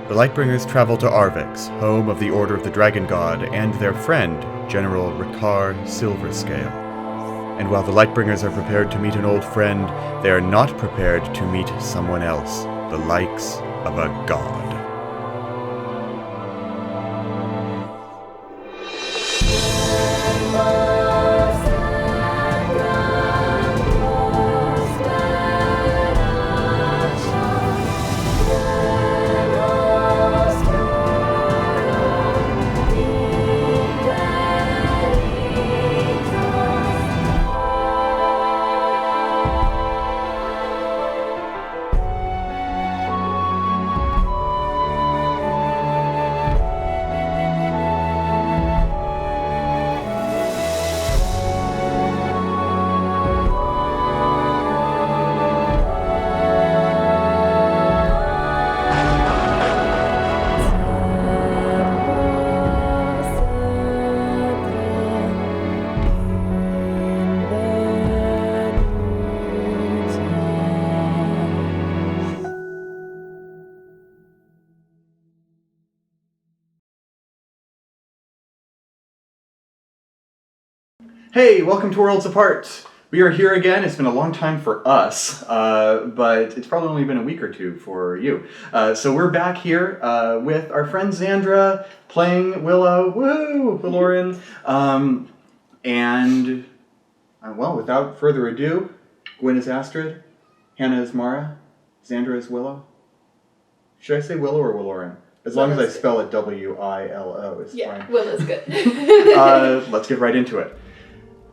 The Lightbringers travel to Arvix, home of the Order of the Dragon God, and their friend, General Ricard Silverscale. And while the Lightbringers are prepared to meet an old friend, they are not prepared to meet someone else, the likes of a god. Hey, welcome to Worlds Apart. We are here again. It's been a long time for us, but it's probably only been a week or two for you. So we're back here with our friend Xandra playing Willow. Woo! Valoran. Well, without further ado, Gwen is Astrid, Hannah is Mara, Xandra is Willow. Should I say Willow or Valoran? As long as I spell it W-I-L-O, it's fine. Yeah, Willow's good. Let's get right into it.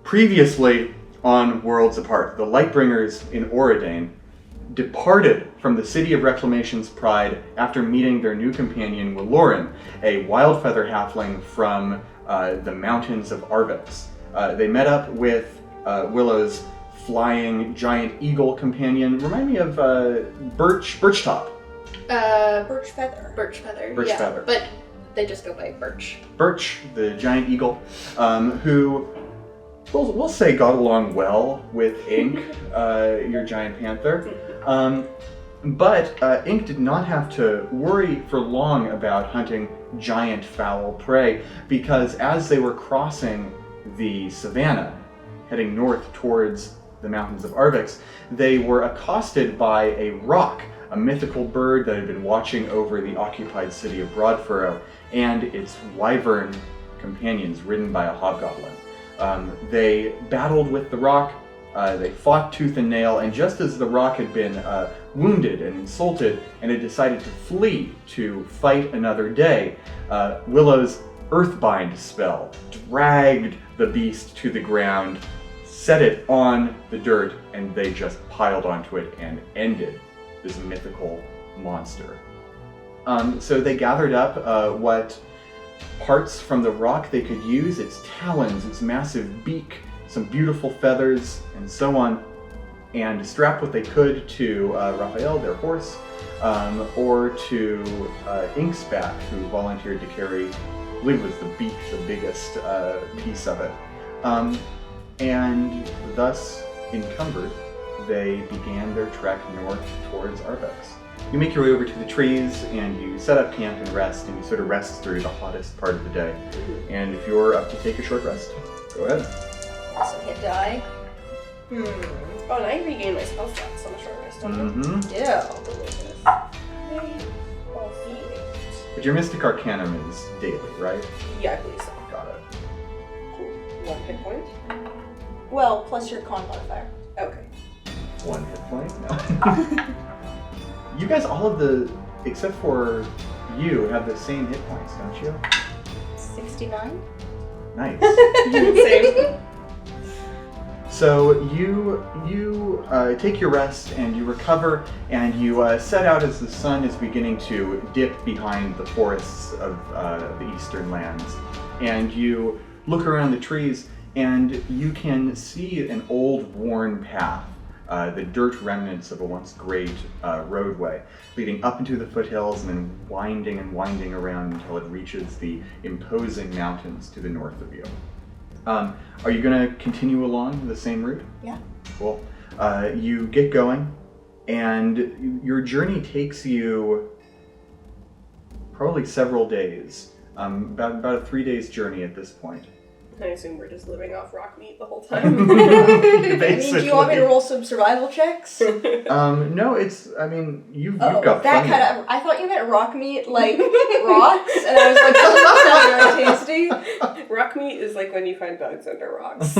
Previously on Worlds Apart, the Lightbringers in Auredane departed from the City of Reclamation's Pride after meeting their new companion Valoran, a wildfeather halfling from the mountains of Arvix. They met up with Willow's flying giant eagle companion. Remind me of Birchtop. Birch feather. Birch feather. But they just go by Birch. Birch, the giant eagle, who we'll say got along well with Ink, your giant panther. But Ink did not have to worry for long about hunting giant foul prey, because as they were crossing the savannah, heading north towards the mountains of Arvix, they were accosted by a roc, a mythical bird that had been watching over the occupied city of Broadfurrow, and its wyvern companions ridden by a hobgoblin. They battled with the roc, they fought tooth and nail, and just as the roc had been wounded and insulted and had decided to flee to fight another day, Willow's Earthbind spell dragged the beast to the ground, set it on the dirt, and they just piled onto it and ended this mythical monster. So they gathered up what parts from the roc they could use, its talons, its massive beak, some beautiful feathers, and so on, and strapped what they could to Raphael, their horse, or to Ink's back, who volunteered to carry, I believe it was the beak, the biggest piece of it. And thus encumbered, they began their trek north towards Arvix. You make your way over to the trees and you set up camp and rest, and you sort of rest through the hottest part of the day. And if you're up to take a short rest, go ahead. Also hit die. Oh, and I regain my spell slots on the short rest, don't I? Mm-hmm. Yeah. Well, V8. But your Mystic Arcanum is daily, right? Yeah, I believe so. Got it. Cool. 1 hit point. Well, plus your con modifier. Okay. 1 hit point? No. You guys all have except for you, have the same hit points, don't you? 69? Nice. Same. So you take your rest and you recover, and you set out as the sun is beginning to dip behind the forests of the eastern lands. And you look around the trees and you can see an old worn path, the dirt remnants of a once great roadway, leading up into the foothills and then winding and winding around until it reaches the imposing mountains to the north of you. Are you going to continue along the same route? Yeah. Cool. You get going, and your journey takes you probably several days. About a 3 days journey at this point. I assume we're just living off rock meat the whole time. I mean, do you want me to roll some survival checks? No, you've got that plenty. kind of. I thought you meant rock meat, like rocks, and I was like, that doesn't sound very tasty. Rock meat is like when you find bugs under rocks.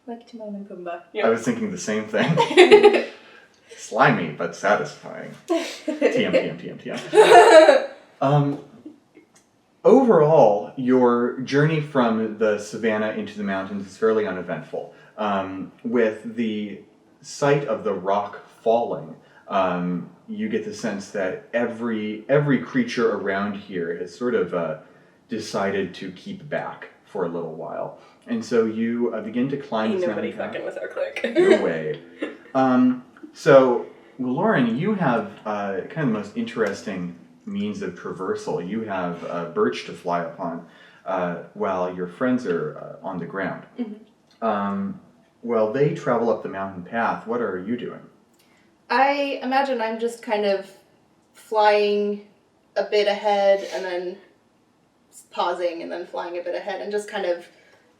Like Timon and Pumbaa. I was thinking the same thing. Slimy, but satisfying. TM. Overall, your journey from the savannah into the mountains is fairly uneventful. With the sight of the rock falling, you get the sense that every creature around here has sort of decided to keep back for a little while. And so you begin to climb this mountain. Nobody fucking with our clique. No way. So, Lauren, you have kind of the most interesting means of traversal. You have birch to fly upon while your friends are on the ground. Mm-hmm. Well, they travel up the mountain path. What are you doing? I imagine I'm just kind of flying a bit ahead and then pausing and then flying a bit ahead and just kind of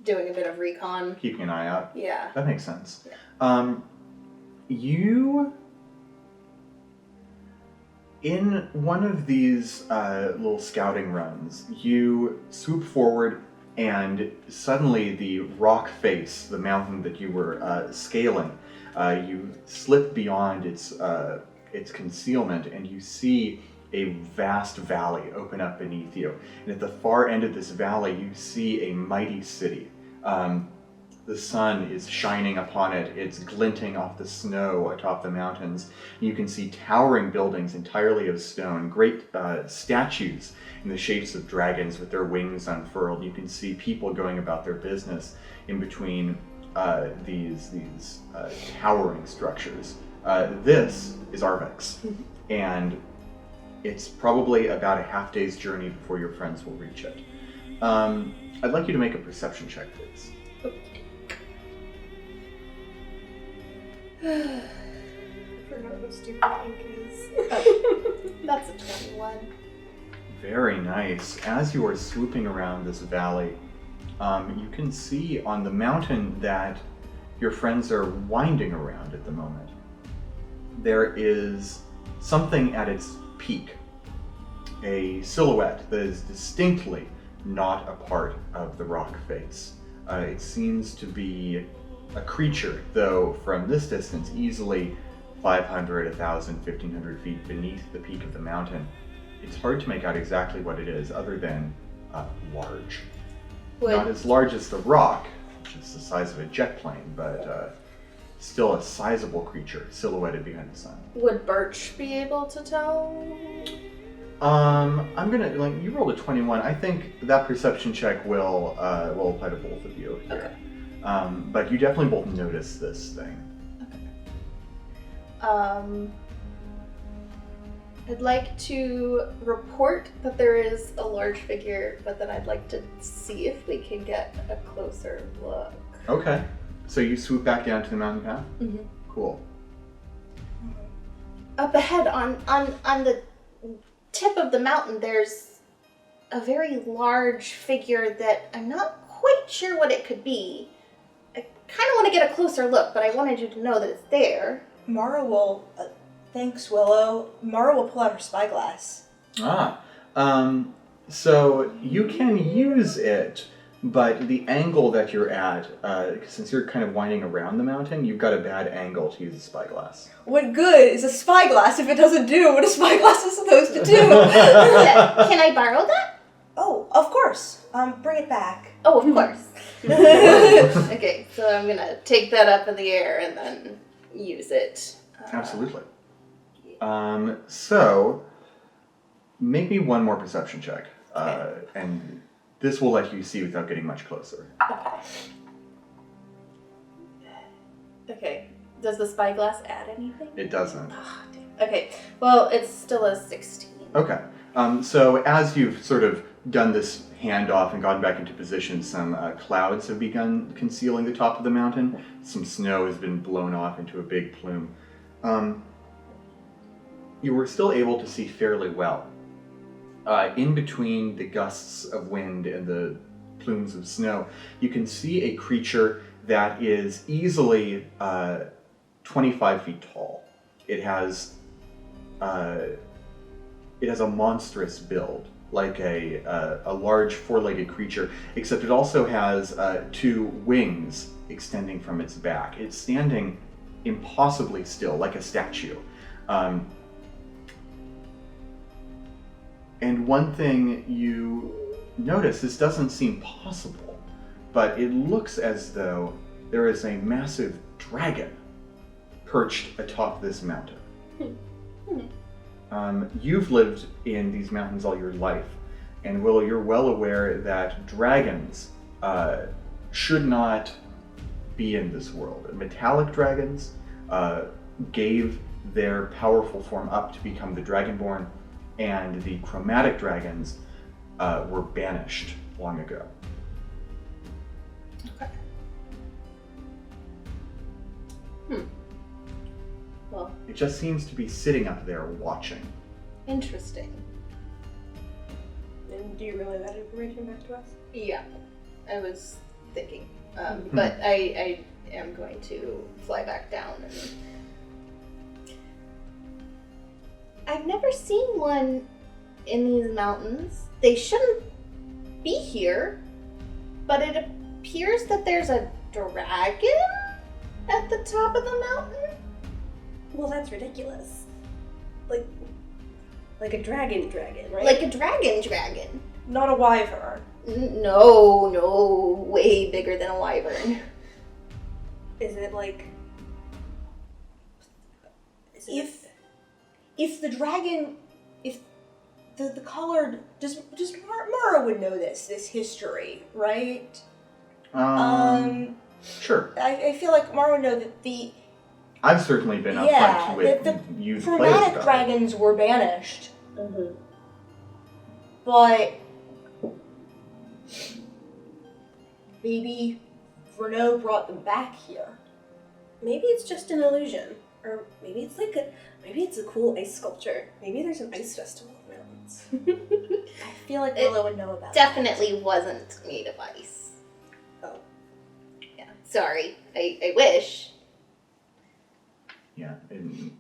doing a bit of recon. Keeping an eye out. Yeah. That makes sense. Yeah. You... In one of these little scouting runs, you swoop forward and suddenly the rock face, the mountain that you were scaling, you slip beyond its concealment and you see a vast valley open up beneath you. And at the far end of this valley, you see a mighty city. The sun is shining upon it. It's glinting off the snow atop the mountains. You can see towering buildings entirely of stone, great statues in the shapes of dragons with their wings unfurled. You can see people going about their business in between these towering structures. This is Arvex, and it's probably about a half day's journey before your friends will reach it. I'd like you to make a perception check, please. I forgot what stupid ink is. Oh, that's a 21. Very nice. As you are swooping around this valley, you can see on the mountain that your friends are winding around at the moment. There is something at its peak, a silhouette that is distinctly not a part of the rock face. It seems to be a creature, though from this distance easily 500, 1,000, 1,500 feet beneath the peak of the mountain. It's hard to make out exactly what it is other than large. Not as large as the rock, which is the size of a jet plane, but still a sizable creature silhouetted behind the sun. Would Birch be able to tell? I'm gonna, you rolled a 21. I think that perception check will apply to both of you here. Okay. But you definitely both notice this thing. Okay. I'd like to report that there is a large figure, but then I'd like to see if we can get a closer look. Okay. So you swoop back down to the mountain path? Mm-hmm. Cool. Up ahead on the tip of the mountain, there's a very large figure that I'm not quite sure what it could be. I kind of want to get a closer look, but I wanted you to know that it's there. Mara will, thanks Willow, Mara will pull out her spyglass. So you can use it, but the angle that you're at, since you're kind of winding around the mountain, you've got a bad angle to use a spyglass. What good is a spyglass if it doesn't do what a spyglass is supposed to do? Yeah. Can I borrow that? Oh, of course. Bring it back. Oh, of course. Okay, so I'm gonna take that up in the air and then use it. Absolutely. So make me one more perception check, and this will let you see without getting much closer. Okay. Does the spyglass add anything? It doesn't. Oh, damn. Okay. Well, it's still a 16. Okay. So as you've sort of done this handoff and gotten back into position, some clouds have begun concealing the top of the mountain. Some snow has been blown off into a big plume. You were still able to see fairly well in between the gusts of wind and the plumes of snow, you can see a creature that is easily 25 feet tall. It has a monstrous build, like a large four-legged creature, except it also has 2 wings extending from its back. It's standing impossibly still, like a statue. And one thing you notice, this doesn't seem possible, but it looks as though there is a massive dragon perched atop this mountain. You've lived in these mountains all your life, and Willow, you're well aware that dragons should not be in this world. Metallic dragons gave their powerful form up to become the Dragonborn, and the chromatic dragons were banished long ago. Okay. Well, It just seems to be sitting up there watching. interesting. And do you relay that information back to us? Yeah, I was thinking. But I am going to fly back down. And I've never seen one in these mountains. They shouldn't be here, but it appears that there's a dragon at the top of the mountain. Well, that's ridiculous. Like a dragon, right? Like a dragon. Not a wyvern. No, way bigger than a wyvern. Is it like... If the dragon, if the colored, does Mara would know this history, right? Sure. I feel like Mara would know that the I've certainly been Yeah, upfront with the youth players chromatic about it. dragons were banished, Mm-hmm. but maybe Verneau brought them back here. Maybe it's just an illusion. Or maybe it's maybe it's a cool ice sculpture. Maybe there's an ice festival in the mountains. I feel like Willow would know about Definitely wasn't made of ice. Oh. Yeah, sorry. I wish. Yeah, and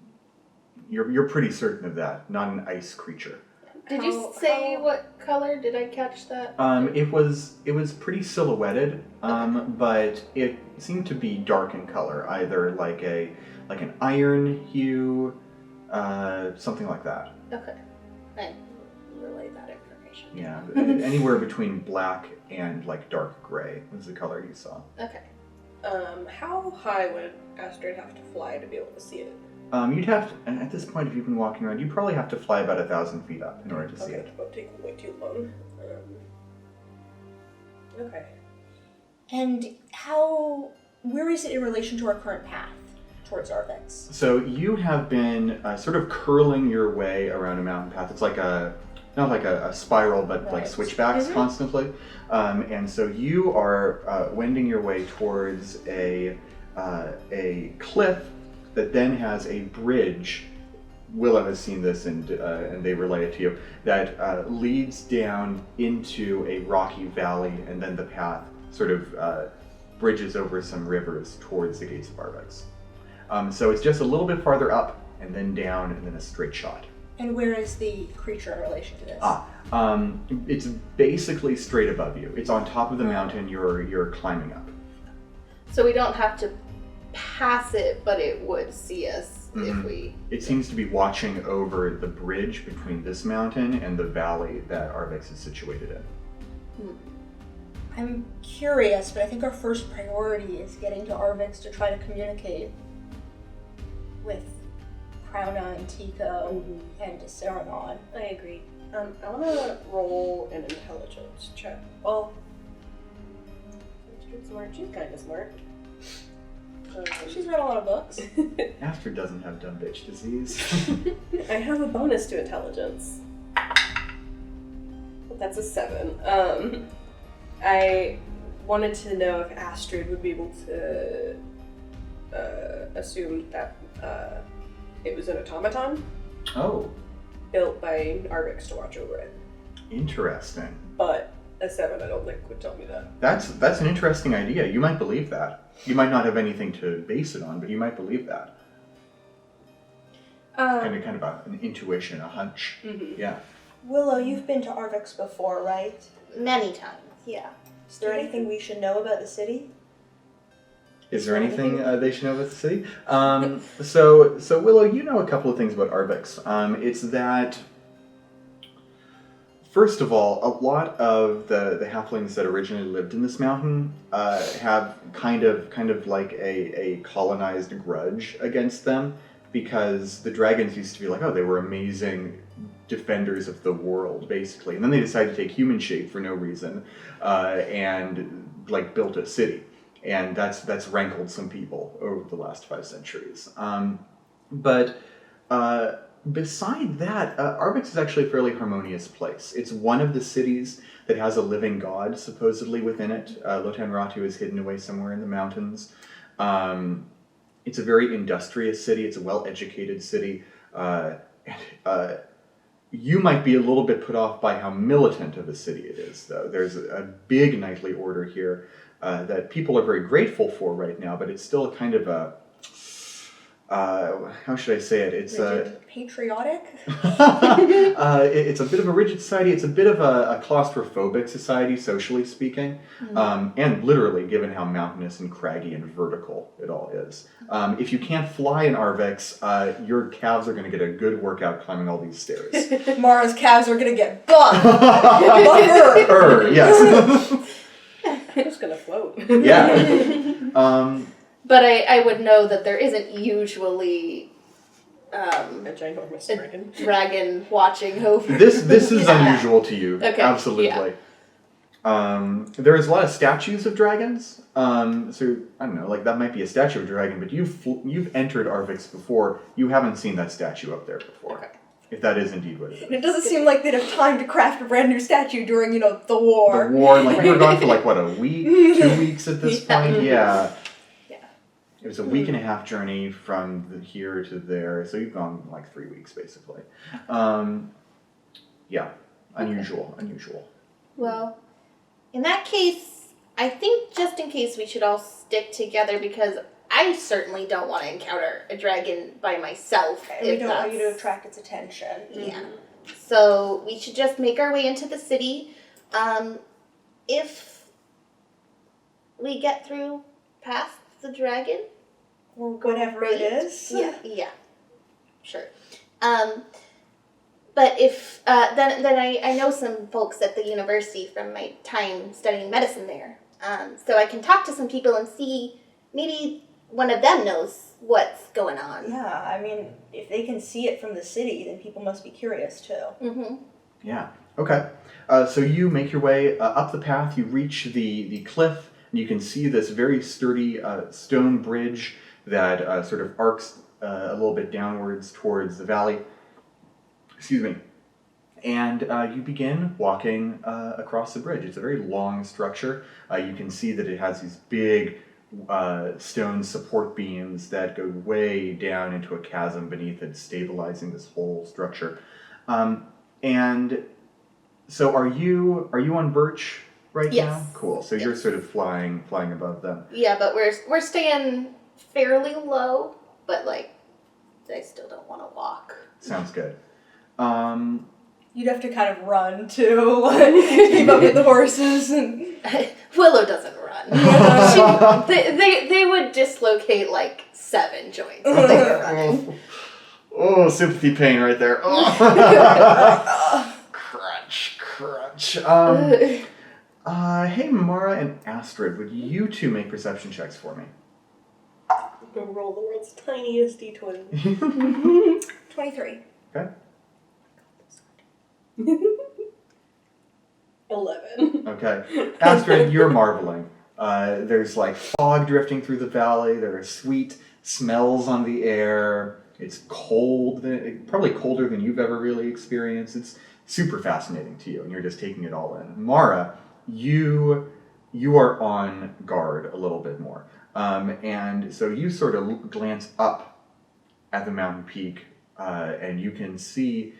you're pretty certain of that. Not an ice creature. Did you say what color? Did I catch that? It was pretty silhouetted, but it seemed to be dark in color, either like an iron hue, something like that. Okay. I relay that information. Yeah, anywhere between black and like dark gray was the color you saw. Okay. How high would Astrid have to fly to be able to see it? You'd have to, and at this point, if you've been walking around, you'd probably have to fly about 1,000 feet up in order to see Okay, it. that would take way too long. Okay. And where is it in relation to our current path towards Arvex? So you have been sort of curling your way around a mountain path. It's like not like a spiral, but like Right. switchbacks constantly. And so you are wending your way towards a cliff that then has a bridge. Willow has seen this, and they relay it to you, that leads down into a rocky valley, and then the path sort of bridges over some rivers towards the gates of Arvex. So it's just a little bit farther up, and then down, and then a straight shot. And where is the creature in relation to this? It's basically straight above you. It's on top of the mountain. You're climbing up. So we don't have to pass it, but it would see us if we... It seems to be watching over the bridge between this mountain and the valley that Arvex is situated in. I'm curious, but I think our first priority is getting to Arvex to try to communicate with Krauna and Tico and Serenod. I agree. I want to roll an intelligence check. Well, Astrid's smart. She's kind of smart. She's read a lot of books. Astrid doesn't have dumb bitch disease. I have a bonus to intelligence. That's a 7. I wanted to know if Astrid would be able to assume that it was an automaton Oh. built by Arvex to watch over it. Interesting. But a 7, I don't think, would tell me that. That's an interesting idea. You might believe that. You might not have anything to base it on, but you might believe that. Kind of an intuition, a hunch. Mm-hmm. Yeah. Willow, you've been to Arvix before, right? Many times, yeah. Is there anything we should know about the city? Is there anything they should know about the city? So Willow, you know a couple of things about Arvix. It's that, first of all, a lot of the halflings that originally lived in this mountain have kind of like a colonized grudge against them, because the dragons used to be like, oh, they were amazing defenders of the world, basically. And then they decided to take human shape for no reason, and like built a city. And that's rankled some people over the last 5 centuries. But beside that, Arvix is actually a fairly harmonious place. It's one of the cities that has a living god, supposedly, within it. Lotan Ratu is hidden away somewhere in the mountains. It's a very industrious city. It's a well-educated city. You might be a little bit put off by how militant of a city it is, though. There's a big knightly order here that people are very grateful for right now, but it's still kind of a... how should I say it? It's patriotic? It's a bit of a rigid society. It's a bit of a claustrophobic society, socially speaking, and literally, given how mountainous and craggy and vertical it all is. If you can't fly in Arvix, your calves are going to get a good workout climbing all these stairs. Mara's calves are going to get buff. Yes. I'm just gonna float. Yeah. But I would know that there isn't usually A ginormous dragon. dragon watching over. This is unusual to you. Okay, Absolutely. There's a lot of statues of dragons. So I don't know, like that might be a statue of a dragon, but you've entered Arvix before. You haven't seen that statue up there before. Okay. If that is indeed what it And is. it doesn't seem like they'd have time to craft a brand new statue during, the war. The war, like we were gone for like what, a week, 2 weeks at this point? Yeah. It was a week and a half journey from here to there, so you've gone like 3 weeks basically. Yeah, unusual. Well, in that case, I think just in case we should all stick together, because I certainly don't want to encounter a dragon by myself. And we don't want you to attract its attention. Yeah. So we should just make our way into the city. If we get through past the dragon, Or whatever it is. Yeah. Sure. But if then I know some folks at the university from my time studying medicine there. So I can talk to some people and see maybe one of them knows what's going on. Yeah, I mean, if they can see it from the city, then people must be curious too. Mm-hmm. Yeah. Okay. So you make your way up the path. You reach the cliff, and you can see this very sturdy stone bridge that sort of arcs a little bit downwards towards the valley. Excuse me. And you begin walking across the bridge. It's a very long structure. You can see that it has these big stone support beams that go way down into a chasm beneath it, stabilizing this whole structure. And so are you on Birch right Yes. now? Cool. So you're sort of flying above them. Yeah, but we're staying fairly low, but like I still don't want to walk. Sounds good. You'd have to kind of run too, keep up with the horses. And Willow doesn't run. They would dislocate like 7 joints if they were running. Oh, sympathy pain right there. Oh. Crunch. Hey, Mara and Astrid, would you two make perception checks for me? I'm gonna roll the world's tiniest d20. 23. Okay. 11. Okay. Astrid, you're marveling. There's like fog drifting through the valley. There are sweet smells on the air. It's cold, probably colder than you've ever really experienced. It's super fascinating to you, and you're just taking it all in. Mara, you are on guard a little bit more. And so you sort of glance up at the mountain peak, and you can see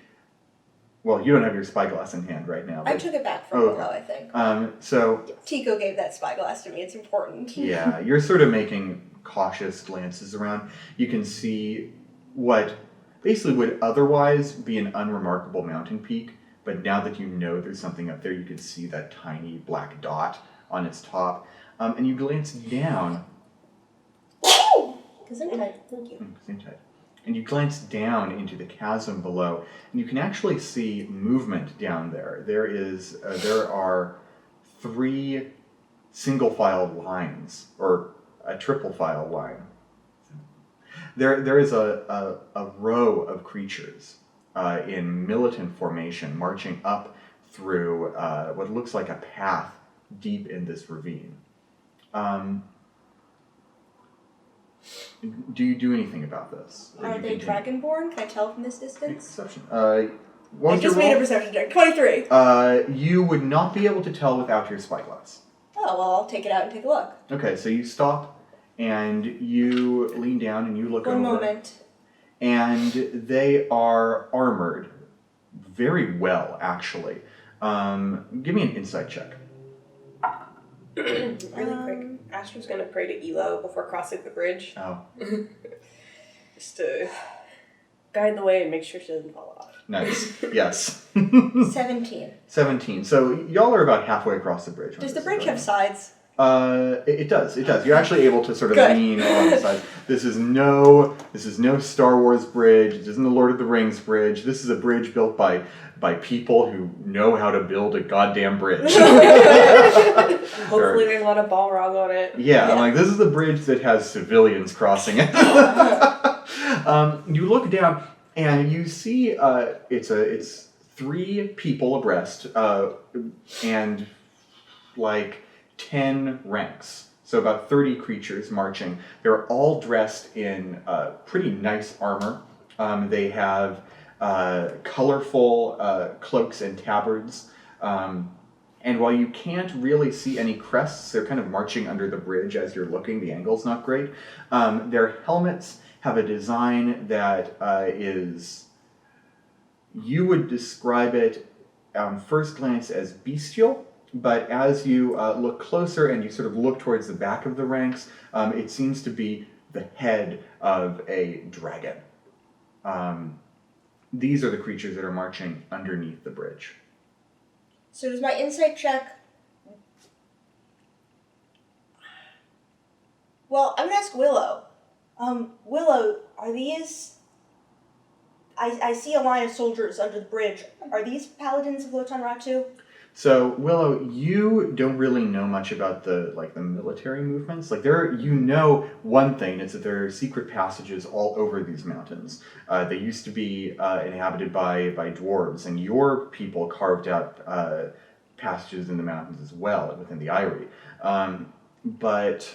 Well, you don't have your spyglass in hand right now. I But, took it back from Oh. below, I think. So, Tico gave that spyglass to me. It's important. yeah, you're sort of making cautious glances around. You can see what basically would otherwise be an unremarkable mountain peak, but now that you know there's something up there, you can see that tiny black dot on its top. And you glance down. Gesundheit. Thank you. And you glance down into the chasm below, and you can actually see movement down there. There are 3 single file lines, or a triple file line. There is a row of creatures in militant formation marching up through what looks like a path deep in this ravine. Do you do anything about this? Or Are you they continue? dragonborn? Can I tell from this distance? Perception. I What was your just made a roll? perception check. 23. You would not be able to tell without your spyglass. Oh, well, I'll take it out and take a look. Okay, so you stop and you lean down and you look over. One moment. And they are armored very well, actually. Give me an insight check. Really quick. Astrid's gonna pray to Elo before crossing the bridge. Oh, Just to guide the way and make sure she doesn't fall off. nice. Yes. 17. 17. So y'all are about halfway across the bridge. Does the bridge have sides? It does. You're actually able to sort of Good. lean along the sides. This is no Star Wars bridge. It isn't the Lord of the Rings bridge. This is a bridge built by people who know how to build a goddamn bridge. Hopefully there's a lot of Balrog on it. Yeah, like this is a bridge that has civilians crossing it. You look down and you see it's 3 people abreast and like 10 ranks. So about 30 creatures marching. They're all dressed in pretty nice armor. They have colorful cloaks and tabards. And while you can't really see any crests, they're kind of marching under the bridge as you're looking. The angle's not great. Their helmets have a design that is, you would describe it on first glance as bestial, but as you look closer and you sort of look towards the back of the ranks, it seems to be the head of a dragon. These are the creatures that are marching underneath the bridge. So does my insight check... Well, I'm going to ask Willow. Willow, are these... I see a line of soldiers under the bridge. Are these paladins of Lotan Ratu? So Willow, you don't really know much about the military movements. Like one thing is that there are secret passages all over these mountains. They used to be inhabited by dwarves, and your people carved out passages in the mountains as well within the Eyrie. But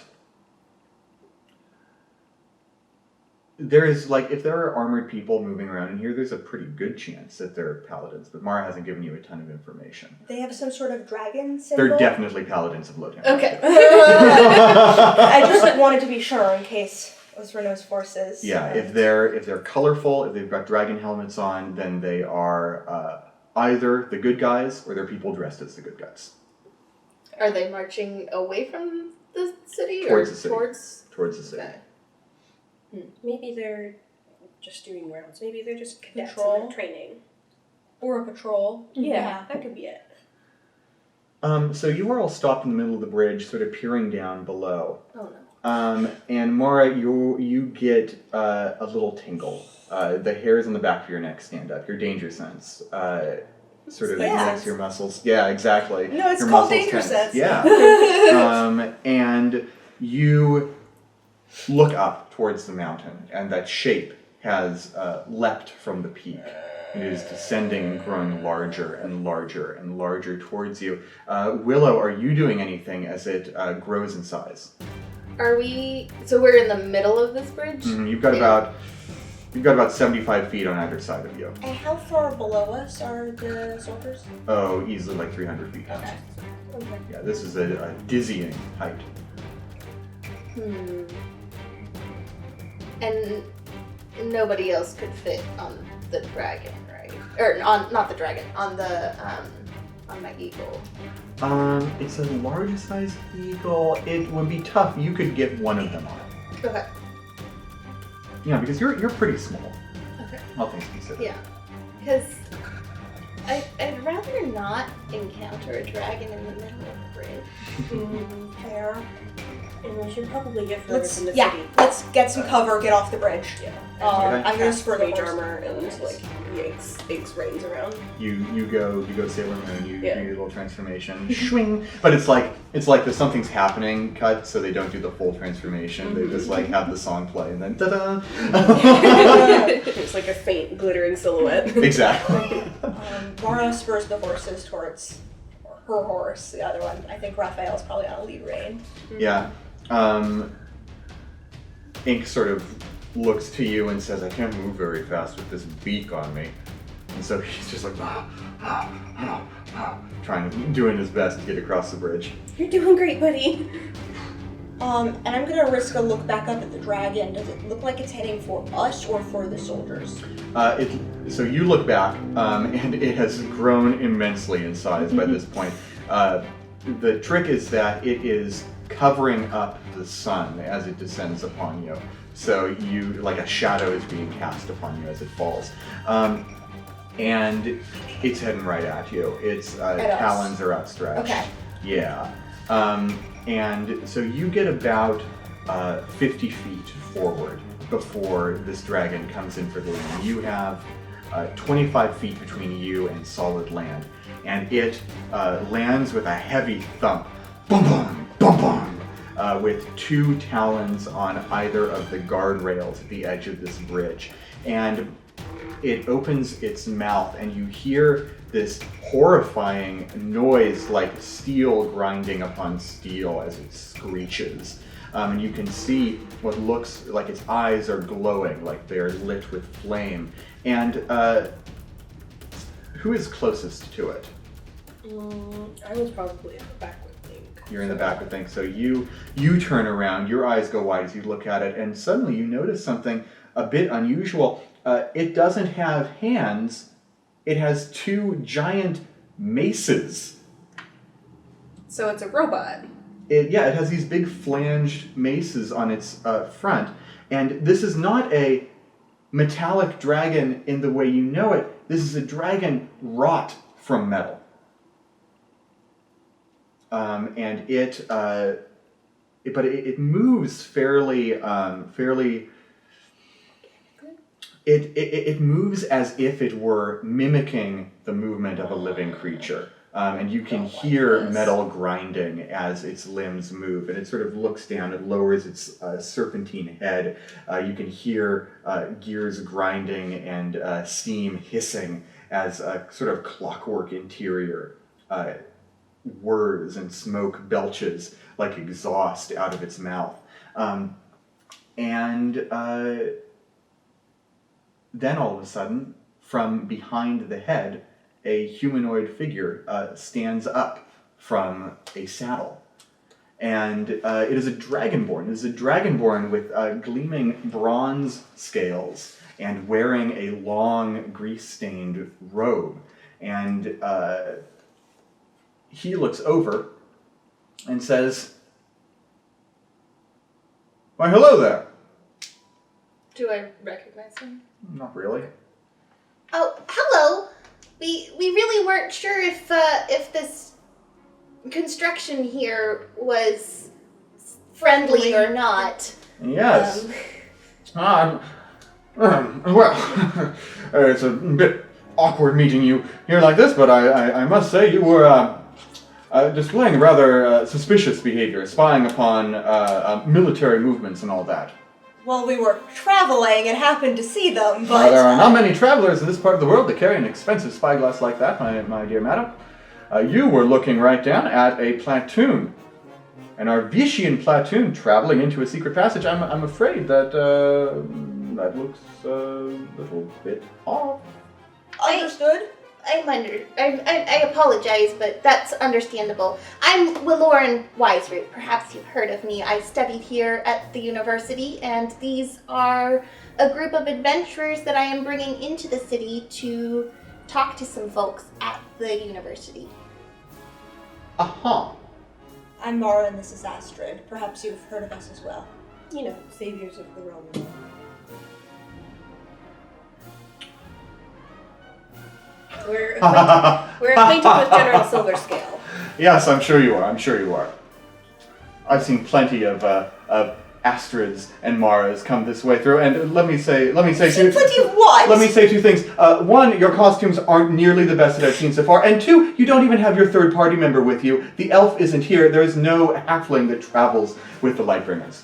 there is, if there are armored people moving around in here, there's a pretty good chance that they're paladins, but Mara hasn't given you a ton of information. They have some sort of dragon symbol? They're definitely paladins of Lotan. Okay. I just wanted to be sure in case Osrino's forces. Yeah, if they're colorful, if they've got dragon helmets on, then they are either the good guys or they're people dressed as the good guys. Are they marching away from the city? Towards or the city. Towards the city. Okay. Maybe they're just doing rounds. Maybe they're just cadets Patrol. in their training. Or a patrol. Yeah, that could be it. So you are all stopped in the middle of the bridge, sort of peering down below. Oh no. And Mara, you get a little tingle. The hairs on the back of your neck stand up. Your danger sense sort of makes your muscles. Yeah, exactly. No, it's your called muscles danger tense. sense. Yeah. And you look up towards the mountain, and that shape has leapt from the peak. It is descending and growing larger and larger and larger towards you. Willow, are you doing anything as it grows in size? Are we... So we're in the middle of this bridge? You've got about 75 feet on either side of you. And how far below us are the soldiers? Oh, easily like 300 feet. Okay. Yeah, this is a dizzying height. And nobody else could fit on the dragon, right? Or on, not the dragon, on my eagle. It's a large size eagle. It would be tough. You could get one of them on it. Okay. Yeah, because you're pretty small. Okay. All things considered. Yeah. Because I'd rather not encounter a dragon in the middle of the bridge. Fair. And we should probably get further from the Yeah, city. let's get some cover, get off the bridge. Yeah. Okay. I'm gonna spur the Mage horse. armor and like Aegis reins around. You go Sailor Moon. You do Yeah. your little transformation, swing. But it's like the something's happening cut, so they don't do the full transformation. They just like have the song play and then ta-da. It's like a faint glittering silhouette. Exactly. Mara spurs the horses towards her horse, the other one. I think Raphael's probably on a lead rein. Yeah. Ink sort of looks to you and says, "I can't move very fast with this beak on me," and so he's just like doing his best to get across the bridge. You're doing great, buddy. And I'm gonna risk a look back up at the dragon. Does it look like it's heading for us or for the soldiers? So you look back, and it has grown immensely in size by this point. The trick is that it is covering up the sun as it descends upon you. So you, like a shadow is being cast upon you as it falls. And it's heading right at you. Its talons are outstretched. Okay. Yeah. And so you get about 50 feet forward before this dragon comes in for the land. You have 25 feet between you and solid land. And it lands with a heavy thump. Boom, boom, boom, boom. With two talons on either of the guardrails at the edge of this bridge. And it opens its mouth and you hear this horrifying noise like steel grinding upon steel as it screeches. And you can see what looks like its eyes are glowing, like they're lit with flame. And who is closest to it? I was probably in the back with Link. You're in the back of things. So you turn around, your eyes go wide as you look at it, and suddenly you notice something a bit unusual. It doesn't have hands. It has two giant maces. So it's a robot. It has these big flanged maces on its front. And this is not a metallic dragon in the way you know it. This is a dragon wrought from metal. And it moves fairly. It moves as if it were mimicking the movement of a living creature. And you can hear metal grinding as its limbs move. And it sort of looks down, it lowers its serpentine head. You can hear gears grinding and steam hissing as a sort of clockwork interior whirs and smoke belches like exhaust out of its mouth. Then all of a sudden, from behind the head, a humanoid figure stands up from a saddle. And it is a dragonborn. It is a dragonborn with gleaming bronze scales and wearing a long grease-stained robe. And he looks over and says, "Why, hello there." Do I recognize him? Not really. Oh, hello. We really weren't sure if this construction here was friendly or not. Yes. Well, it's a bit awkward meeting you here like this, but I must say you were displaying rather suspicious behavior, spying upon military movements and all that. Well, we were traveling and happened to see them, but... There are not many travelers in this part of the world that carry an expensive spyglass like that, my dear madam. You were looking right down at a platoon, an Arvesian platoon traveling into a secret passage. I'm afraid that that looks a little bit off. Understood. I apologize, but that's understandable. I'm Willoran Wiseroot. Perhaps you've heard of me. I studied here at the university, and these are a group of adventurers that I am bringing into the city to talk to some folks at the university. Aha. I'm Mara and this is Astrid. Perhaps you've heard of us as well. You know, saviors of the realm. We're acquainted with General Silverscale. Yes, I'm sure you are. I've seen plenty of Astrids and Maras come this way through, and let me say Plenty of what? Let me say two things. One, your costumes aren't nearly the best that I've seen so far, and two, you don't even have your third party member with you. The elf isn't here. There is no halfling that travels with the Lightbringers.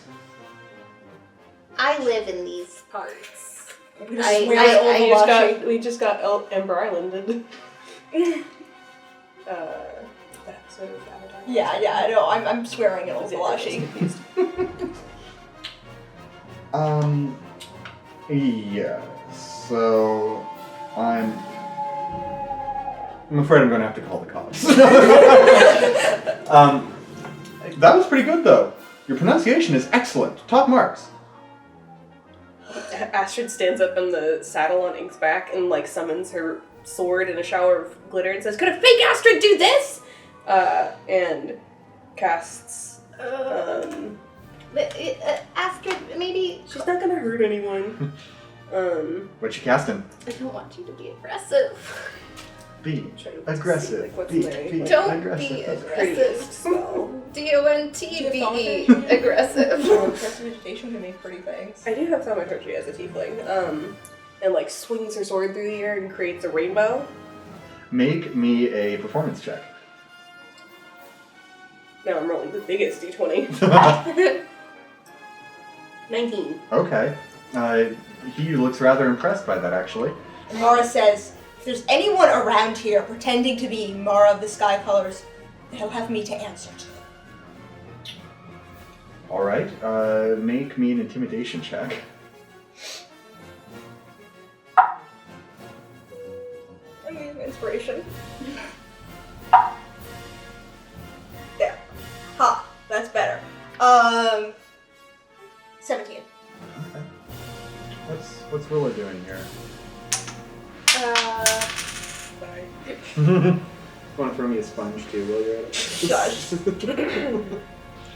I live in these parts. I'm gonna swear at Olabashi. We just got Ember Islanded. That episode of Avatar. Yeah, I know. I'm swearing at Olabashi. Yes. So, I'm afraid I'm going to have to call the cops. That was pretty good, though. Your pronunciation is excellent. Top marks. Astrid stands up in the saddle on Ink's back and like summons her sword in a shower of glitter and says, "Could a fake Astrid do this?" And casts. Astrid, maybe She's not gonna hurt anyone. What you casting? I don't want you to be aggressive. Be Try to aggressive. see, like, what's Be my- Don't aggressive. be Prettiest aggressive. spell. D-O-N-T-B-E. Aggressive. Prestidigitation can make pretty things. I do have thaumaturgy as a tiefling. And like swings her sword through the air and creates a rainbow. Make me a performance check. Now I'm rolling the biggest d20. 19. Okay. He looks rather impressed by that, actually. And Mara says, if there's anyone around here pretending to be Mara of the Sky Colors, they'll have me to answer to. All right. Make me an intimidation check. I'm using inspiration. There. Ha, that's better. 17. Okay. What's Willa doing here? Want to throw me a sponge too while you're at it? Shush.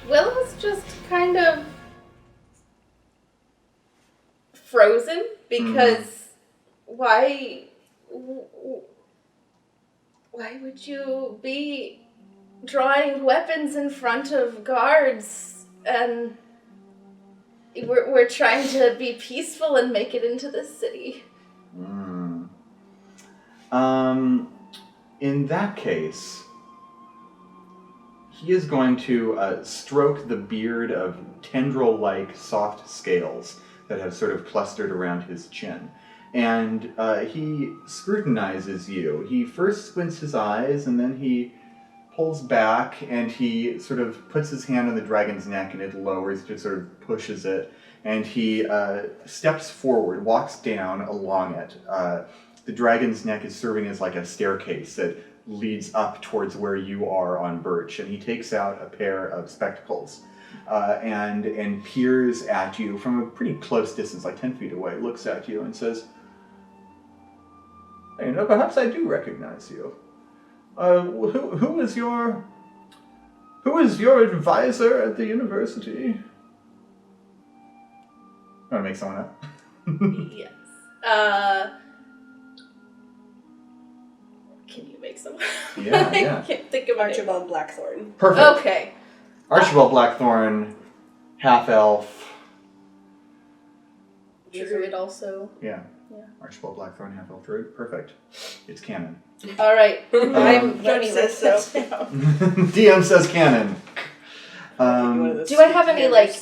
Willow's just kind of frozen because why would you be drawing weapons in front of guards and we're trying to be peaceful and make it into this city. In that case, he is going to stroke the beard of tendril-like soft scales that have sort of clustered around his chin. And he scrutinizes you. He first squints his eyes, and then he pulls back, and he sort of puts his hand on the dragon's neck, and it lowers, just sort of pushes it. And he steps forward, walks down along it. The dragon's neck is serving as like a staircase that leads up towards where you are on Birch, and he takes out a pair of spectacles and peers at you from a pretty close distance, like 10 feet away, looks at you and says, "Hey, you know, perhaps I do recognize you. Who is your advisor at the university?" I want to make someone up. Yes. Can you make some? Yeah. I can't think of Archibald Blackthorn. Perfect. Okay. Archibald Blackthorn, half elf. Druid also. Yeah. Archibald Blackthorn, half elf druid. Perfect. It's canon. All right. I'm joining says this. so. DM says canon. Do I have any like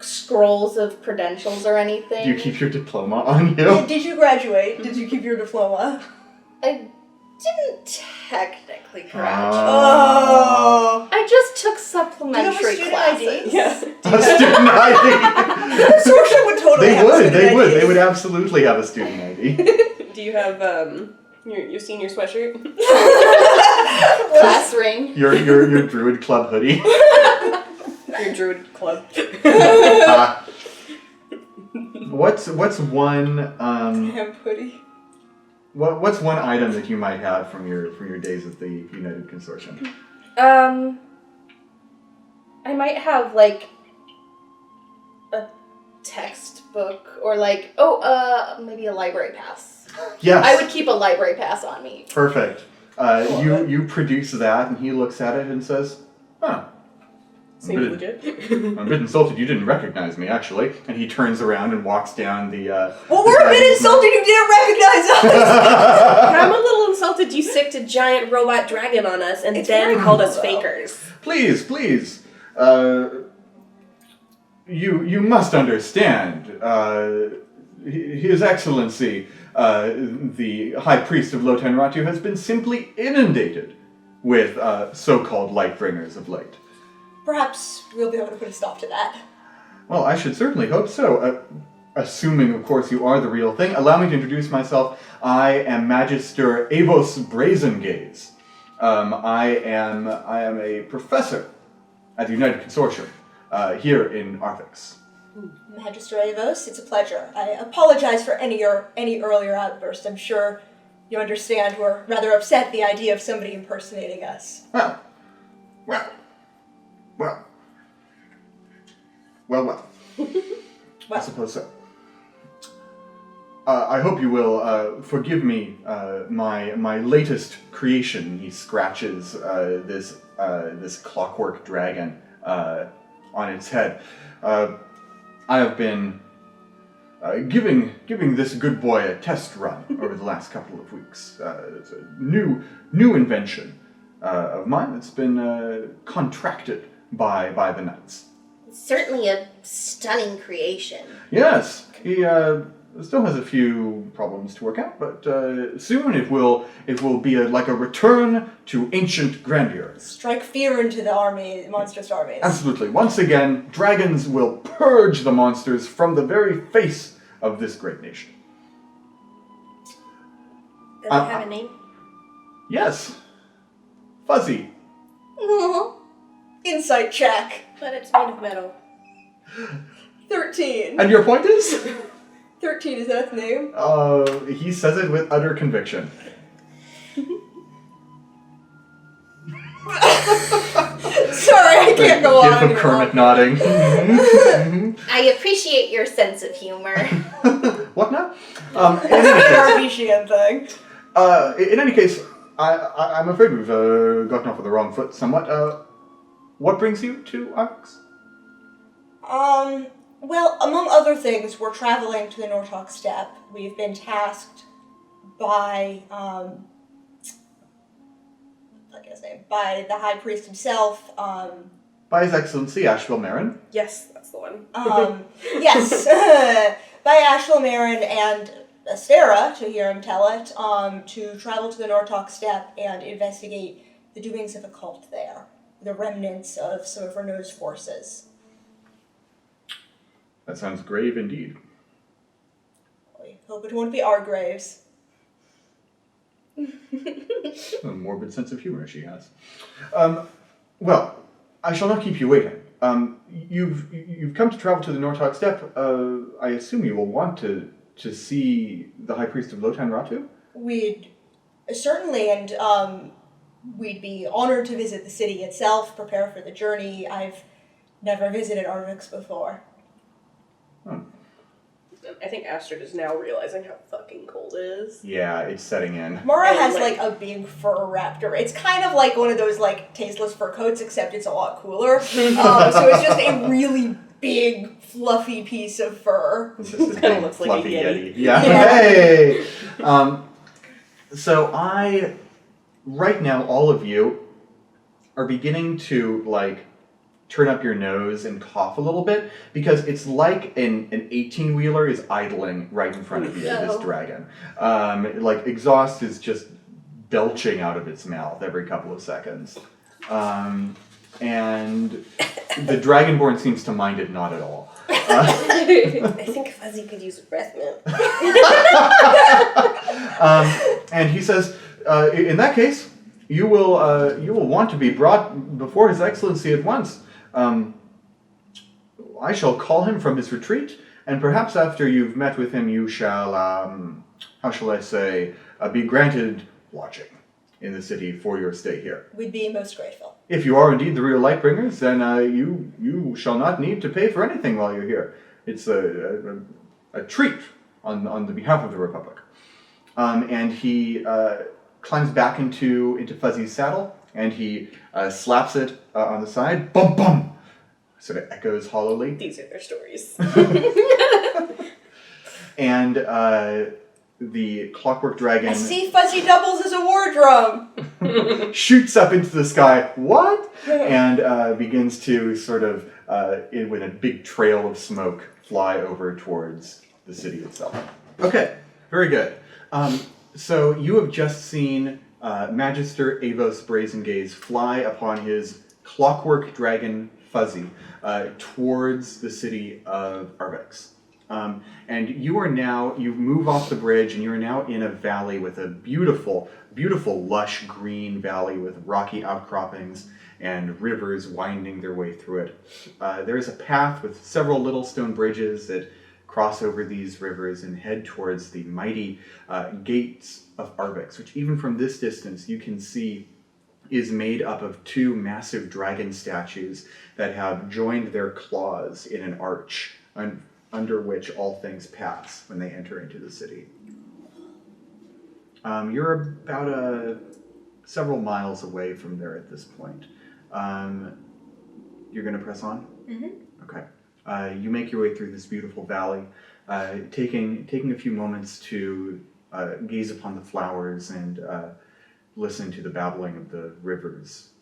scrolls of credentials or anything? Do you keep your diploma on you? Did you graduate? Did you keep your diploma? I didn't technically graduate. Oh. I just took Do you supplementary have a student classes. ID? Yeah. A student ID. Sorcerer would totally They have a would. student They would. ID. They would absolutely have a student ID. Do you have your senior sweatshirt? Class ring. Your druid club hoodie. Your druid club. What's one Camp hoodie. What's one item that you might have from your days at the United Consortium? I might have like a textbook or like maybe a library pass. Yes. I would keep a library pass on me. Perfect. You produce that, and he looks at it and says, "Huh. Seems legit. I'm a bit insulted you didn't recognize me, actually." And he turns around and walks down the... Well, we're a bit insulted you didn't recognize us! I'm a little insulted you sicked a giant robot dragon on us and then called us fakers. Please. You must understand. His Excellency, the High Priest of Lotenratu, has been simply inundated with so-called Lightbringers of late. Perhaps we'll be able to put a stop to that. Well, I should certainly hope so. Assuming, of course, you are the real thing. Allow me to introduce myself. I am Magister Avos Brazengaze. I am a professor at the United Consortium here in Arvix. Magister Avos, it's a pleasure. I apologize for any earlier outburst. I'm sure you understand we're rather upset at the idea of somebody impersonating us. Well. I suppose so. I hope you will forgive me my latest creation. He scratches this clockwork dragon on its head. I have been giving this good boy a test run over the last couple of weeks. It's a new invention of mine that's been contracted by the Knights. Certainly a stunning creation. Yes, he still has a few problems to work out, but soon it will be like a return to ancient grandeur. Strike fear into the monstrous armies. Absolutely. Once again, dragons will purge the monsters from the very face of this great nation. Does it have a name? Yes. Fuzzy. Aww. Insight check. But it's made of metal. 13. And your point is? 13, is that its name? He says it with utter conviction. Sorry, I can't go on. Gif of Kermit nodding. I appreciate your sense of humor. What now? It's an Arvesian thing. In any case, I'm afraid we've gotten off on the wrong foot somewhat. What brings you to Arvix? Well, among other things, we're traveling to the Nortok Steppe. We've been tasked by, by the High Priest himself, By His Excellency Asheville Marin. Yes, that's the one. Yes, by Asheville Marin and Astera, to hear him tell it, to travel to the Nortok Steppe and investigate the doings of a cult there, the remnants of some of Renault's forces. That sounds grave indeed. We hope it won't be our graves. A morbid sense of humor she has. Well, I shall not keep you waiting. You've come to travel to the Nortok Steppe. I assume you will want to see the High Priest of Lotenratu? We'd certainly, and we'd be honored to visit the city itself, prepare for the journey. I've never visited Arvix before. I think Astrid is now realizing how fucking cold it is. Yeah, it's setting in. Mara And, has like- a big fur raptor. It's kind of like one of those tasteless fur coats, except it's a lot cooler. So it's just a really big, fluffy piece of fur. It's just a Kinda big, looks like a fluffy Yeti. Yeti. Yeah. Yeah. Hey! So right now, all of you are beginning to, turn up your nose and cough a little bit, because it's like an 18-wheeler is idling right in front of you, this dragon. Exhaust is just belching out of its mouth every couple of seconds. And the Dragonborn seems to mind it not at all. I think Fuzzy could use a breath mint. And he says, in that case, you will want to be brought before His Excellency at once. I shall call him from his retreat. And perhaps after you've met with him, you shall, how shall I say, be granted lodging in the city for your stay here. We'd be most grateful. If you are indeed the real Lightbringers, then you shall not need to pay for anything while you're here. It's a treat on the behalf of the Republic. And he climbs back into Fuzzy's saddle, and he slaps it on the side. Bum bum! Sort of echoes hollowly. These are their stories. And the clockwork dragon I see Fuzzy doubles as a war drum. shoots up into the sky. What? And begins to sort of, with a big trail of smoke, fly over towards the city itself. Okay, very good. So you have just seen Magister Avos Brazengaze fly upon his clockwork dragon Fuzzy towards the city of Arvex. And you move off the bridge, and you're now in a valley with a beautiful, beautiful, lush green valley with rocky outcroppings and rivers winding their way through it. There is a path with several little stone bridges that cross over these rivers and head towards the mighty gates of Arvex, which even from this distance you can see is made up of two massive dragon statues that have joined their claws in an arch under which all things pass when they enter into the city. You're about several miles away from there at this point. You're going to press on? Mm-hmm. Okay. You make your way through this beautiful valley, taking a few moments to gaze upon the flowers and listen to the babbling of the rivers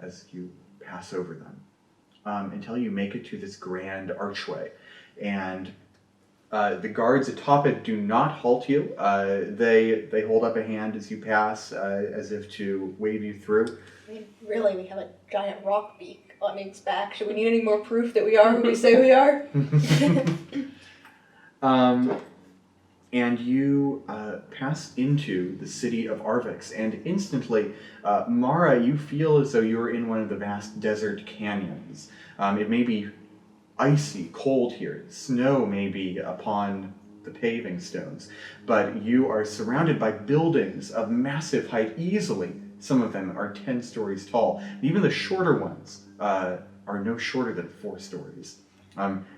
as you pass over them, until you make it to this grand archway. And the guards atop it do not halt you. They hold up a hand as you pass, as if to wave you through. I mean, really, we have a giant rock beak on Ink's back. Should we need any more proof that we are who we say we are? And you pass into the city of Arvex, and instantly, Mara, you feel as though you're in one of the vast desert canyons. It may be icy, cold here. Snow may be upon the paving stones, but you are surrounded by buildings of massive height. Easily, some of them are 10 stories tall. Even the shorter ones are no shorter than 4 stories.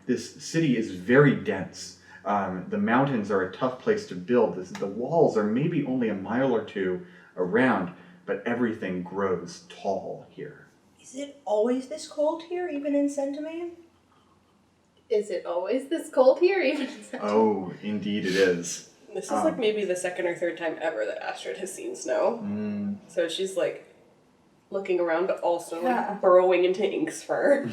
This city is very dense. The mountains are a tough place to build. The walls are maybe only a mile or two around, but everything grows tall here. Is it always this cold here, even in Centaman? Is it always this cold here, even in Centaman? Oh, indeed it is. This is like maybe the second or third time ever that Astrid has seen snow. So she's like looking around, but also like burrowing into Ink's fur.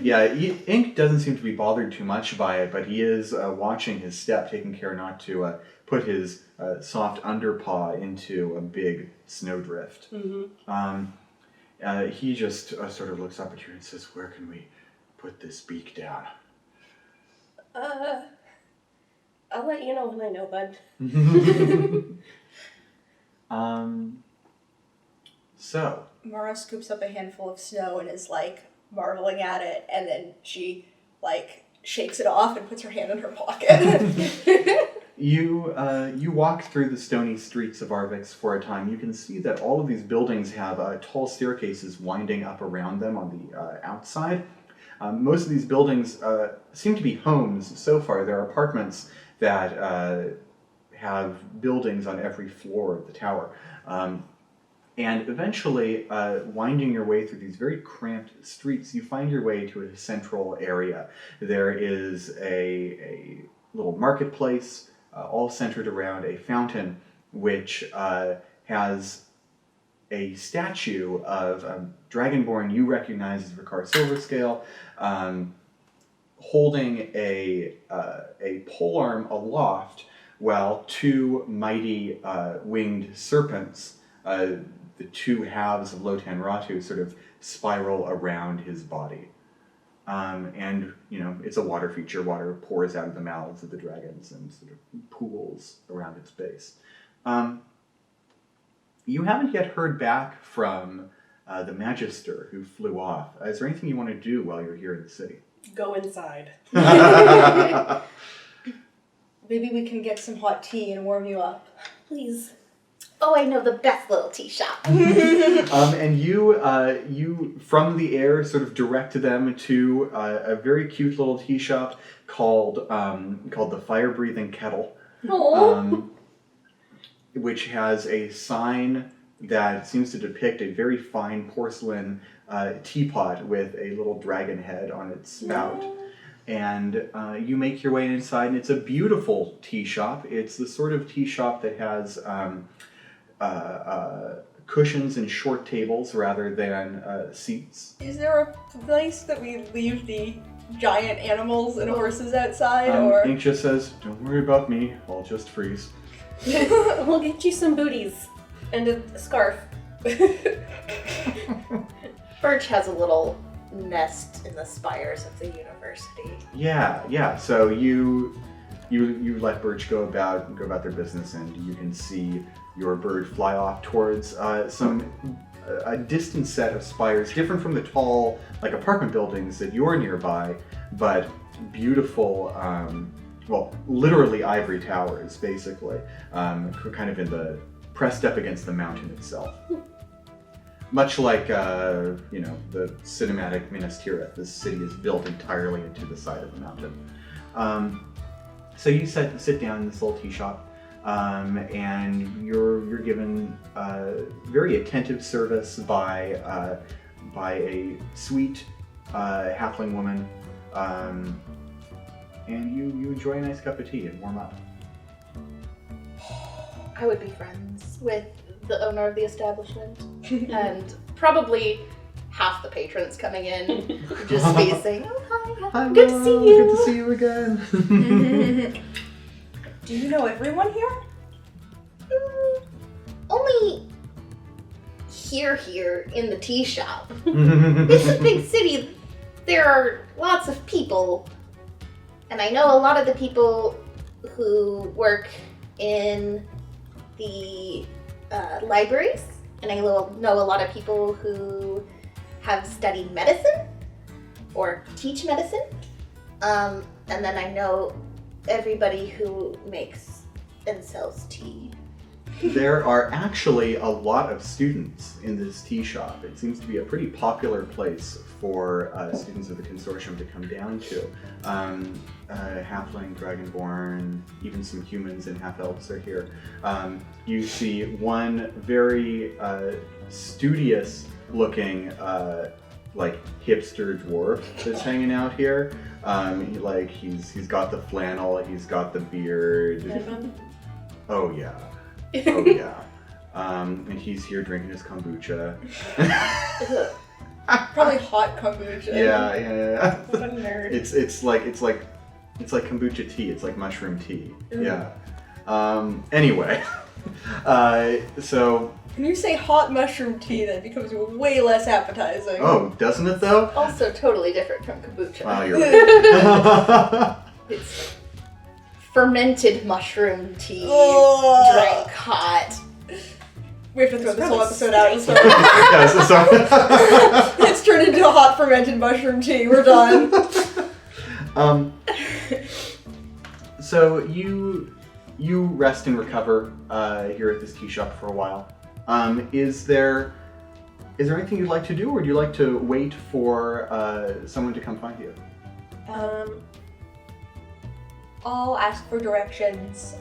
Yeah, Ink doesn't seem to be bothered too much by it, but he is watching his step, taking care not to put his soft underpaw into a big snowdrift. He just sort of looks up at you and says, "Where can we put this beak down?" I'll let you know when I know, bud. So Mara scoops up a handful of snow and is like marveling at it, and then she like shakes it off and puts her hand in her pocket. You walk through the stony streets of Arvex for a time. You can see that all of these buildings have tall staircases winding up around them on the outside. Most of these buildings seem to be homes so far. There are apartments that have buildings on every floor of the tower. And eventually, winding your way through these very cramped streets, you find your way to a central area. There is a little marketplace, all centered around a fountain, which has a statue of a dragonborn you recognize as Ricard Silverscale, holding a polearm aloft, while 2 mighty winged serpents, the 2 halves of Lotan Ratu, sort of spiral around his body. And, you know, it's a water feature. Water pours out of the mouths of the dragons and sort of pools around its base. You haven't yet heard back from the Magister who flew off. Is there anything you want to do while you're here in the city? Go inside. Maybe we can get some hot tea and warm you up. Please. Oh, I know the best little tea shop. And you from the air sort of direct them to a very cute little tea shop called the Fire Breathing Kettle, which has a sign that seems to depict a very fine porcelain teapot with a little dragon head on its spout. And you make your way inside, and it's a beautiful tea shop. It's the sort of tea shop that has cushions and short tables rather than seats. Is there a place that we leave the giant animals and horses outside, or? Inkja says, "Don't worry about me. I'll just freeze." We'll get you some booties and a scarf. Birch has a little nest in the spires of the university. Yeah. So you let Birch go about their business, and you can see your bird fly off towards a distant set of spires, different from the tall, like apartment buildings that you're nearby, but beautiful, literally ivory towers, basically, kind of pressed up against the mountain itself. Much like, the cinematic Minas Tirith, this city is built entirely into the side of the mountain. So you sit down in this little tea shop, and you're given very attentive service by a sweet halfling woman, and you enjoy a nice cup of tea and warm up. I would be friends with the owner of the establishment, and probably half the patrons coming in, just facing, "Oh, hi, good to see you. Good to see you again." Do you know everyone here? Only here in the tea shop. It's a big city. There are lots of people, and I know a lot of the people who work in the libraries, and I know a lot of people who have studied medicine or teach medicine, and then I know everybody who makes and sells tea. There are actually a lot of students in this tea shop. It seems to be a pretty popular place for students of the consortium to come down to. Halfling, Dragonborn, even some humans and half-elves are here. You see one very studious-looking, hipster dwarf that's hanging out here. He's got the flannel, he's got the beard. Oh yeah. And he's here drinking his kombucha. Probably hot kombucha. Yeah. What a nerd. It's like kombucha tea. It's like mushroom tea. Ooh. Yeah. Anyway, so. When you say hot mushroom tea, that becomes way less appetizing. Oh, doesn't it though? Also totally different from kombucha. Wow, you're right. It's fermented mushroom tea, Oh. drank hot. We have to throw this whole Probably episode out. So Yeah, so it's turned into a hot fermented mushroom tea. We're done. So you rest and recover here at this tea shop for a while. Is there anything you'd like to do, or do you like to wait for someone to come find you? I'll ask for directions.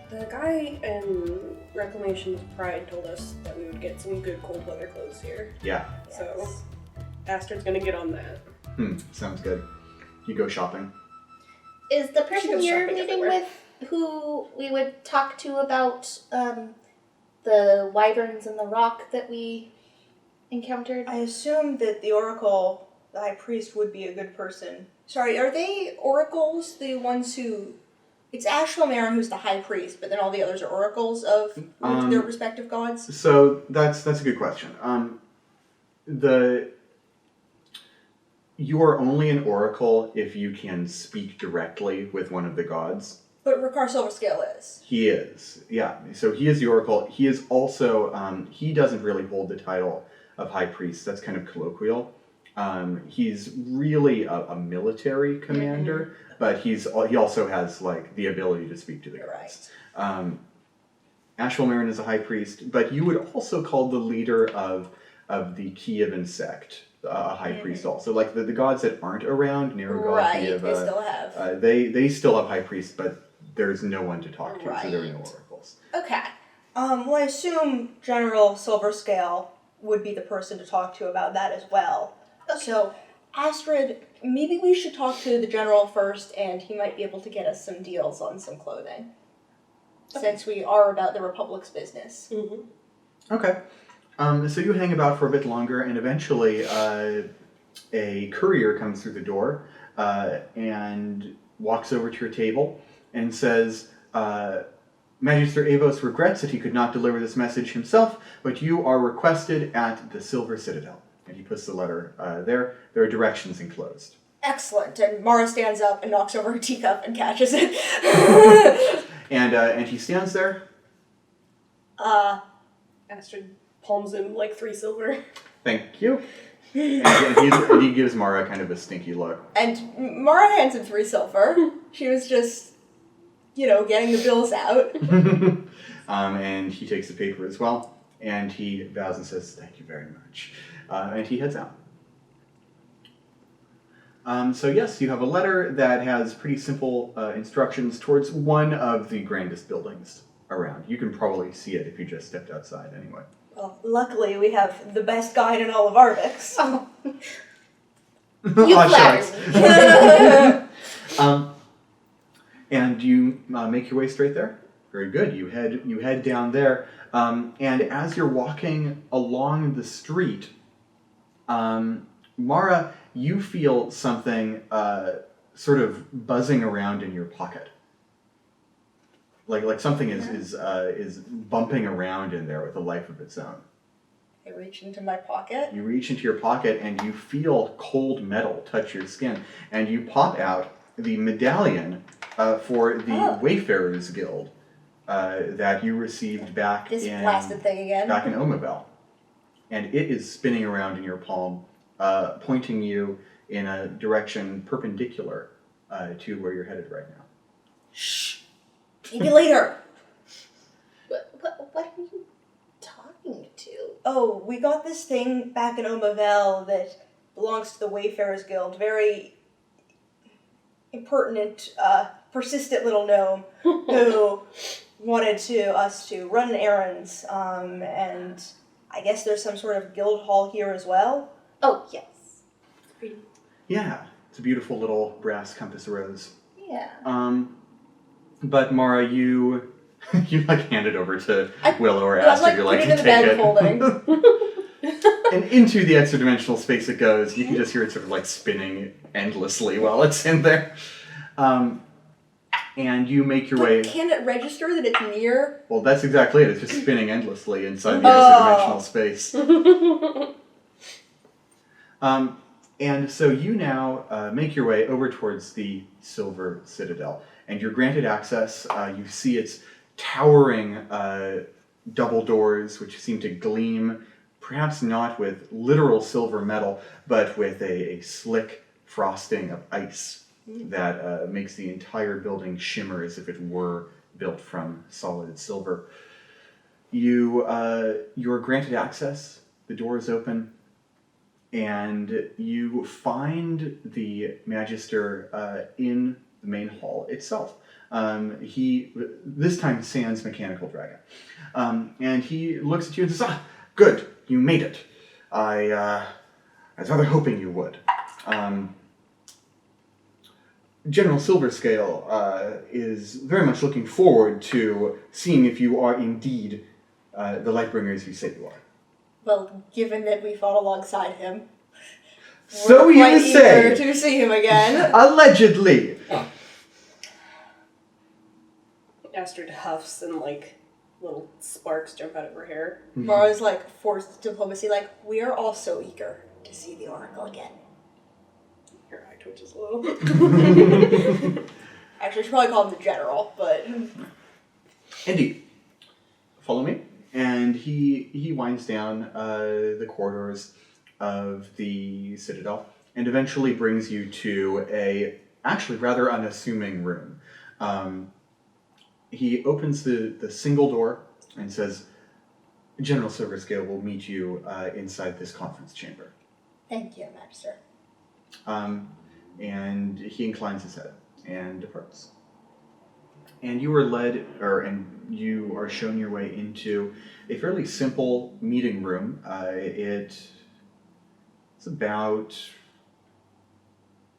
The guy in Reclamation's Pride told us that we would get some good cold weather clothes here. Yeah. So, Astrid's gonna get on that. Sounds good. You go shopping. Is the She person goes you're shopping meeting everywhere. with who we would talk to about the wyverns and the rock that we encountered? I assume that the Oracle, the High Priest, would be a good person. Sorry, are they oracles? The ones who... It's Ashlamaren who's the High Priest, but then all the others are oracles of their respective gods? So that's a good question. You are only an oracle if you can speak directly with one of the gods. But Ricard Silverscale is. He is, yeah. So he is the oracle. He is also, he doesn't really hold the title of High Priest. That's kind of colloquial. He's really a military commander, but he also has like the ability to speak to the gods. Ashwell is a high priest, but you would also call the leader of the Kievan sect a high priest also. Like the gods that aren't around, Nerugol, Kiev, they still have. They still have high priests, but there's no one to talk to, so there are no oracles. Okay. Well, I assume General Silverscale would be the person to talk to about that as well. So, Astrid, maybe we should talk to the general first, and he might be able to get us some deals on some clothing. Since we are about the Republic's business. Okay. So you hang about for a bit longer, and eventually a courier comes through the door and walks over to your table and says, Magister Avos regrets that he could not deliver this message himself, but you are requested at the Silver Citadel. And he puts the letter there. There are directions enclosed. Excellent. And Mara stands up and knocks over her teacup and catches it. And he stands there. Astrid palms him like 3 silver. Thank you. And he gives Mara kind of a stinky look. And Mara hands him 3 silver. She was just, getting the bills out. And he takes the paper as well. And he bows and says, thank you very much. And he heads out. So yes, you have a letter that has pretty simple instructions towards one of the grandest buildings around. You can probably see it if you just stepped outside anyway. Well, luckily we have the best guide in all of Arvix. Oh. You flatter me. And you make your way straight there. Very good. You head down there. And as you're walking along the street, Mara, you feel something sort of buzzing around in your pocket. Like something is bumping around in there with a life of its own. I reach into my pocket. You reach into your pocket and you feel cold metal touch your skin, and you pop out the medallion for the Wayfarers Guild that you received back this blasted thing again. Back in Omavel, and it is spinning around in your palm, pointing you in a direction perpendicular to where you're headed right now. Shh. Maybe later. What are you talking to? Oh, we got this thing back in Omavel that belongs to the Wayfarers Guild. Very impertinent, persistent little gnome who wanted us to run errands, and I guess there's some sort of guild hall here as well. Oh, yes. Yeah, it's a beautiful little brass compass rose. Yeah. But Mara, you like hand it over to Willow or I was Astrid. You're like, put it in the take bag it. folding. And into the extra dimensional space it goes. You can just hear it sort of like spinning endlessly while it's in there. And you make your way. Can it register that it's near? Well, that's exactly it. It's just spinning endlessly inside the extra dimensional space. And so you now make your way over towards the Silver Citadel, and you're granted access. You see its towering double doors, which seem to gleam, perhaps not with literal silver metal, but with a slick frosting of ice that makes the entire building shimmer as if it were built from solid silver. You're granted access. The door is open. And you find the Magister in the main hall itself. He, this time, sans mechanical dragon. And he looks at you and says, good, you made it. I was rather hoping you would. General Silverscale is very much looking forward to seeing if you are indeed the Lightbringers you say you are. Well, given that we fought alongside him, so we're you quite say. eager to see him again. Allegedly. Astrid huffs and little sparks jump out of her hair. Mara's forced diplomacy, we are all so eager to see the Oracle again. Her eye twitches a little. Actually, I should probably call him the General, but... Indeed. Follow me. And he winds down the corridors of the Citadel and eventually brings you to a actually rather unassuming room. He opens the single door and says, General Silverscale will meet you inside this conference chamber. Thank you, Master. And he inclines his head and departs. And you are led, and you are shown your way into a fairly simple meeting room. It's about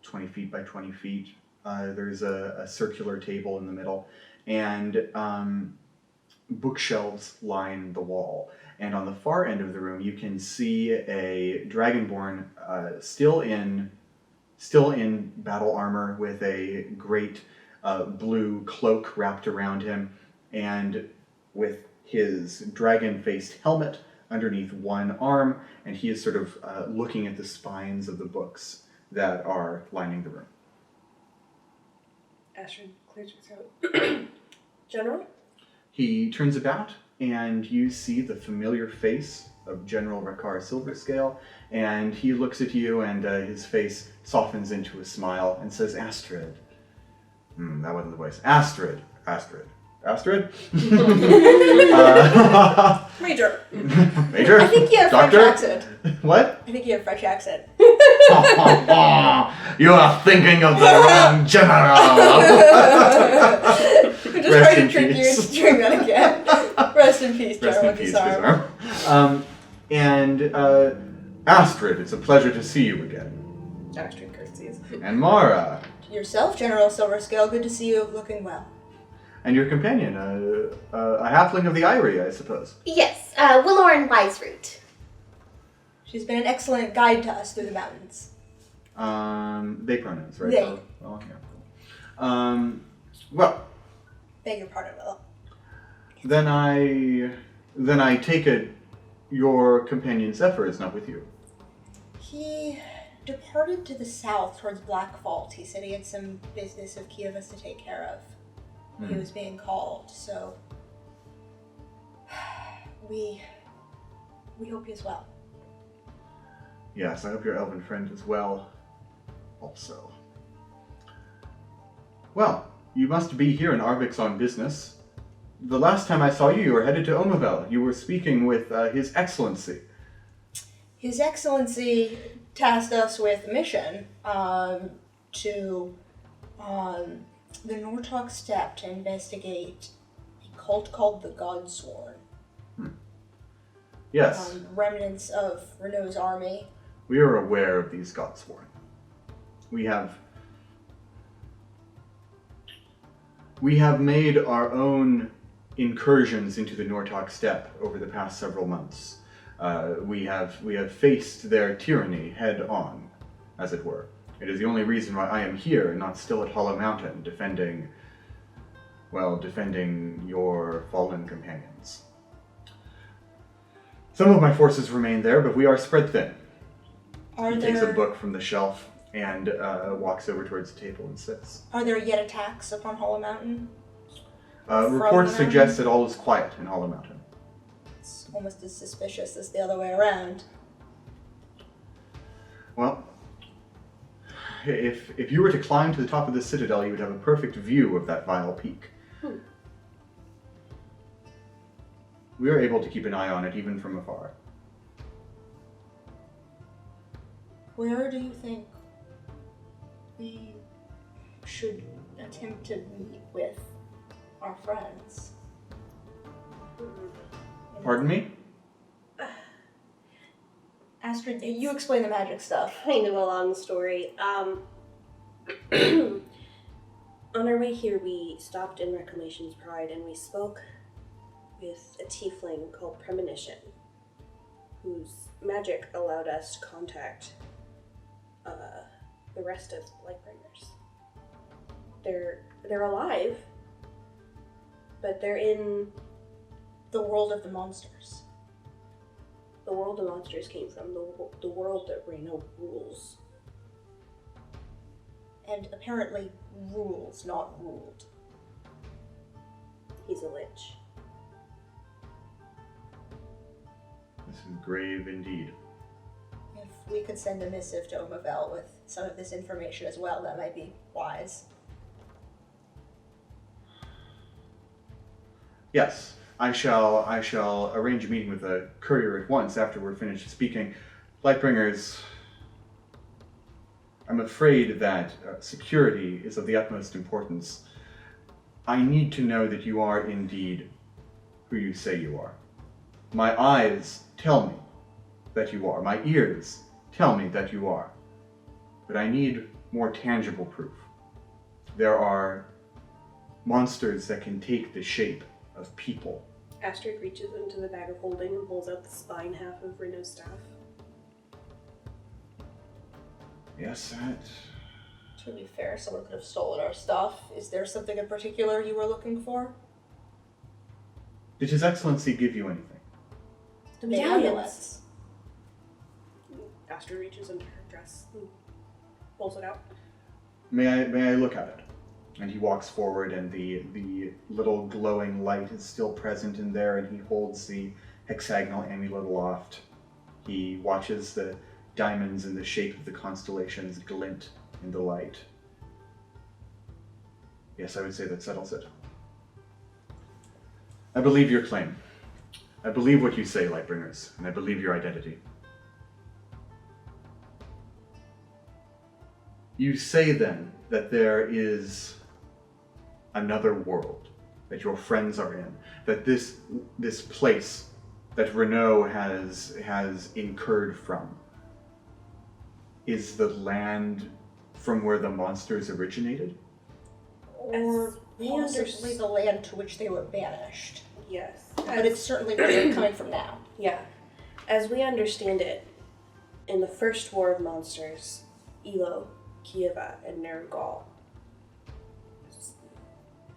20 feet by 20 feet. There's a circular table in the middle, and bookshelves line the wall. And on the far end of the room, you can see a Dragonborn still in battle armor with a great blue cloak wrapped around him, and with his dragon-faced helmet underneath one arm, and he is sort of looking at the spines of the books that are lining the room. Astrid clears her throat. General? He turns about, and you see the familiar face of General Rakar Silverscale, and he looks at you, and his face softens into a smile and says, Astrid. That wasn't the voice. Astrid. Astrid? Major. Major? I think you have Doctor? French accent. What? I think you have French accent. You are thinking of the wrong general. I'm just trying to trick you into doing that again. Rest in peace, Rest General in peace, Disarm. Disarm. And Astrid, it's a pleasure to see you again. Astrid curtsies. And Mara. Yourself, General Silverscale, good to see you looking well. And your companion, a halfling of the Eyrie, I suppose. Yes, Willorin Wiseroot. She's been an excellent guide to us through the mountains. They pronouns, right? They. Oh, yeah. Well, Beg your pardon, Will. then I take it your companion ZEPHYR is not with you. He departed to the south towards Black Vault. He said he had some business of Kievas to take care of. He was being called, so we hope he is well. Yes, I hope your elven friend is well also. Well, you must be here in Arvix on business. The last time I saw you, you were headed to Omavel. You were speaking with His Excellency. His Excellency tasked us with a mission to the Nortok Steppe to investigate a cult called the Godsworn. Yes, Remnants of Renault's army. we are aware of these Godsworn. We have made our own incursions into the Nortok Steppe over the past several months. We have faced their tyranny head on, as it were. It is the only reason why I am here and not still at Hollow Mountain, defending your fallen companions. Some of my forces remain there, but we are spread thin. He takes a book from the shelf and walks over towards the table and sits. Are there yet attacks upon Hollow Mountain? Reports suggest that all is quiet in Hollow Mountain. It's almost as suspicious as the other way around. Well, if you were to climb to the top of the Citadel, you would have a perfect view of that vile peak. We are able to keep an eye on it even from afar. Where do you think we should attempt to meet with our friends? Pardon me? Astrid, you explain the magic stuff. Kind of a long story. On our way here, we stopped in Reclamation's Pride and we spoke with a tiefling called Premonition, whose magic allowed us to contact the rest of Lightbringers. They're alive, but they're in The world of the monsters. the world the monsters came from, the world that Reno rules. And apparently rules, not ruled. He's a lich. This is grave indeed. We have we could send a missive to Omavel with some of this information as well, that might be wise. Yes, I shall arrange a meeting with the courier at once after we're finished speaking. Lightbringers, I'm afraid that security is of the utmost importance. I need to know that you are indeed who you say you are. My eyes tell me that you are. My ears tell me that you are. But I need more tangible proof. There are monsters that can take the shape of people. Astrid reaches into the bag of holding and pulls out the spine half of Reno's staff. Yes, that... To be fair, someone could have stolen our stuff. Is there something in particular you were looking for? Did His Excellency give you anything? The amulets. Astrid reaches into her dress and pulls it out. May I look at it? And he walks forward, and the little glowing light is still present in there, and he holds the hexagonal amulet aloft. He watches the diamonds in the shape of the constellations glint in the light. Yes, I would say that settles it. I believe your claim. I believe what you say, Lightbringers, and I believe your identity. You say then that there is another world that your friends are in, that this place that Renaud has incurred from is the land from where the monsters originated? Or we possibly the land to which they were banished. Yes. But it's certainly where they're coming from now. Yeah. As we understand it, in the first war of monsters, Elo, Kieva, and Nergal,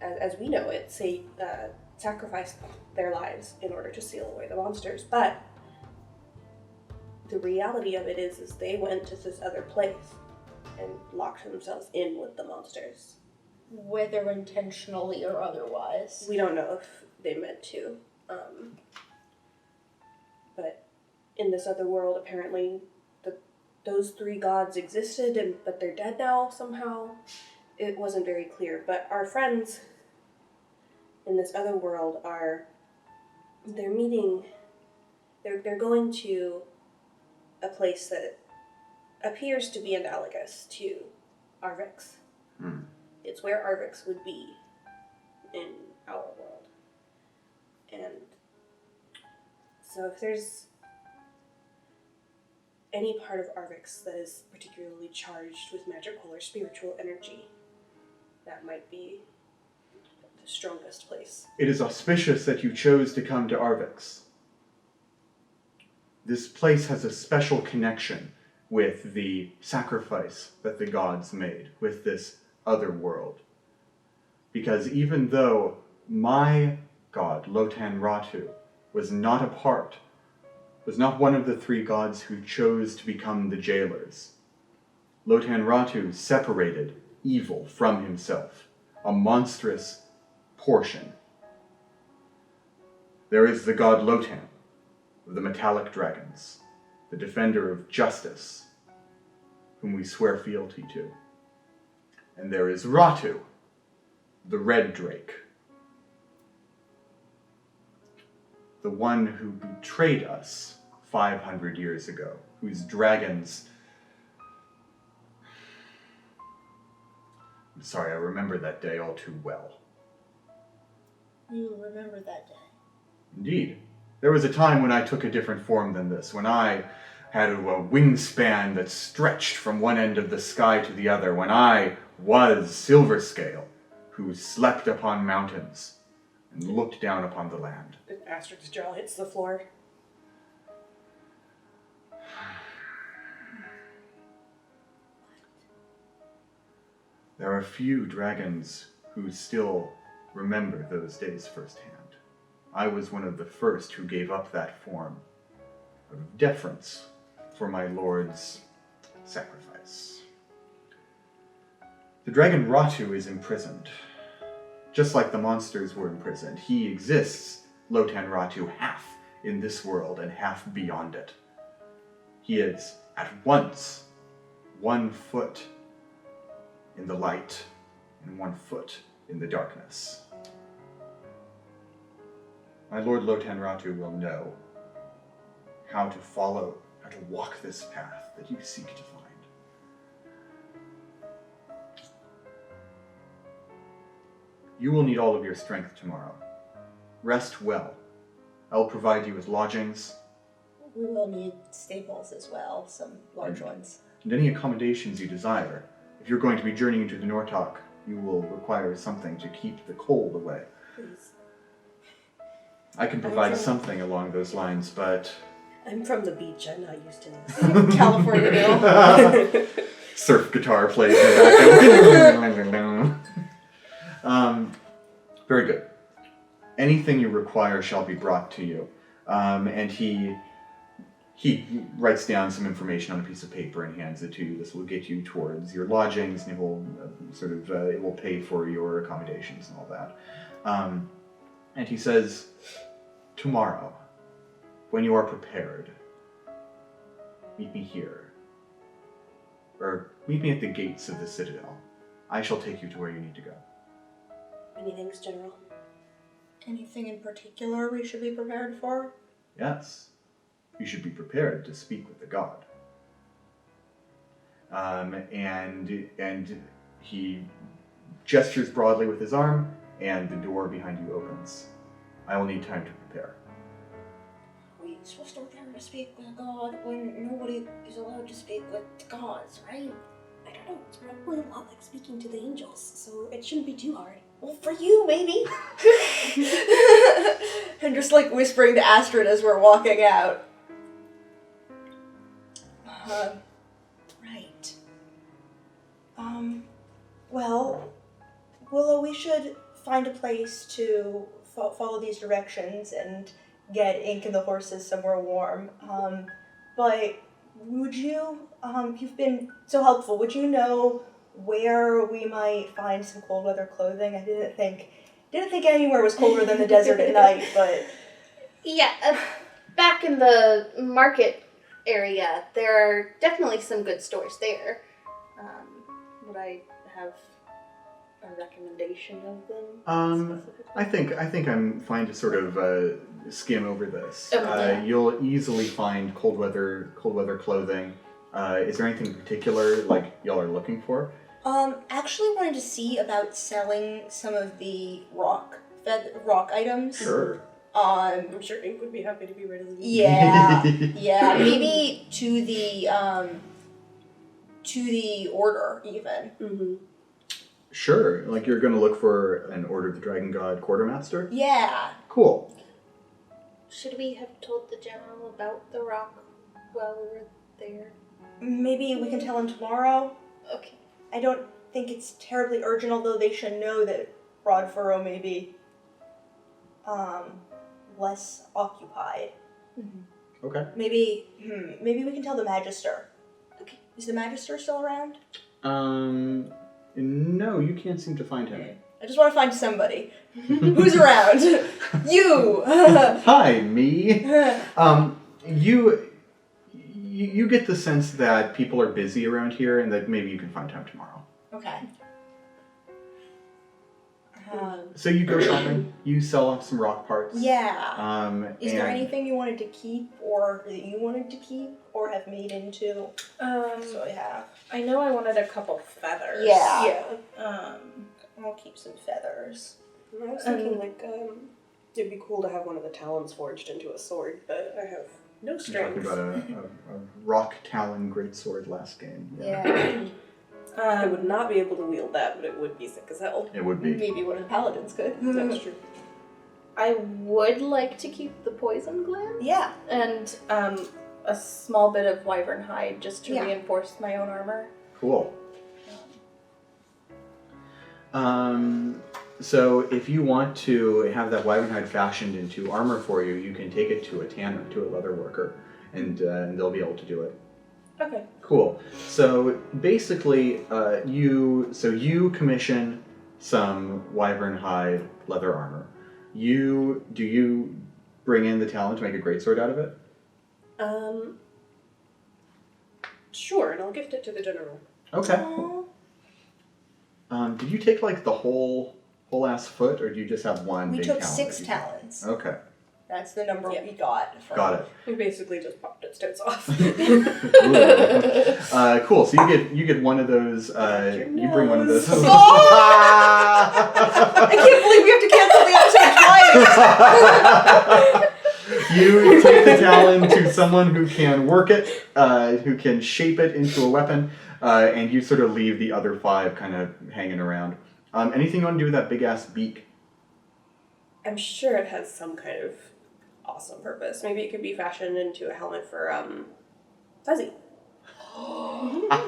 as we know it, sacrificed their lives in order to seal away the monsters. But the reality of it is they went to this other place and locked themselves in with the monsters. Whether intentionally or otherwise. We don't know if they meant to. But in this other world, apparently, those three gods existed, but they're dead now somehow. It wasn't very clear. But our friends in this other world they're going to a place that appears to be analogous to Arvix. It's where Arvix would be in our world. And so if there's any part of Arvix that is particularly charged with magical or spiritual energy, that might be the strongest place. It is auspicious that you chose to come to Arvix. This place has a special connection with the sacrifice that the gods made, with this other world. Because even though my god, Lotan Ratu, was not one of the three gods who chose to become the jailers, Lotan Ratu separated evil from himself, a monstrous portion. There is the god Lotan, of the metallic dragons, the defender of justice, whom we swear fealty to. And there is Ratu, the red drake, the one who betrayed us 500 years ago, whose dragons... I'm sorry, I remember that day all too well. You remember that day? Indeed. There was a time when I took a different form than this, when I had a wingspan that stretched from one end of the sky to the other, when I was Silverscale, who slept upon mountains and looked down upon the land. Astrid's jaw hits the floor. There are few dragons who still remember those days firsthand. I was one of the first who gave up that form out of deference for my lord's sacrifice. The dragon Ratu is imprisoned. Just like the monsters were imprisoned, he exists, Lotan Ratu, half in this world and half beyond it. He is at once 1 foot in the light and 1 foot in the darkness. My Lord Lotan Ratu will know how to follow, how to walk this path that you seek to find. You will need all of your strength tomorrow. Rest well. I will provide you with lodgings. We will need staples as well, some large ones. And any accommodations you desire. If you're going to be journeying to the Nortok, you will require something to keep the cold away. Please. I can provide something along those lines, but... I'm from the beach. I'm not used to this. California Bill. Surf guitar plays in the background. Very good. Anything you require shall be brought to you. And he writes down some information on a piece of paper and hands it to you. This will get you towards your lodgings, and it will it will pay for your accommodations and all that. And he says, tomorrow, when you are prepared, meet me here. Or meet me at the gates of the Citadel. I shall take you to where you need to go. Many thanks, General. Anything in particular we should be prepared for? Yes. You should be prepared to speak with the god. And he gestures broadly with his arm, and the door behind you opens. I will need time to prepare. Are we supposed to prepare to speak with a god when nobody is allowed to speak with gods, right? I don't know. It's probably a lot like speaking to the angels, so it shouldn't be too hard. Well, for you, maybe. And just like whispering to Astrid as we're walking out. Right. Well, Willow, we should find a place to follow these directions and get Ink and the horses somewhere warm. But would you, you've been so helpful, would you know where we might find some cold weather clothing? I didn't think anywhere was colder than the desert at night, but... Yeah, back in the market area, there are definitely some good stores there. Would I have a recommendation of them? I think I'm fine to sort of skim over this. Okay. You'll easily find cold weather clothing. Is there anything in particular like y'all are looking for? Actually wanted to see about selling some of the rock items. Sure. I'm sure Ink would be happy to be rid of them. Yeah, yeah. Maybe to the order even. Mm-hmm. Sure. Like you're going to look for an Order of the Dragon God quartermaster? Yeah. Cool. Should we have told the general about the rock while we were there? Maybe we can tell him tomorrow. Okay. I don't think it's terribly urgent, although they should know that Broadfurrow may be less occupied. Mm-hmm. Okay. Maybe we can tell the Magister. Okay. Is the Magister still around? No, you can't seem to find him. I just want to find somebody. Who's around? You! Hi, me. You get the sense that people are busy around here and that maybe you can find time tomorrow. Okay. So you go shopping, you sell off some rock parts. Yeah. Is there and- anything you wanted to keep or that you wanted to keep or have made into? So I have. I know I wanted a couple feathers. Yeah. Yeah. I'll keep some feathers. I was thinking it'd be cool to have one of the talons forged into a sword, but I have no You're strength. talking about a rock talon greatsword last game. Yeah. I would not be able to wield that, but it would be sick as hell. It would be. Maybe one of the paladins could. That's true. I would like to keep the poison gland Yeah. and a small bit of wyvern hide just to Yeah. reinforce my own armor. Cool. So if you want to have that wyvern hide fashioned into armor for you, you can take it to a tanner, to a leather worker, and they'll be able to do it. Okay. Cool. So basically, you commission some wyvern hide leather armor. Do you bring in the talent to make a greatsword out of it? Sure, and I'll gift it to the general. Okay. Aww. Did you take like the whole ass foot, or do you just have one? We big took talon 6 that you- talons. Okay, That's the number Yeah. we got. got it. We basically just popped its toes off. Cool. So you get one of those. You bring one of those. I can't believe we have to cancel the episode twice. You take the talon to someone who can work it, who can shape it into a weapon, and you sort of leave the other 5 kind of hanging around. Anything you want to do with that big ass beak? I'm sure it has some kind of awesome purpose. Maybe it could be fashioned into a helmet for, Fuzzy.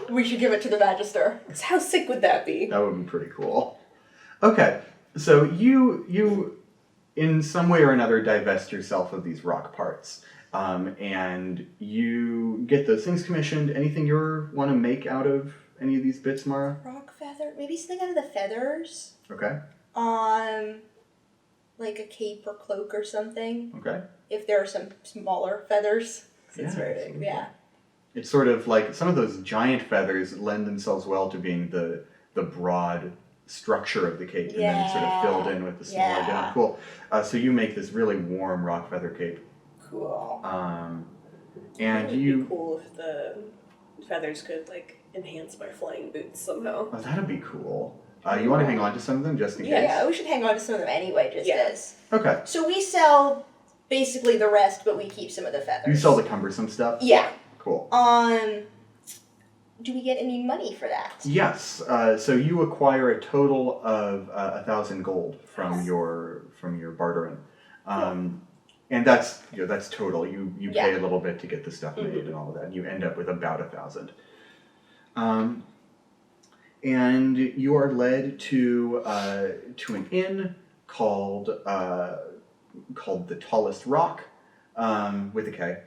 We should give it to the Magister. 'Cause how sick would that be? That would be pretty cool. Okay, so you in some way or another divest yourself of these rock parts, and you get those things commissioned. Anything you want to make out of any of these bits, Mara? Rock feather? Maybe something out of the feathers? Okay. Like a cape or cloak or something. Okay. If there are some smaller feathers. 'Cause it's Yeah, very big. absolutely. Yeah. It's sort of like some of those giant feathers lend themselves well to being the broad structure of the cape, and then sort of filled in with the smaller down. Cool. So you make this really warm rock feather cape. Cool. And It would you. be cool if the feathers could, like, enhance my flying boots somehow. Oh, that'd be cool. You want to hang on to some of them just in case? Yeah, we should hang on to some of them anyway, just Yeah. as. Okay. So we sell basically the rest, but we keep some of the feathers. You sell the cumbersome stuff? Yeah. Cool. Do we get any money for that? Yes. So you acquire a total of 1,000 gold from your bartering, and that's that's total. You pay a little bit to get the stuff made and all of that. And you end up with about 1,000. And you are led to an inn called the Tallest Rock, with a K,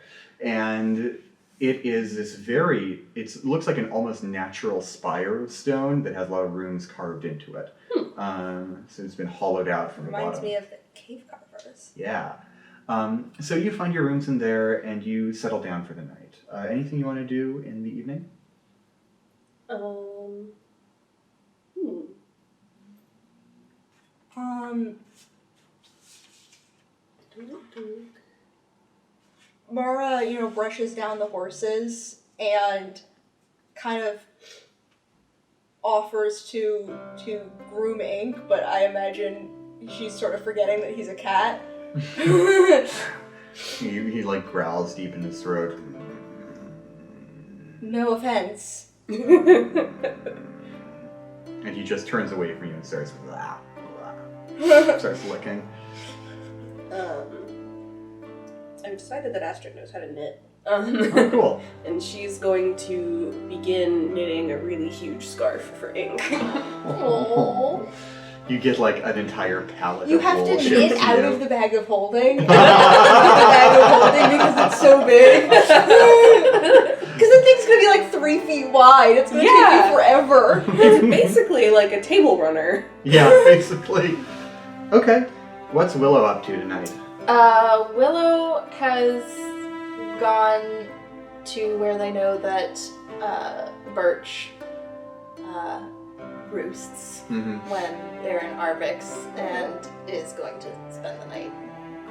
and it is this it looks like an almost natural spire of stone that has a lot of runes carved into it. So it's been hollowed out from the bottom. Reminds me of the cave carvers. Yeah. So you find your rooms in there and you settle down for the night. Anything you want to do in the evening? Mara, brushes down the horses and kind of offers to groom Ink, but I imagine she's sort of forgetting that he's a cat. He like growls deep in his throat. No offense. And he just turns away from you and starts starts licking. I've decided that Astrid knows how to knit. Oh, cool. And she's going to begin knitting a really huge scarf for Ink. Aww. You get like an entire pallet You of have to wool shipped knit to out you. of the bag of holding. The bag of holding because it's so big. Because the thing's gonna be like 3 feet wide. It's gonna take Yeah. you forever. It's basically like a table runner. Yeah, basically. Okay. What's Willow up to tonight? Willow has gone to where they know that Birch roosts Mm-hmm. when they're in Arvix, and is going to spend the night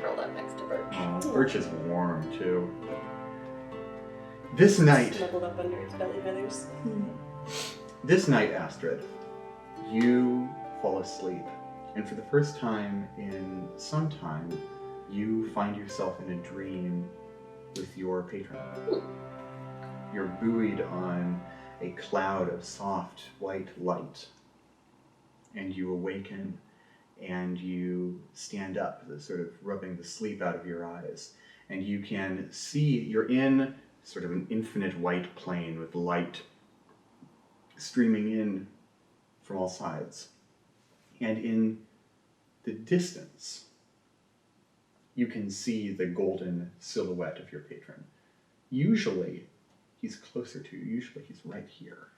curled up next to Birch. Oh, Birch is warm too. This night, Snuggled up under its belly feathers. Astrid, you fall asleep, and for the first time in some time, you find yourself in a dream with your patron. You're buoyed on a cloud of soft white light, and you awaken and you stand up, sort of rubbing the sleep out of your eyes, and you can see you're in sort of an infinite white plane with light streaming in from all sides. And in the distance, you can see the golden silhouette of your patron. Usually, he's closer to you. Usually, he's right here,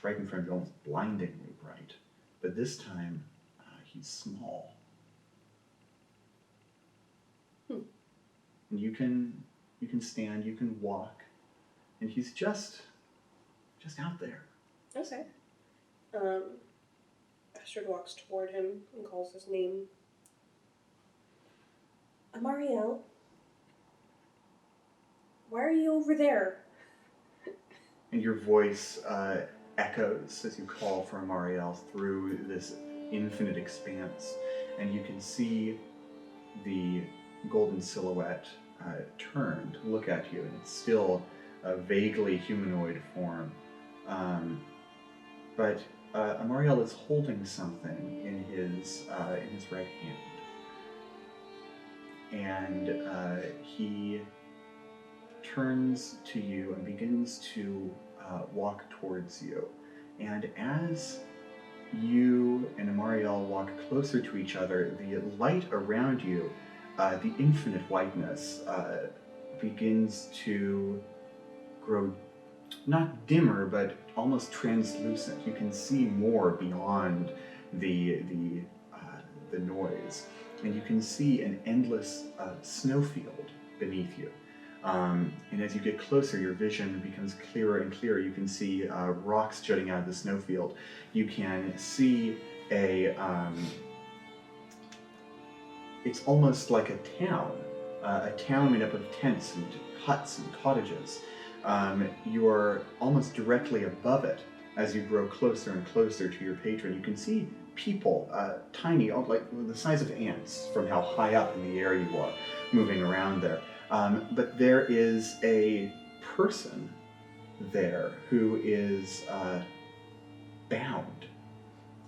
right in front of you, almost blindingly bright. But this time, he's small. And you can stand, you can walk, and he's just just out there. Okay. Astrid walks toward him and calls his name. Amariel, why are you over there? And your voice echoes as you call for Amariel through this infinite expanse. And you can see the golden silhouette turn to look at you, and it's still a vaguely humanoid form. But Amariel is holding something in his right hand. And he turns to you and begins to walk towards you. And as you and Amariel walk closer to each other, the light around you, the infinite whiteness, begins to grow not dimmer, but almost translucent. You can see more beyond the noise, and you can see an endless snowfield beneath you. And as you get closer, your vision becomes clearer and clearer. You can see rocks jutting out of the snowfield. You can see it's almost like a town made up of tents and huts and cottages. You are almost directly above it as you grow closer and closer to your patron. You can see people, tiny, like the size of ants from how high up in the air you are, moving around there. But there is a person there who is bound.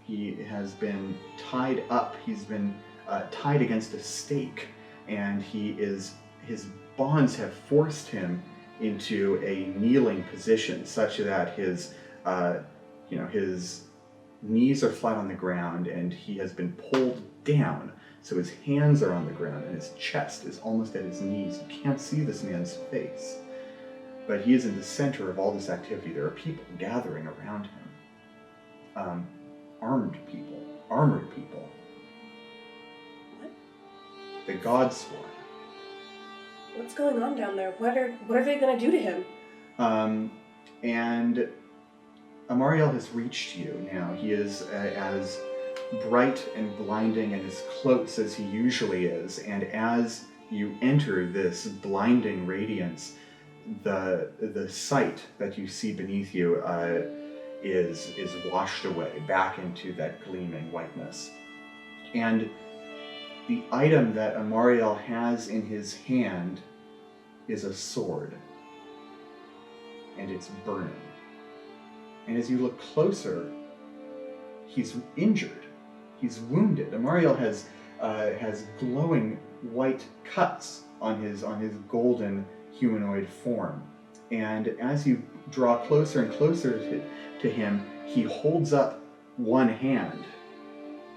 He has been tied up. He's been tied against a stake, and his bonds have forced him into a kneeling position, such that his knees are flat on the ground, and he has been pulled down. So his hands are on the ground, and his chest is almost at his knees. You can't see this man's face, but he is in the center of all this activity. There are people gathering around him. Armored people. What? The God Swarm. What's going on down there? What are they going to do to him? And Amariel has reached you now. He is as bright and blinding and as close as he usually is. And as you enter this blinding radiance, the sight that you see beneath you is washed away back into that gleaming whiteness. And the item that Amariel has in his hand is a sword, and it's burning. And as you look closer, he's injured. He's wounded. Amariel has glowing white cuts on his golden humanoid form. And as you draw closer and closer to him, he holds up one hand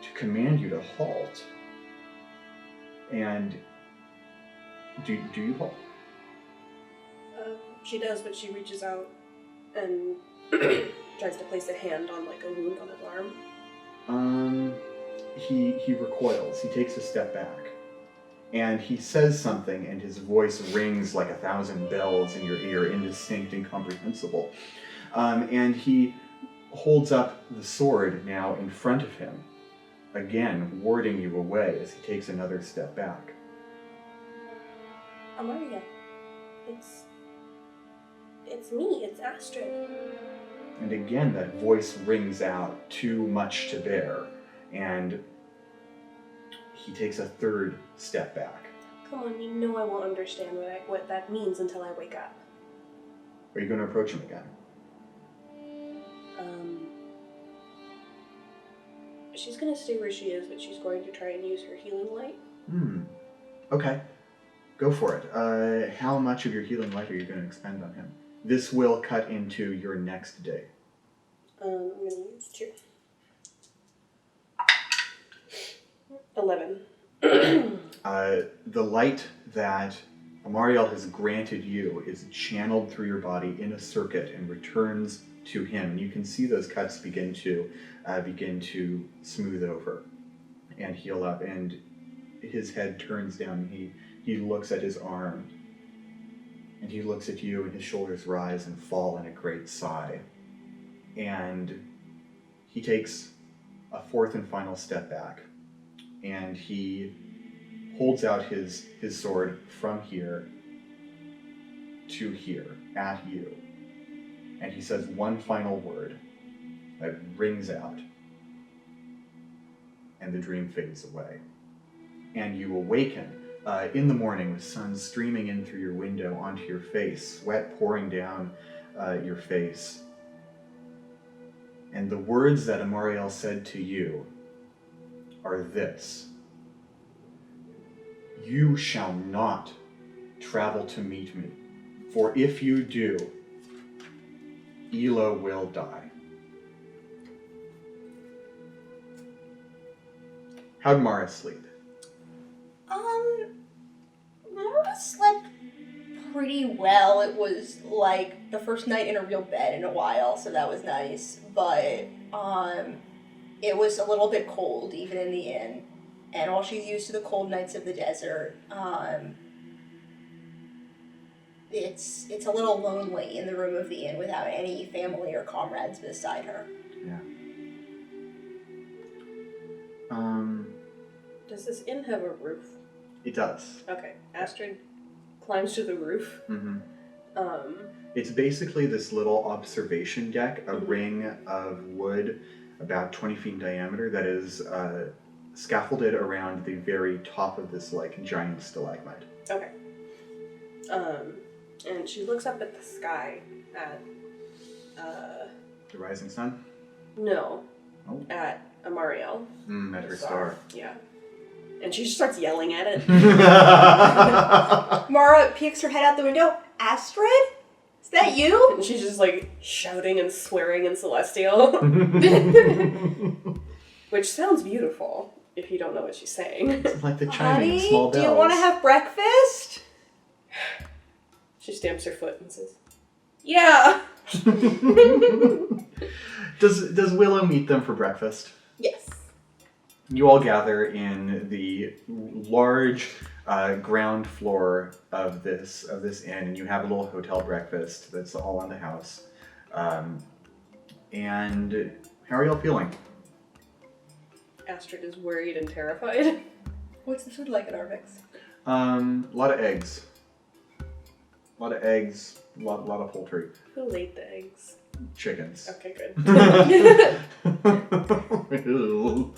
to command you to halt. And do you halt? She does, but she reaches out and tries to place a hand on like a wound on his arm. He recoils. He takes a step back, and he says something, and his voice rings like 1,000 bells in your ear, indistinct, incomprehensible. And he holds up the sword now in front of him, again warding you away as he takes another step back. Amaria, it's me, it's Astrid. And again that voice rings out, too much to bear, and he takes a third step back. Come on, you know I won't understand what that means until I wake up. Are you going to approach him again? She's going to stay where she is, but she's going to try and use her healing light. Okay. Go for it. How much of your healing light are you going to expend on him? This will cut into your next day. I'm going to use 2. 11. The light that Amariel has granted you is channeled through your body in a circuit and returns to him. You can see those cuts begin to smooth over and heal up, and his head turns down. He looks at his arm, and he looks at you, and his shoulders rise and fall in a great sigh. And he takes a fourth and final step back, and he holds out his sword from here to here, at you. And he says one final word that rings out, and the dream fades away. And you awaken in the morning with sun streaming in through your window onto your face, sweat pouring down your face. And the words that Amariel said to you are this: "You shall not travel to meet me, for if you do, Elo will die." How'd Mara sleep? Mara slept pretty well. It was like the first night in a real bed in a while, so that was nice. But it was a little bit cold even in the inn, and while she's used to the cold nights of the desert, it's a little lonely in the room of the inn without any family or comrades beside her. Yeah. Does this inn have a roof? It does. Okay. Astrid climbs to the roof. Mm-hmm. It's basically this little observation deck, a ring of wood about 20 feet in diameter that is scaffolded around the very top of this like giant stalagmite. Okay. And she looks up at the sky at The rising sun? no. Oh. At Amariel. At her star. Yeah. And she just starts yelling at it. Mara peeks her head out the window. Astrid? Is that you? And she's just like shouting and swearing in Celestial. Which sounds beautiful if you don't know what she's saying. It's like the chiming of Honey, small bells. do you want to have breakfast? She stamps her foot and says, "Yeah." Does Willow meet them for breakfast? Yes. You all gather in the large ground floor of this inn, and you have a little hotel breakfast that's all on the house. And how are y'all feeling? Astrid is worried and terrified. What's the food like at Arvix? A lot of eggs. A lot of eggs. A lot of poultry. Who laid the eggs? Chickens. Okay, good. Ew.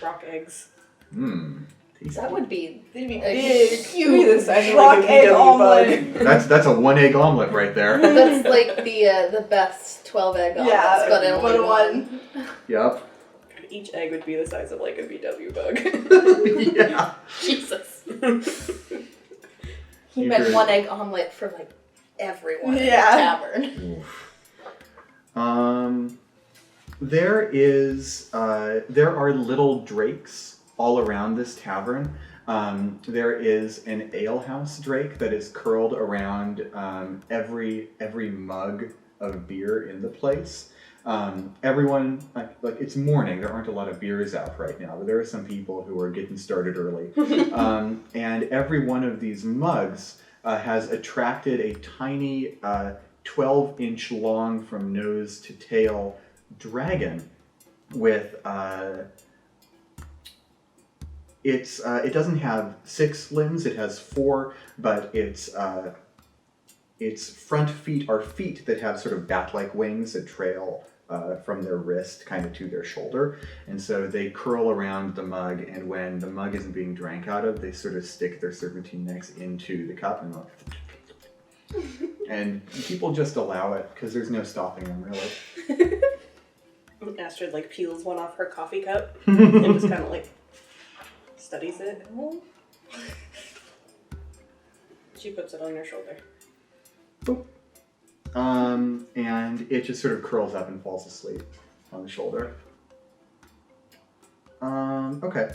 Rock eggs. That would be They'd be a big, Give me the size of rock like a egg VW omelet. bug. That's a 1-egg omelet right there. That's like the best 12-egg omelets, Yeah, but in only one. Yep. Each egg would be the size of like a VW bug. Yeah. Jesus. He You meant could- 1-egg omelet for like everyone in the Yeah. tavern. There are little drakes all around this tavern. There is an alehouse drake that is curled around every mug of beer in the place. Everyone, like it's morning, there aren't a lot of beers out right now, but there are some people who are getting started early. And every one of these mugs has attracted a tiny 12-inch long from nose to tail dragon with it doesn't have 6 limbs, it has 4, but its front feet are feet that have sort of bat-like wings that trail from their wrist kind of to their shoulder, and so they curl around the mug, and when the mug isn't being drank out of, they sort of stick their serpentine necks into the cup and and people just allow it because there's no stopping them really. Astrid like peels one off her coffee cup and just kind of like studies it. She puts it on her shoulder. Boop. And it just sort of curls up and falls asleep on the shoulder. Okay.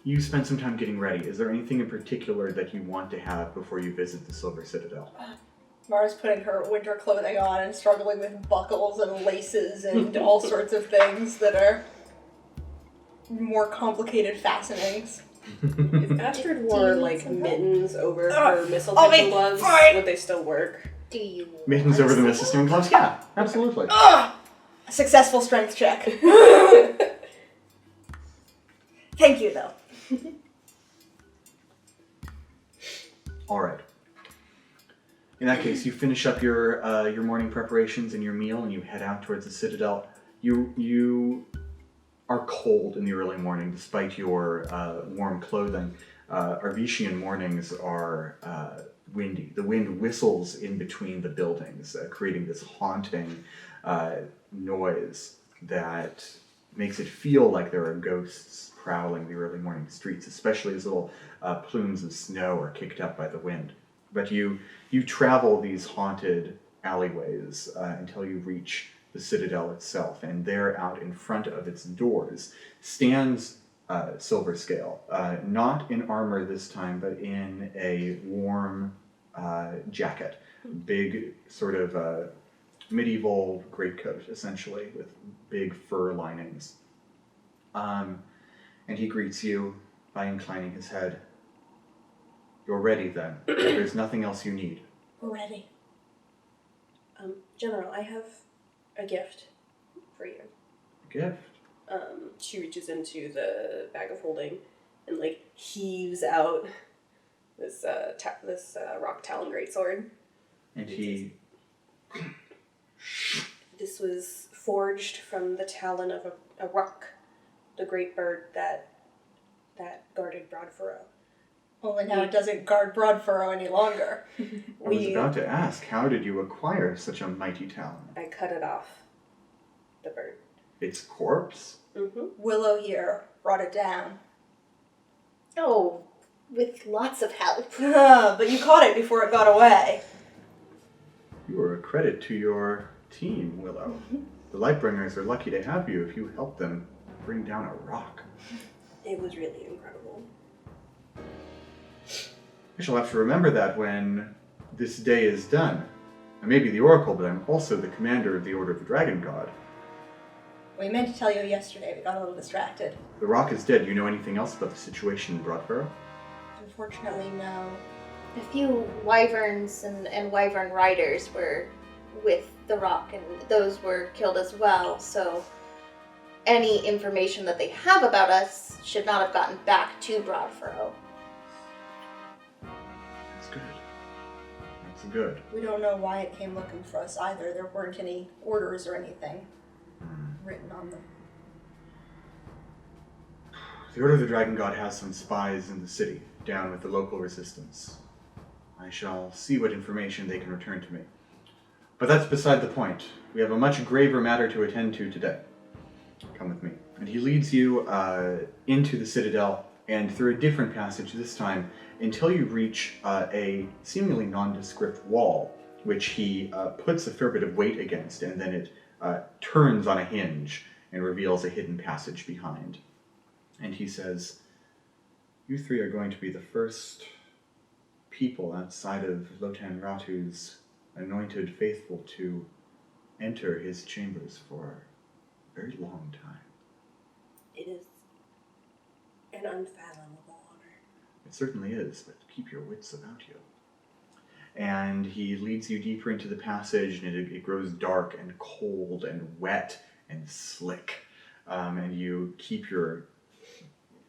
You spent some time getting ready. Is there anything in particular that you want to have before you visit the Silver Citadel? Mara's putting her winter clothing on and struggling with buckles and laces and all sorts of things that are more complicated fastenings. If Astrid wore, need like, some help? mittens over Ugh, her missile I'll be taking gloves, fine. would they still work? Do you Mittens over the missile gloves? Yeah, absolutely. Ugh! A successful strength check. Thank you, though. All right. In that case, you finish up your morning preparations and your meal, and you head out towards the Citadel. You are cold in the early morning, despite your warm clothing. Arvesian mornings are windy. The wind whistles in between the buildings, creating this haunting noise that makes it feel like there are ghosts prowling the early morning streets, especially as little plumes of snow are kicked up by the wind. But you travel these haunted alleyways until you reach the Citadel itself, and there, out in front of its doors, stands Silverscale, not in armor this time, but in a warm jacket, big sort of medieval greatcoat, essentially, with big fur linings. And he greets you by inclining his head. You're ready, then. There's nothing else you need. We're ready. General, I have a gift for you. Gift? She reaches into the bag of holding and, like, heaves out this rock talon greatsword. And he... This was forged from the talon of a rock, the great bird that guarded Broadfurrow. Only now it doesn't guard Broadfurrow any longer. I was about to ask, how did you acquire such a mighty talon? I cut it off. The bird. Its corpse? Mm-hmm. Willow here brought it down. Oh, with lots of help. But you caught it before it got away. You are a credit to your team, Willow. The Lightbringers are lucky to have you if you help them bring down a rock. It was really incredible. I shall have to remember that when this day is done. I may be the Oracle, but I'm also the commander of the Order of the Dragon God. We meant to tell you yesterday, we got a little distracted. The rock is dead. Do you know anything else about the situation in Broadfurrow? Unfortunately, no. A few wyverns and wyvern riders were with the rock, and those were killed as well, so any information that they have about us should not have gotten back to Broadfurrow. That's good. That's good. We don't know why it came looking for us either. There weren't any orders or anything written on them. The Order of the Dragon God has some spies in the city, down with the local resistance. I shall see what information they can return to me. But that's beside the point. We have a much graver matter to attend to today. Come with me. And he leads you into the Citadel, and through a different passage this time, until you reach a seemingly nondescript wall, which he puts a fair bit of weight against, and then it turns on a hinge and reveals a hidden passage behind. And he says, you three are going to be the first people outside of Lotan Ratu's anointed faithful to enter his chambers for a very long time. It is an unfathomable honor. It certainly is, but keep your wits about you. And he leads you deeper into the passage, and it grows dark and cold and wet and slick. And you keep your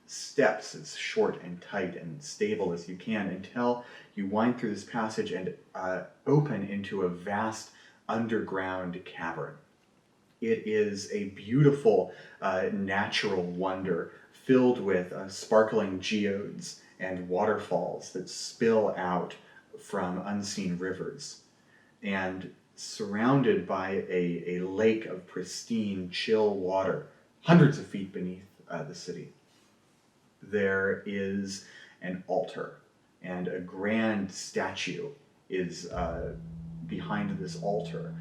steps as short and tight and stable as you can until you wind through this passage and open into a vast underground cavern. It is a beautiful natural wonder filled with sparkling geodes and waterfalls that spill out from unseen rivers, and surrounded by a lake of pristine, chill water, hundreds of feet beneath the city. There is an altar, and a grand statue is behind this altar.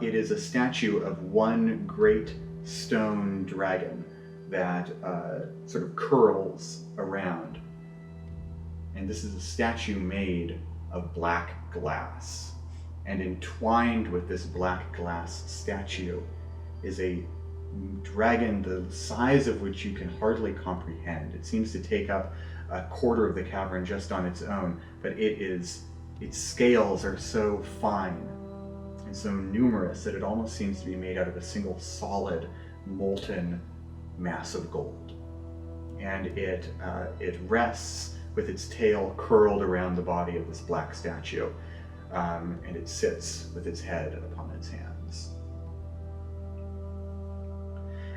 It is a statue of one great stone dragon that sort of curls around. And this is a statue made of black glass. And entwined with this black glass statue is a dragon the size of which you can hardly comprehend. It seems to take up a quarter of the cavern just on its own, but its scales are so fine and so numerous that it almost seems to be made out of a single solid, molten mass of gold. And it rests with its tail curled around the body of this black statue, and it sits with its head upon its hands.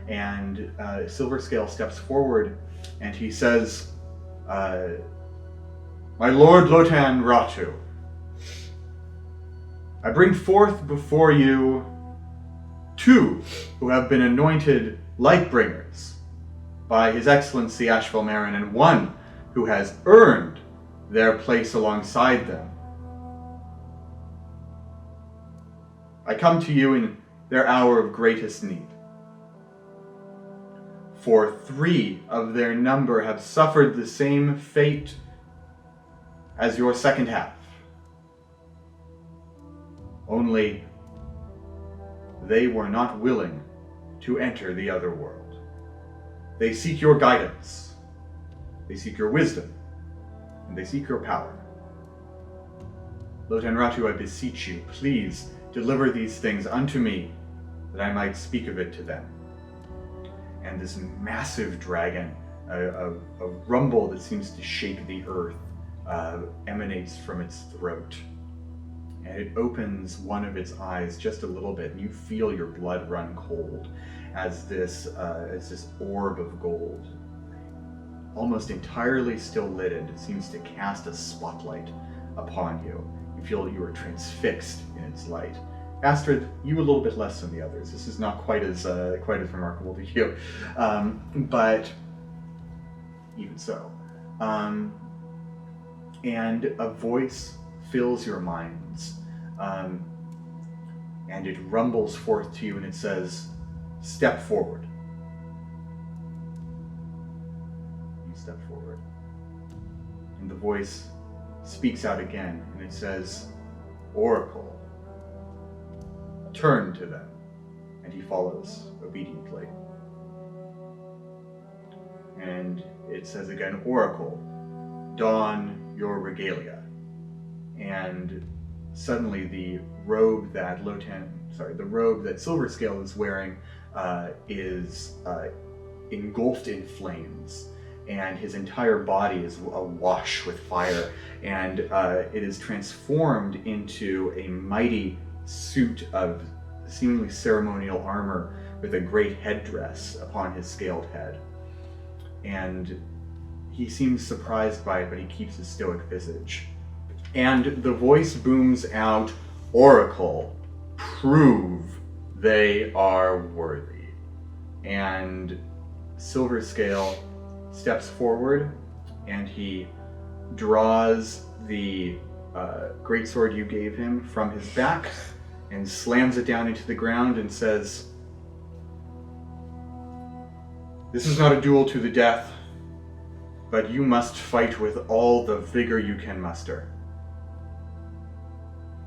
And Silverscale steps forward and he says, "My lord Lotan Ratu, I bring forth before you two who have been anointed Lightbringers by His Excellency Ashval Marin, and one who has earned their place alongside them. I come to you in their hour of greatest need. For 3 of their number have suffered the same fate as your second half. Only they were not willing to enter the other world. They seek your guidance, they seek your wisdom, and they seek your power. Lotan Ratu, I beseech you, please deliver these things unto me, that I might speak of it to them." And this massive dragon, a rumble that seems to shake the earth, emanates from its throat. And it opens one of its eyes just a little bit, and you feel your blood run cold as this orb of gold, almost entirely still lidded, seems to cast a spotlight upon you. You feel you are transfixed in its light. Astrid, you a little bit less than the others. This is not quite as remarkable to you, but even so. And a voice fills your minds, and it rumbles forth to you, and it says, "Step forward." You step forward, and the voice speaks out again, and it says, "Oracle, turn to them," and he follows obediently. And it says again, "Oracle, don your regalia." And suddenly the robe that Silverscale is wearing is engulfed in flames, and his entire body is awash with fire, and it is transformed into a mighty suit of seemingly ceremonial armor with a great headdress upon his scaled head. And he seems surprised by it, but he keeps his stoic visage. And the voice booms out, "Oracle, prove they are worthy." And Silverscale steps forward, and he draws the greatsword you gave him from his back and slams it down into the ground and says, "This is not a duel to the death, but you must fight with all the vigor you can muster.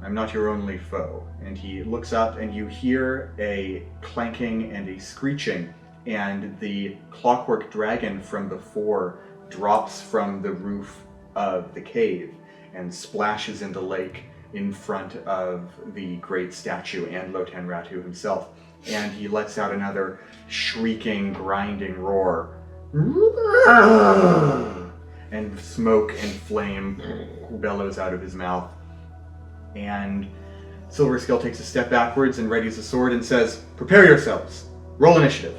I'm not your only foe." And he looks up, and you hear a clanking and a screeching, and the clockwork dragon from before drops from the roof of the cave and splashes in the lake in front of the great statue and Lotan Ratu himself. And he lets out another shrieking, grinding roar. And smoke and flame bellows out of his mouth. And Silverscale takes a step backwards and readies a sword and says, "Prepare yourselves. Roll initiative."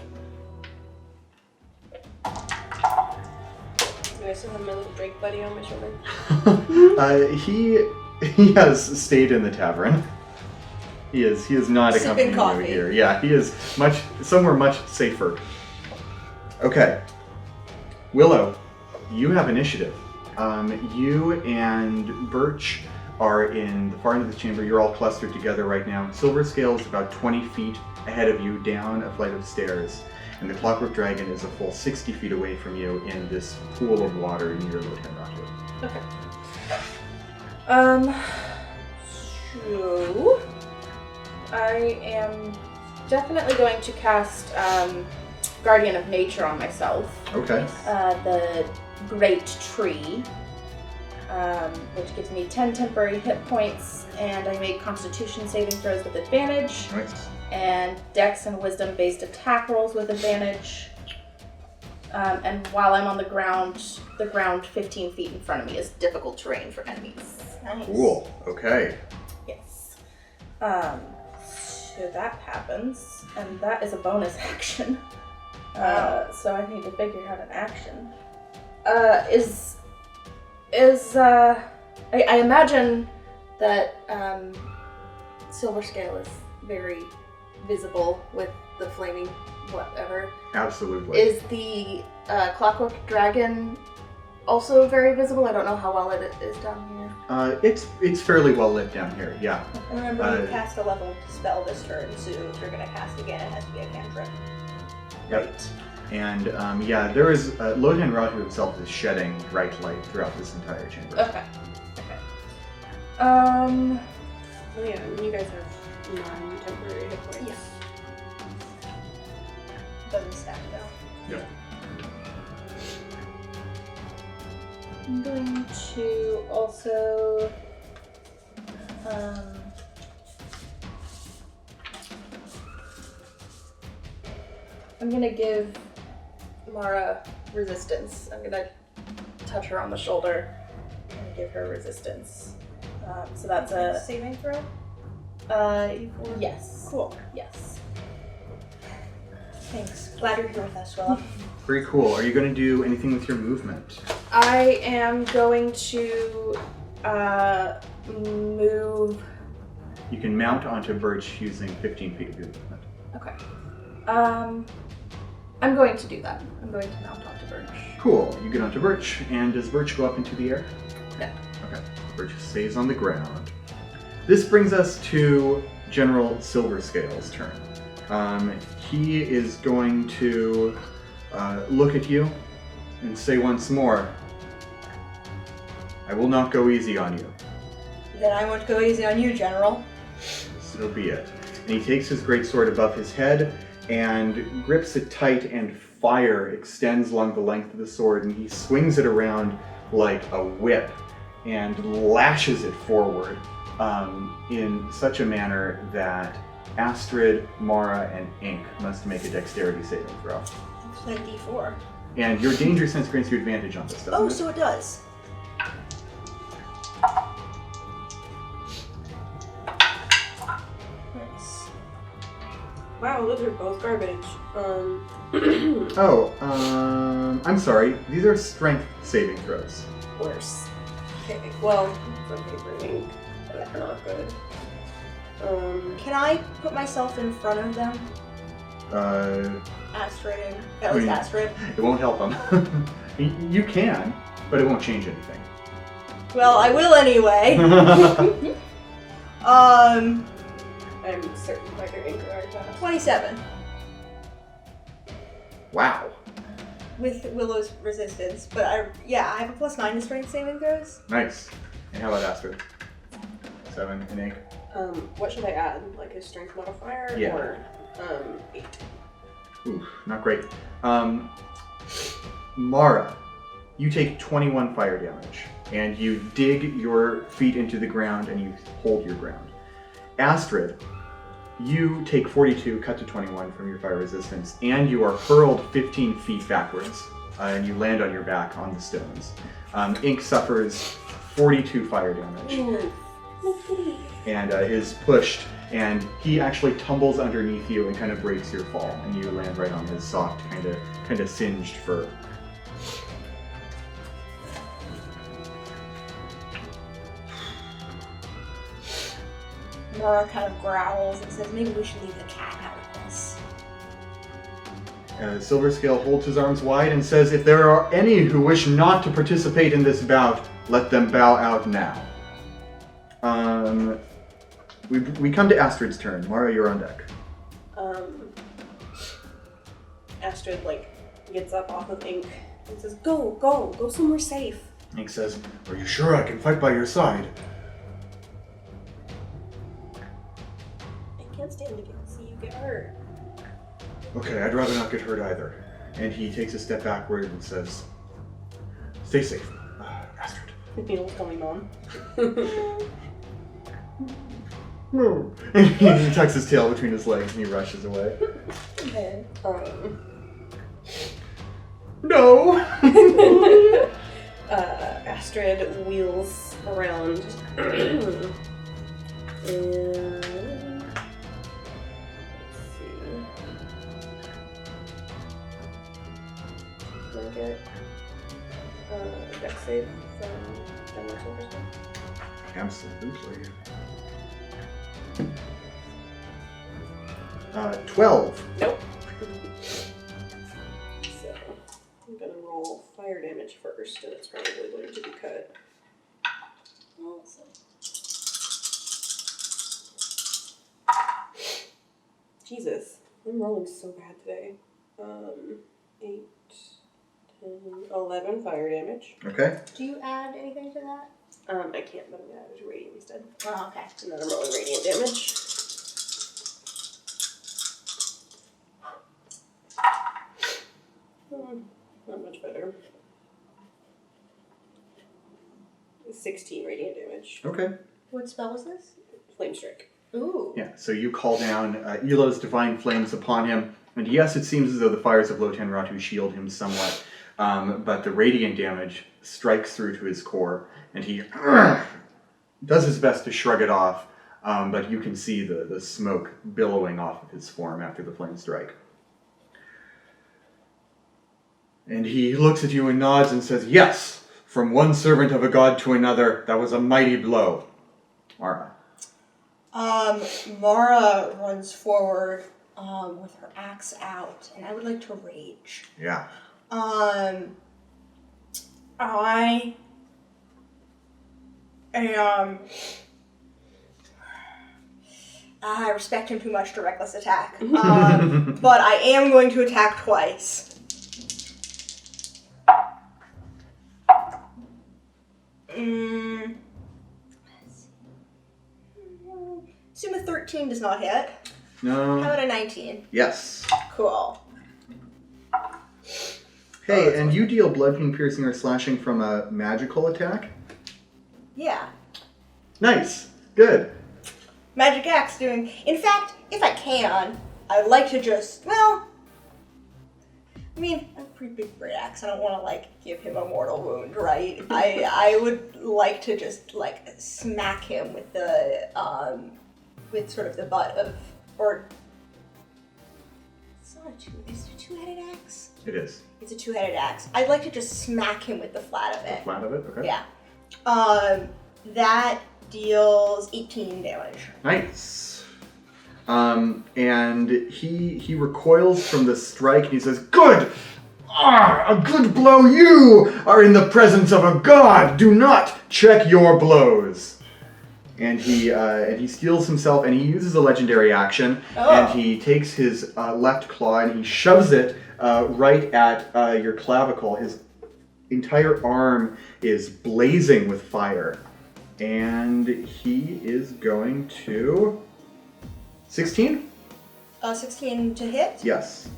Do I still have my little Drake buddy on my shoulder? He has stayed in the tavern. He is not Sipping accompanying coffee. you here. Yeah, he is somewhere much safer. Okay. Willow, you have initiative. You and Birch are in the far end of the chamber. You're all clustered together right now. Silverscale is about 20 feet ahead of you down a flight of stairs, and the clockwork dragon is a full 60 feet away from you in this pool of water near Lotan Ratu. Okay. So I am definitely going to cast Guardian of Nature on myself. Okay. The Great Tree, which gives me 10 temporary hit points, and I make Constitution saving throws with advantage, Nice. and Dex and Wisdom-based attack rolls with advantage. And while I'm on the ground 15 feet in front of me is difficult terrain for enemies. Nice. Cool. Okay. Yes. So that happens, and that is a bonus action. So I need to figure out an action. I imagine that Silver Scale is very visible with the flaming whatever. Absolutely. Is the Clockwork Dragon also very visible? I don't know how well it is down here. It's fairly well lit down here. Yeah. And remember, you cast a level spell this turn, so if you're going to cast again, it has to be a cantrip. Yep. And there is Lodan Ratu himself is shedding bright light throughout this entire chamber. Okay. Oh yeah, and you guys have 9 temporary hit points. Yeah. Doesn't stack though. Yep. I'm going to also I'm gonna give Mara resistance. I'm gonna touch her on the shoulder and give her resistance. So that's a saving throw? yes. Cool. Yes. Thanks. Glad you're here with us, Willa. Very cool. Are you going to do anything with your movement? I am going to move. You can mount onto Birch using 15 feet of your movement. Okay. I'm going to do that. I'm going to mount onto Birch. Cool. You get onto Birch, and does Birch go up into the air? No. Okay. Birch stays on the ground. This brings us to General Silverscale's turn. He is going to look at you and say once more, "I will not go easy on you." Then I won't go easy on you, General. So be it. And he takes his greatsword above his head and grips it tight, and fire extends along the length of the sword, and he swings it around like a whip and lashes it forward in such a manner that Astrid, Mara, and Ink must make a dexterity saving throw. It's like D4. And your danger sense grants you advantage on this, doesn't Oh, it? so it does. Nice. Wow, those are both garbage. I'm sorry. These are strength saving throws. Worse. Okay, well, some paper ink. That's not good. Can I put myself in front of them? Astrid. That was Wait. Astrid. It won't help them. You can, but it won't change anything. Well, I will anyway. I'm certain that you're incorrect. 27. Wow. With Willow's resistance, but I have a +9 to strength saving throws. Nice. And how about Astrid? 7 and 8. What should I add? Like a strength modifier? Yeah. Or 8? Ooh, not great. Mara, you take 21 fire damage, and you dig your feet into the ground and you hold your ground. Astrid, you take 42, cut to 21 from your fire resistance, and you are hurled 15 feet backwards, and you land on your back on the stones. Ink suffers 42 fire damage. And is pushed, and he actually tumbles underneath you and kind of breaks your fall, and you land right on his soft, kind of singed fur. Mara kind of growls and says, maybe we should leave the cat out of this. Silverscale holds his arms wide and says, "If there are any who wish not to participate in this bout, let them bow out now." We come to Astrid's turn. Mara, you're on deck. Astrid, gets up off of Ink and says, Go somewhere safe. Ink says, "Are you sure I can fight by your side?" I can't stand to see you get hurt. hurt. Okay, I'd rather not get hurt either. And he takes a step backward and says, "Stay safe, Astrid." The needle's coming on. No. He tucks his tail between his legs and he rushes away. Okay. No! Astrid wheels around and let's see. Can I get dex save from Denver Silverstone? Absolutely. 12. Nope. So I'm gonna roll fire damage first, and it's probably going to be cut. Awesome. Jesus, I'm rolling so bad today. 8, 10, 11 fire damage. Okay. Do you add anything to that? I can't, but I'm gonna add it to radiant instead. Oh, okay. And then I'm rolling radiant damage. Not much better. 16 radiant damage. Okay. What spell was this? Flame strike. Ooh. Yeah, so you call down Elo's divine flames upon him, and yes, it seems as though the fires of Lotan Ratu shield him somewhat, but the radiant damage strikes through to his core, and he does his best to shrug it off, but you can see the smoke billowing off of his form after the flame strike. And he looks at you and nods and says, "Yes, from one servant of a god to another, that was a mighty blow." Mara. Mara runs forward with her axe out, and I would like to rage. Yeah. I respect him too much to reckless attack. But I am going to attack twice. Assume a 13 does not hit. No. How about a 19? Yes. Cool. Hey, and you deal bludgeoning, piercing, or slashing from a magical attack? Yeah. Nice. Good. Magic axe doing... In fact, if I can, I'd like to just... Well... I mean, I have a pretty big great axe. I don't want to, give him a mortal wound, right? I would like to just, smack him with the, with sort of the butt of... Or... It's not a Is it a two-headed axe? It is. It's a two-headed axe. I'd like to just smack him with the flat of it. The flat of it? Okay. Yeah. That deals 18 damage. Nice. And he recoils from the strike and he says, "Good! A good blow! You are in the presence of a god! Do not check your blows!" And he steals himself and he uses a legendary action and he takes his left claw and he shoves it right at your clavicle. His entire arm is blazing with fire. And he is going to... 16? 16 to hit? Yes.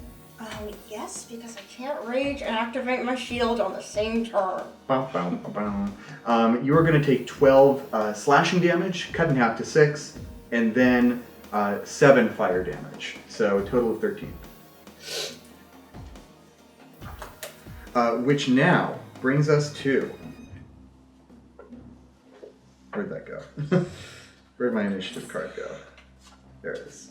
Yes, because I can't rage and activate my shield on the same turn. Bow, bow, bow, bow. You are going to take 12 slashing damage, cut in half to 6, and then 7 fire damage. So a total of 13. Which now brings us to... Where'd that go? Where'd my initiative card go? There it is.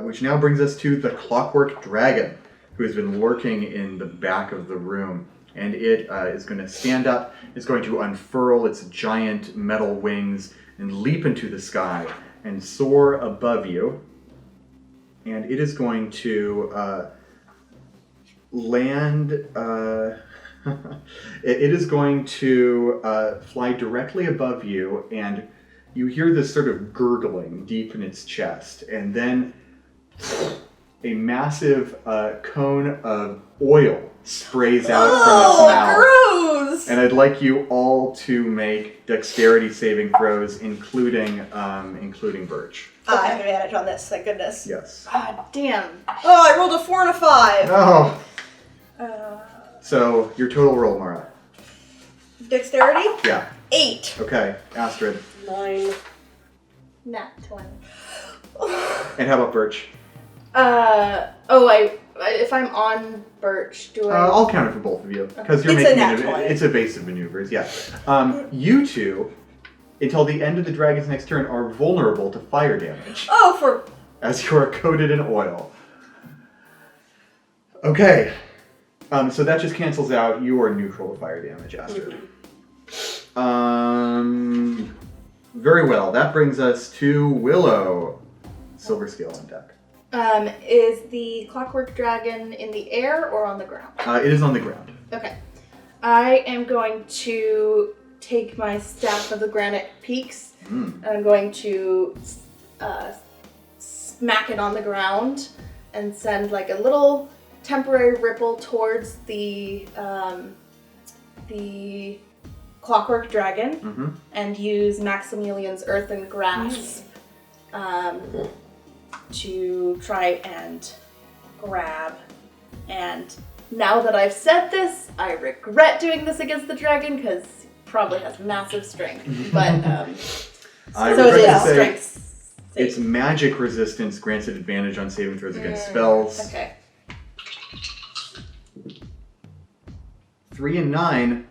Which now brings us to the Clockwork Dragon, who has been lurking in the back of the room. And it is going to stand up, it's going to unfurl its giant metal wings and leap into the sky and soar above you. And it is going to land... it is going to fly directly above you, and you hear this sort of gurgling deep in its chest, and then a massive cone of oil sprays out from its goes. And I'd like you all to make dexterity saving throws, including Birch. I have advantage on this, thank goodness. Yes. Ah, damn. Oh, I rolled a 4 and a 5. Oh. Uh, So your total roll, Mara. dexterity? Yeah. 8. Okay. Astrid. 9. Nat 20. And how about Birch? If I'm on Birch, do I? I'll count it for both of you because you're It's a making nat 20. it's evasive maneuvers. Yeah. You two, until the end of the dragon's next turn, are vulnerable to fire damage Oh, for... as you are coated in oil. Okay. So that just cancels out your neutral to fire damage, Astrid. Very well. That brings us to Willow. Silver scale on deck. Is the clockwork dragon in the air or on the ground? It is on the ground. Okay. I am going to take my staff of the granite peaks and I'm going to smack it on the ground and send like a little temporary ripple towards the clockwork dragon and use Maximilian's earthen grasp to try and grab. And now that I've said this, I regret doing this against the dragon because he probably has massive strength. But I so it regret to is say strength. its magic resistance grants it advantage on saving throws against spells. Okay. 3 and 9,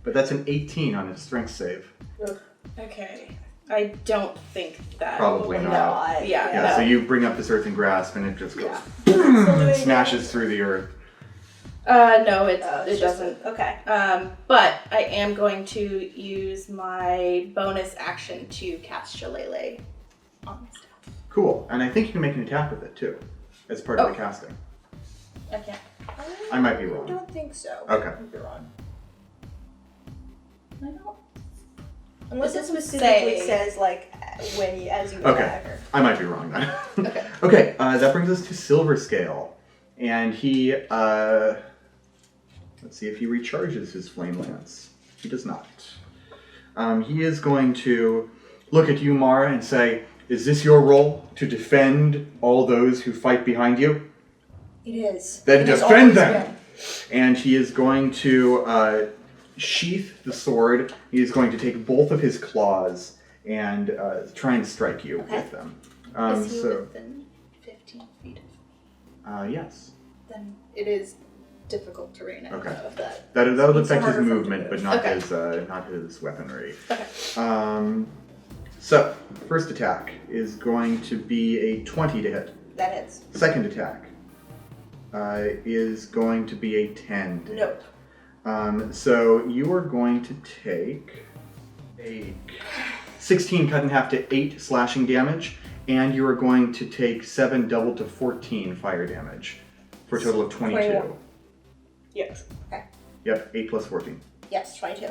but that's an 18 on its strength save. Okay. I don't think that. Probably not. No, Yeah, so you bring up this earthen grasp and it just goes smashes through the earth. No, it It's just- doesn't. Okay. But I am going to use my bonus action to cast Shillelagh on my staff. Cool. And I think you can make an attack with it too, as part of the casting. Okay. I might be I wrong. don't think so. Okay. You're wrong. I don't. Unless it doesn't specifically say. says, like, when you, as you Okay. attack her. I might be wrong then. Okay. Okay, that brings us to Silver Scale. And he, let's see if he recharges his Flame Lance. He does not. He is going to look at you, Mara, and say, is this your role to defend all those who fight behind you? It is. Then It has defend always them! been. And he is going to sheath the sword. He is going to take both of his claws and try and strike you with them. Is he within 15 feet of? Yes. Then it is difficult terrain. I Okay. know of that. That would It's affect his harder for him to movement, but move. not Okay. not his weaponry. Okay. So first attack is going to be a 20 to hit. That hits. Second attack is going to be a 10 to hit. Nope. So you are going to take a 16 cut in half to 8 slashing damage, and you are going to take 7 double to 14 fire damage for a total of 22. 21. Yes. Okay. Yep, 8 plus 14. Yes, 22.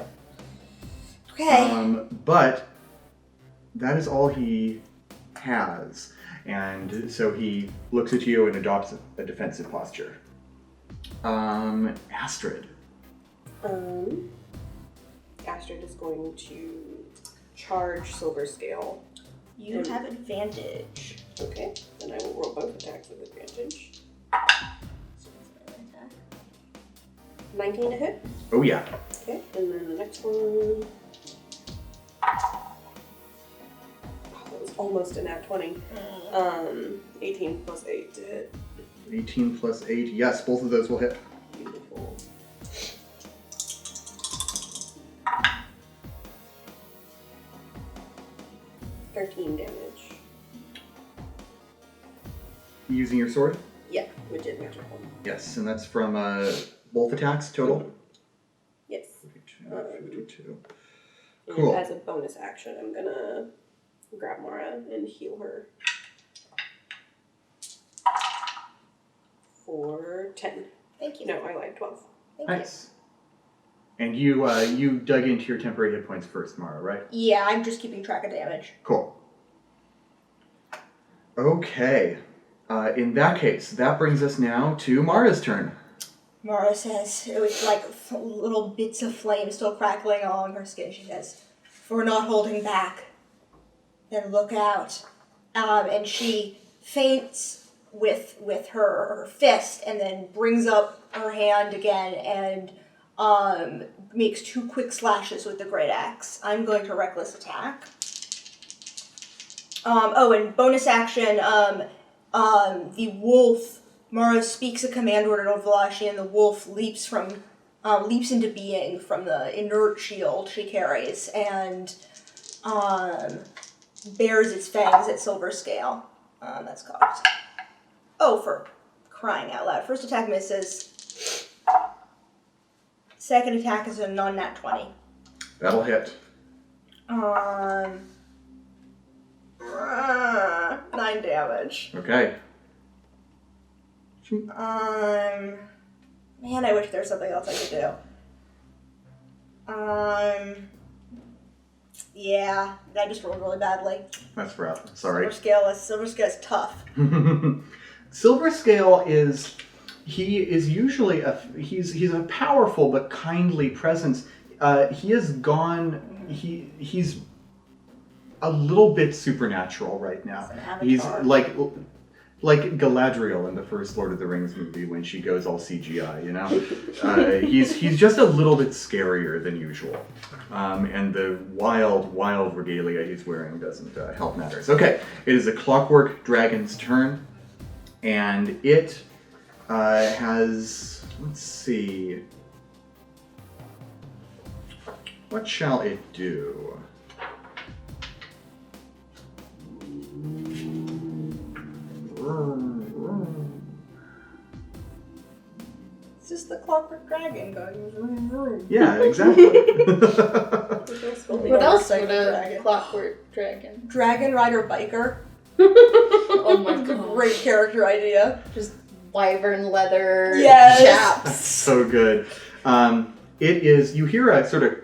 Okay. But that is all he has, and so he looks at you and adopts a defensive posture. Astrid. Astrid is going to charge Silver Scale. You have advantage. Okay, then I will roll both attacks with advantage. 19 to hit. Oh yeah. Okay, and then the next one. That was almost a nat 20. 18 plus 8 to hit. 18 plus 8. Yes, both of those will hit. Beautiful. $13 damage. Using your sword? Yeah, which is magic one. Yes, and that's from both attacks total? Yes. 52. And Cool. as a bonus action, I'm gonna grab Mara and heal her. For 10. Thank you. No, I lied, 12. Thank Nice. And you dug into your temporary hit points first, Mara, right? you. Yeah, I'm just keeping track of damage. Cool. Okay. In that case, that brings us now to Mara's turn. Mara says, with like little bits of flame still crackling along her skin, she says, "If we're not holding back, then look out." And she feints with her fist and then brings up her hand again and makes 2 quick slashes with the great axe. I'm going to reckless attack. And bonus action, the wolf, Mara speaks a command word in Ovalashi, and the wolf leaps into being from the inert shield she carries, and bares its fangs at Silver Scale. That's cocked. Oh, for crying out loud. First attack misses. Second attack is a non-nat 20. That'll hit. 9 damage. Okay. Man, I wish there was something else I could do. Yeah, I just rolled really badly. That's rough. Sorry. Silver Scale is tough. Silver Scale is usually he's a powerful but kindly presence. He has gone. He's a little bit supernatural right now. He's like Galadriel in the first Lord of the Rings movie when she goes all CGI, you know? He's just a little bit scarier than usual. And the wild regalia he's wearing doesn't help matters. Okay, it is a Clockwork Dragon's turn, and it has, let's see, what shall it do? It's just the Clockwork Dragon going vroom vroom. Yeah, exactly. What else would a Clockwork Dragon? Dragon Rider Biker. Oh my That's a god. great character idea. Just wyvern leather Yes. chaps. So good. It is, you hear a sort of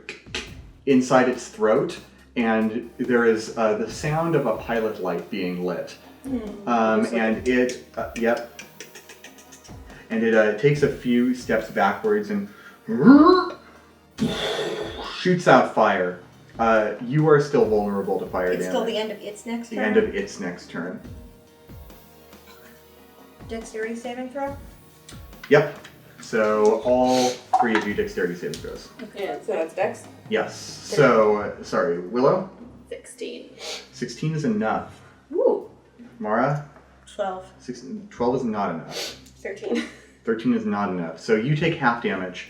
inside its throat, and there is the sound of a pilot light being lit. And it, yep. And it takes a few steps backwards and shoots out fire. You are still vulnerable to fire damage. It's still the end of its next turn. The end of its next turn. Dexterity saving throw? Yep. So all 3 of you dexterity saving throws. Yeah, so that's Dex. Yes. So, sorry, Willow? 16. 16 is enough. Woo. Mara? 12. 12 is not enough. 13. 13 is not enough. So you take half damage.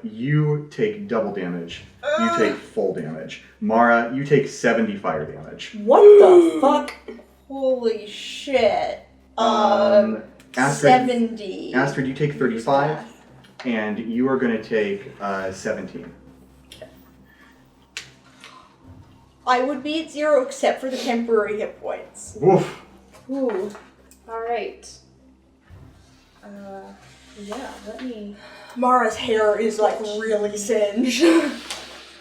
You take double damage. You take full damage. Mara, you take 70 fire damage. What the fuck? Holy shit. Astrid, 70. Astrid, you take 35, and you are going to take 17. I would be at 0 except for the temporary hit points. Woof. Ooh. Alright. Yeah, let me... Mara's hair is like really singed.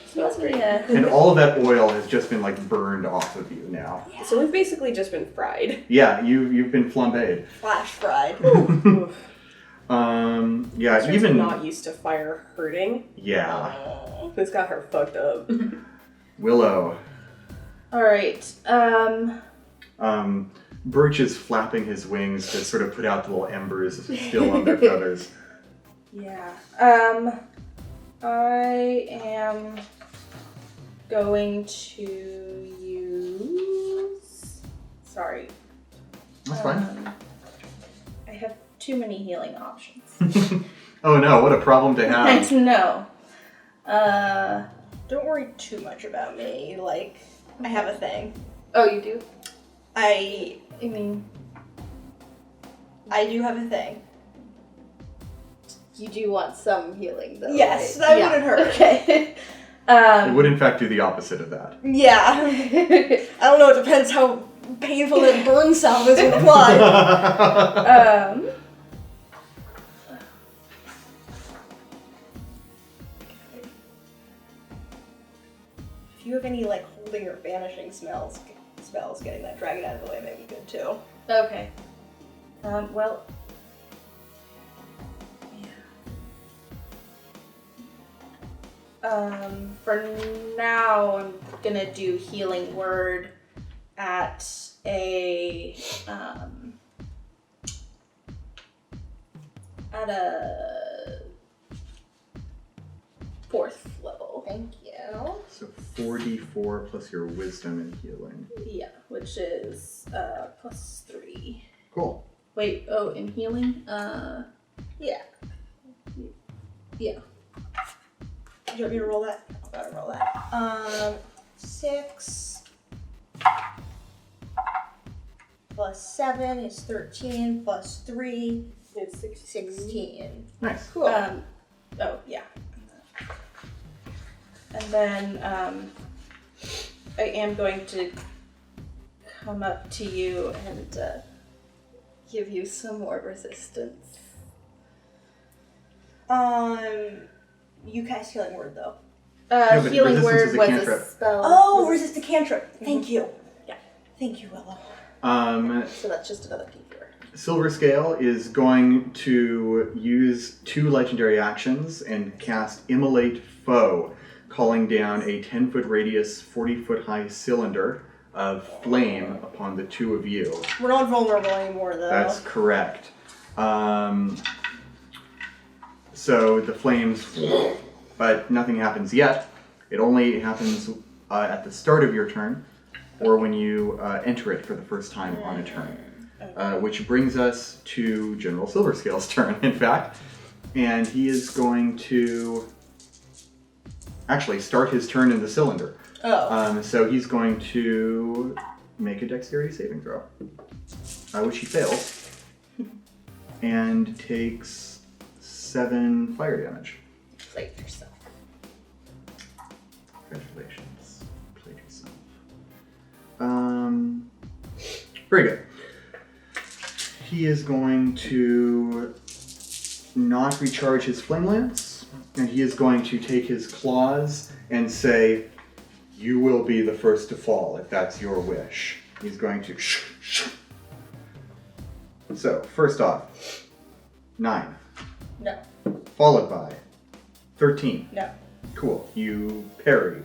Smells great. Yeah. And all of that oil has just been like burned off of you now. So we've basically just been fried. Yeah, you've been flambéed. Flash fried. Yeah, She's even not used to fire hurting. yeah. This got her fucked up. Willow. Alright, Birch is flapping his wings to sort of put out the little embers still on their feathers. yeah. I am going to use... Sorry. That's fine. I have too many healing options. Oh no, what a problem to I have. know. Don't worry too much about me. Like, I have a thing. Oh, you do? I mean, I do have a thing. you do want some healing, though. Yes, right? that wouldn't hurt. Okay. It would in fact do the opposite of that. Yeah. I don't know, it depends how painful that burn salve is with blood. If you have any like holding or banishing spells, getting that dragon out of the way may be good too. Okay. Well. Yeah. For now, I'm gonna do healing word at a 4th level. Thank you. So 4d4 plus your wisdom and healing. Yeah, which is +3. Cool. Wait, oh, in healing? Yeah. Yeah. Do you want me to roll that? I'll gotta roll that. 6 plus 7 is 13 plus 3 It's 16. Nice. Cool. Oh, yeah. And then I am going to come up to you and give you some more resistance. You cast healing word though. but Healing resistance word is a was cantrip. a spell. Oh, resist the cantrip. Thank you. Yeah. Thank you, Willow. So that's just another P4. Silver Scale is going to use 2 legendary actions and cast Immolate Foe, calling down a 10-foot radius, 40-foot high cylinder of flame upon the 2 of you. We're not vulnerable anymore though. That's correct. So the flames, but nothing happens yet. It only happens at the start of your turn, or when you enter it for the first time on a turn. Which brings us to General Silverscale's turn, in fact. And he is going to actually start his turn in the cylinder. So he's going to make a dexterity saving throw, which he fails, and takes 7 fire damage. Play yourself. Congratulations. Played yourself. Very good. He is going to not recharge his flame lance, and he is going to take his claws and say, "You will be the first to fall if that's your wish." He's going to So, first off, 9. No. Followed by 13. No. Cool. You parry.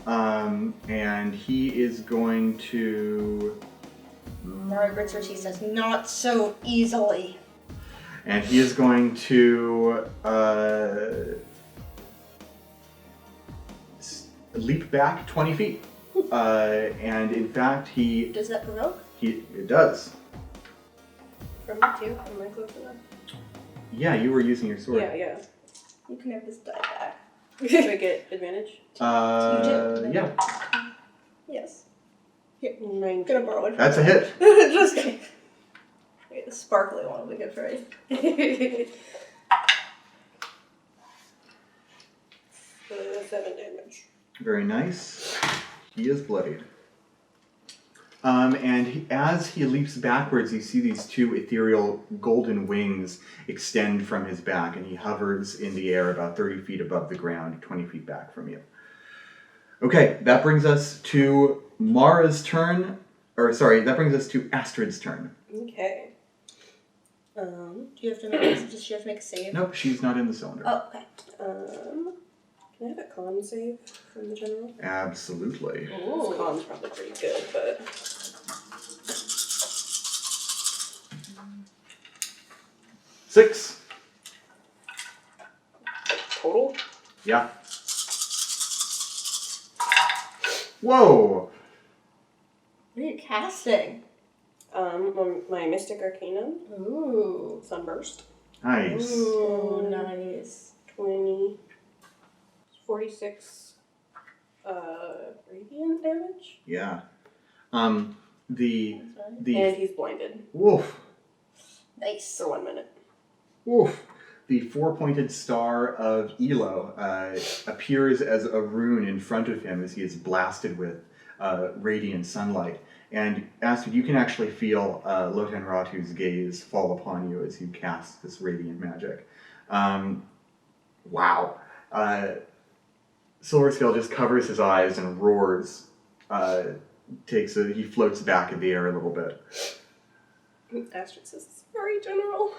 And he is going to... Margaret Cersei says, not so easily. And he is going to leap back 20 feet. And in fact, Does that provoke? it does. From me too? Am I close enough? Yeah, you were using your sword. Yeah. You can have this die back. Do I get advantage? Yeah. Yes. 19. I'm gonna borrow it. That's a hit. Just kidding. Wait, the sparkly one will be good for you. 7 damage. Very nice. He is bloodied. As he leaps backwards, you see these 2 ethereal golden wings extend from his back, and he hovers in the air about 30 feet above the ground, 20 feet back from you. Okay, that brings us to Mara's turn. That brings us to Astrid's turn. Okay. Do you have to make? Does she have to make a save? Nope, she's not in the cylinder. Oh, okay. Can I have a con save from the general? Absolutely. This con's probably pretty good, but 6. total? Yeah. Whoa! What are you casting? My Mystic Arcanum, Ooh. Sunburst. Nice. Ooh, nice. 20, 46 radiant damage. Yeah. The And he's blinded woof. Nice. for 1 minute. Woof. The 4-pointed star of Elo appears as a rune in front of him as he is blasted with radiant sunlight. And Astrid, you can actually feel Lotan Ratu's gaze fall upon you as you cast this radiant magic. Wow. Silverscale just covers his eyes and roars. He floats back in the air a little bit. Astrid says, "Sorry, General."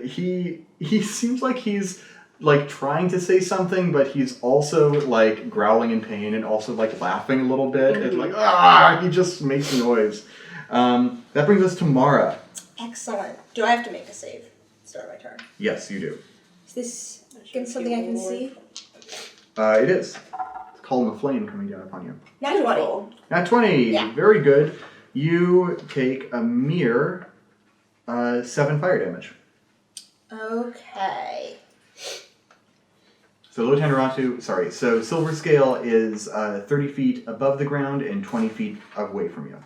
He seems like he's like trying to say something, but he's also like growling in pain and also like laughing a little bit. And like, he just makes noise. That brings us to Mara. Excellent. Do I have to make a save? Start my turn. Yes, you do. Is this against something I can see? It is. It's a column of flame coming down upon you. Nat 20. Nat 20. Yeah. Very good. You take a mere 7 fire damage. Okay. So so Silver Scale is 30 feet above the ground and 20 feet away from you.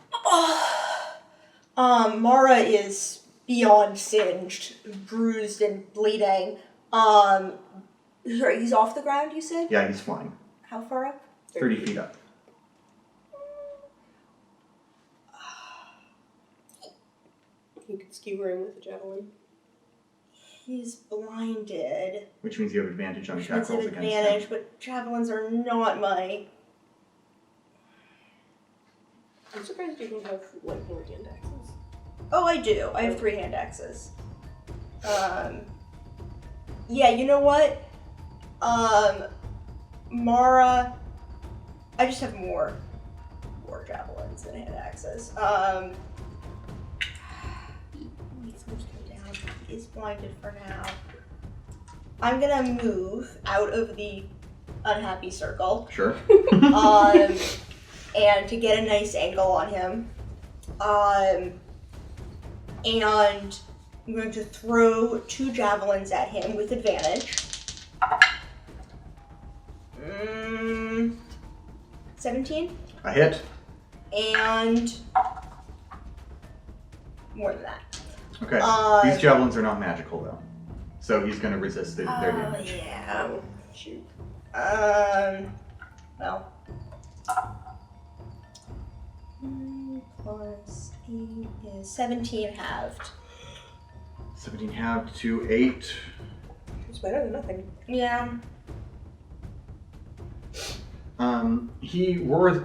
Mara is beyond singed, bruised and bleeding. Sorry, he's off the ground, you said? Yeah, he's flying. How far up? 30 feet up. You could skewer him with a javelin. He's blinded. Which means you have advantage on attack Which means I rolls have against advantage, him. but javelins are not my... I'm surprised you don't have more hand axes. Oh, I do. I have 3 hand axes. Yeah, you know what? Mara... I just have more javelins than hand axes. He's going to go down. He's blinded for now. I'm gonna move out of the unhappy circle. Sure. And to get a nice angle on him. And I'm going to throw 2 javelins at him with advantage. 17? A hit. And more than that. Okay. These javelins are not magical, though. So he's going to resist their damage. Yeah. Oh, shoot. Well. Plus 8 is 17 halved. 17 halved to 8. It's better than nothing. Yeah. He roars,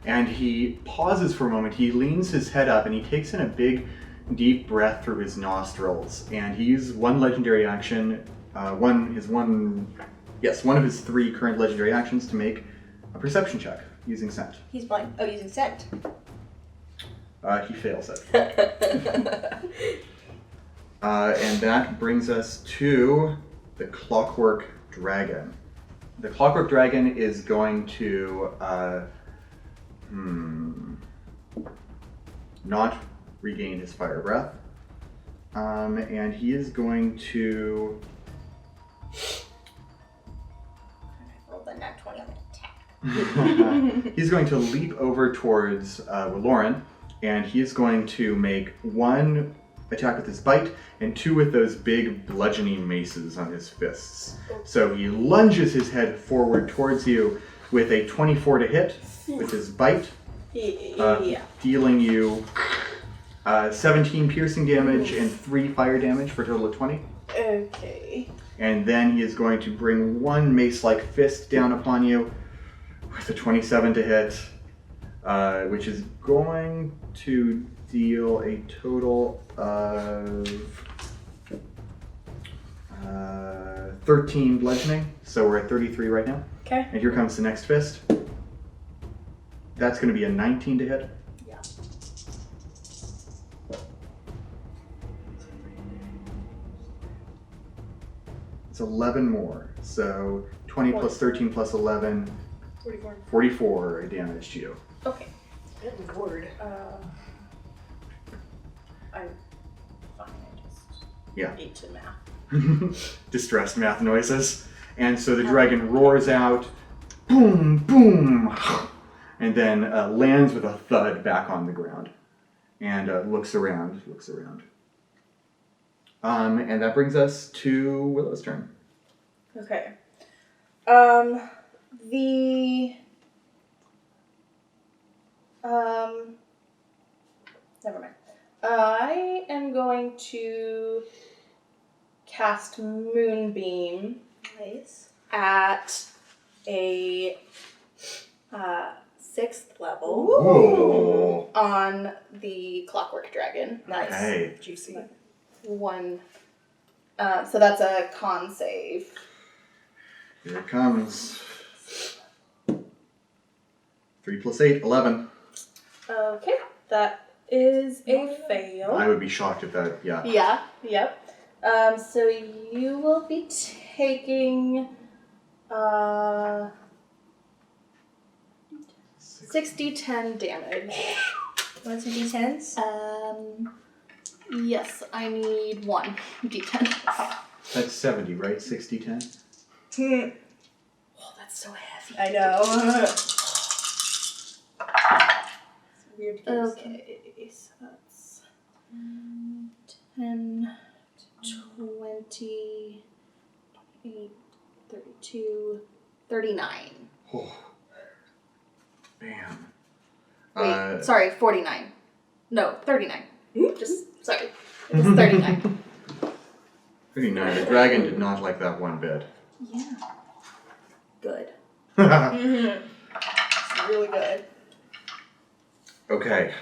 and he pauses for a moment. He leans his head up and he takes in a big, deep breath through his nostrils. And he uses one legendary action, one of his 3 current legendary actions to make a perception check using scent. He's blind. Oh, using scent. He fails it. And that brings us to the Clockwork Dragon. The Clockwork Dragon is going to not regain his fire breath. And he is going to... I rolled a nat 20 on the attack. He's going to leap over towards Lauren, and he is going to make 1 attack with his bite and 2 with those big bludgeoning maces on his fists. So he lunges his head forward towards you with a 24 to hit with his bite, dealing you 17 piercing damage and 3 fire damage for a total of 20. Okay. And then he is going to bring 1 mace-like fist down upon you with a 27 to hit, which is going to deal a total of 13 bludgeoning. So we're at 33 right now. Okay. And here comes the next fist. That's going to be a 19 to hit. Yeah. It's 11 more. So 20 plus 13 plus 11, 44 damage to you. Okay. Good lord. I'm fine. I just Yeah. ate to math. Distressed math noises. And so the dragon roars out, boom, boom, and then lands with a thud back on the ground. And looks around. And that brings us to Willow's turn. Okay. Never mind. I am going to cast Moonbeam Nice. at a 6th level Ooh. on the Clockwork Dragon. Nice. Okay. Juicy. 1 So that's a con save. Here it comes. 3 plus 8, 11. Okay, that is a fail. I would be shocked if that, yeah. Yeah, yep. So you will be taking 60-10 damage. Want some d10s? Yes, I need 1 d10. That's 70, right? 60, 10? Hmm. Oh, that's so heavy. I know. Weird. Okay, so that's 10, 20, 8, 32, 39. Oh. Bam. Wait, sorry, 49. No, 39. Just, sorry. It was 39. 39. The dragon did not like that one bit. Yeah. Good. Mm-hmm. It's really good. Okay.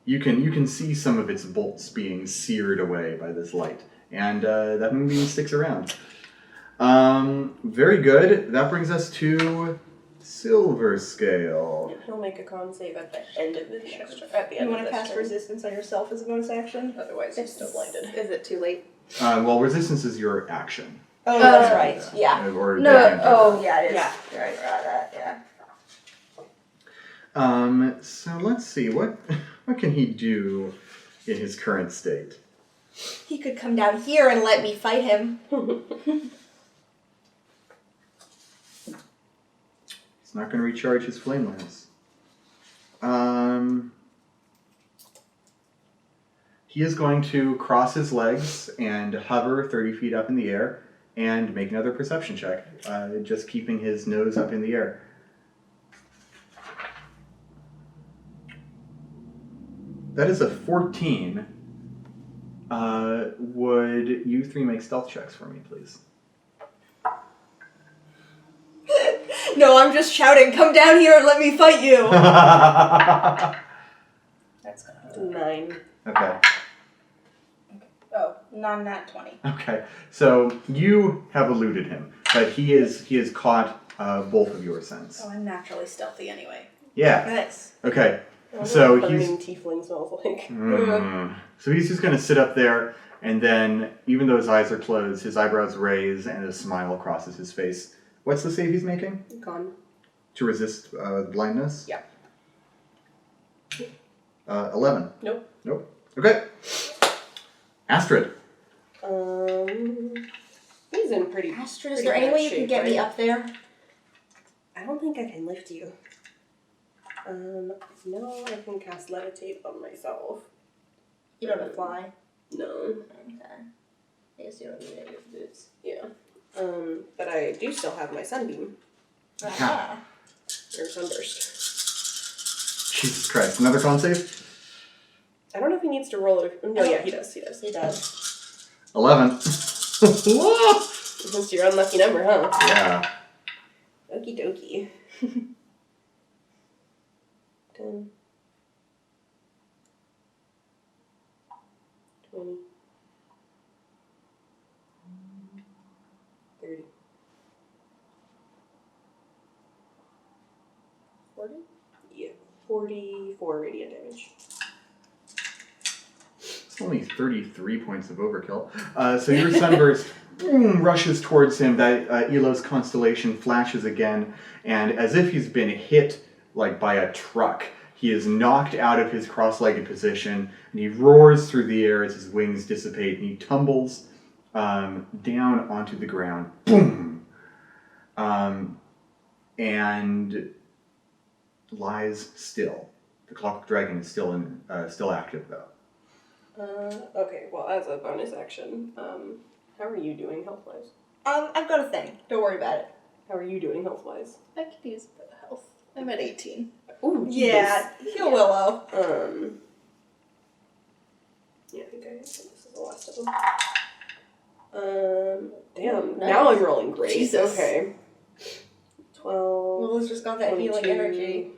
You can see some of its bolts being seared away by this light. And that moonbeam sticks around. Very good. That brings us to Silver Scale. He'll make a con save at the end of the at the You end want of to this cast turn. resistance on yourself as a bonus action? Otherwise, he's still blinded. Is it too late? Well, resistance is your action. Oh, that's right. Yeah. Or No, they can't do oh, Yeah, it is. yeah. You're right about that, yeah. that. So let's see. What can he do in his current state? He could come down here and let me fight him. He's not going to recharge his flame lance. He is going to cross his legs and hover 30 feet up in the air and make another perception check, just keeping his nose up in the air. That is a 14. Would you three make stealth checks for me, please? No, I'm just shouting, come down here and let me fight you! That's gonna 9. Okay. Oh, non-nat 20. Okay. So you have eluded him, but he has caught both of your scents. Oh, I'm naturally stealthy anyway. Yeah. Nice. Okay. I So wonder what he's- burning tiefling smells like. So he's just going to sit up there, and then, even though his eyes are closed, his eyebrows raise and a smile crosses his face. What's the save he's making? Con. To resist blindness? Yeah. 11. Nope. Nope. Okay. Astrid. He's in pretty. Astrid, is pretty there any bad way you can shape, get me right? up there? I don't think I can lift you. No, I can cast levitate on myself. You don't have to fly. No. Okay. I guess you don't need any of boots. Yeah. But I do still have my sunbeam Ah. or sunburst. Jesus Christ. Another con save? I don't know if he needs to roll it. No, yeah, he does. He does. He does. 11. Whoa! That's your unlucky number, huh? Yeah. Okie dokie. 10. 20. 30. 40? Yeah. 44 radiant damage. It's only 33 points of overkill. So your sunburst rushes towards him. That Elo's constellation flashes again, and as if he's been hit like by a truck, he is knocked out of his cross-legged position, and he roars through the air as his wings dissipate, and he tumbles down onto the ground. Boom! And lies still. The clock dragon is still active though. Okay, well, as a bonus action, how are you doing health-wise? I've got a thing. Don't worry about it. How are you doing health-wise? I could use a bit of health. I'm at 18. Ooh, Yeah, heal Willow. Yeah, I think this is the last of them. Damn, Nice. now I'm rolling great. Jesus. Okay. 12, Willow's just got that healing 22, energy.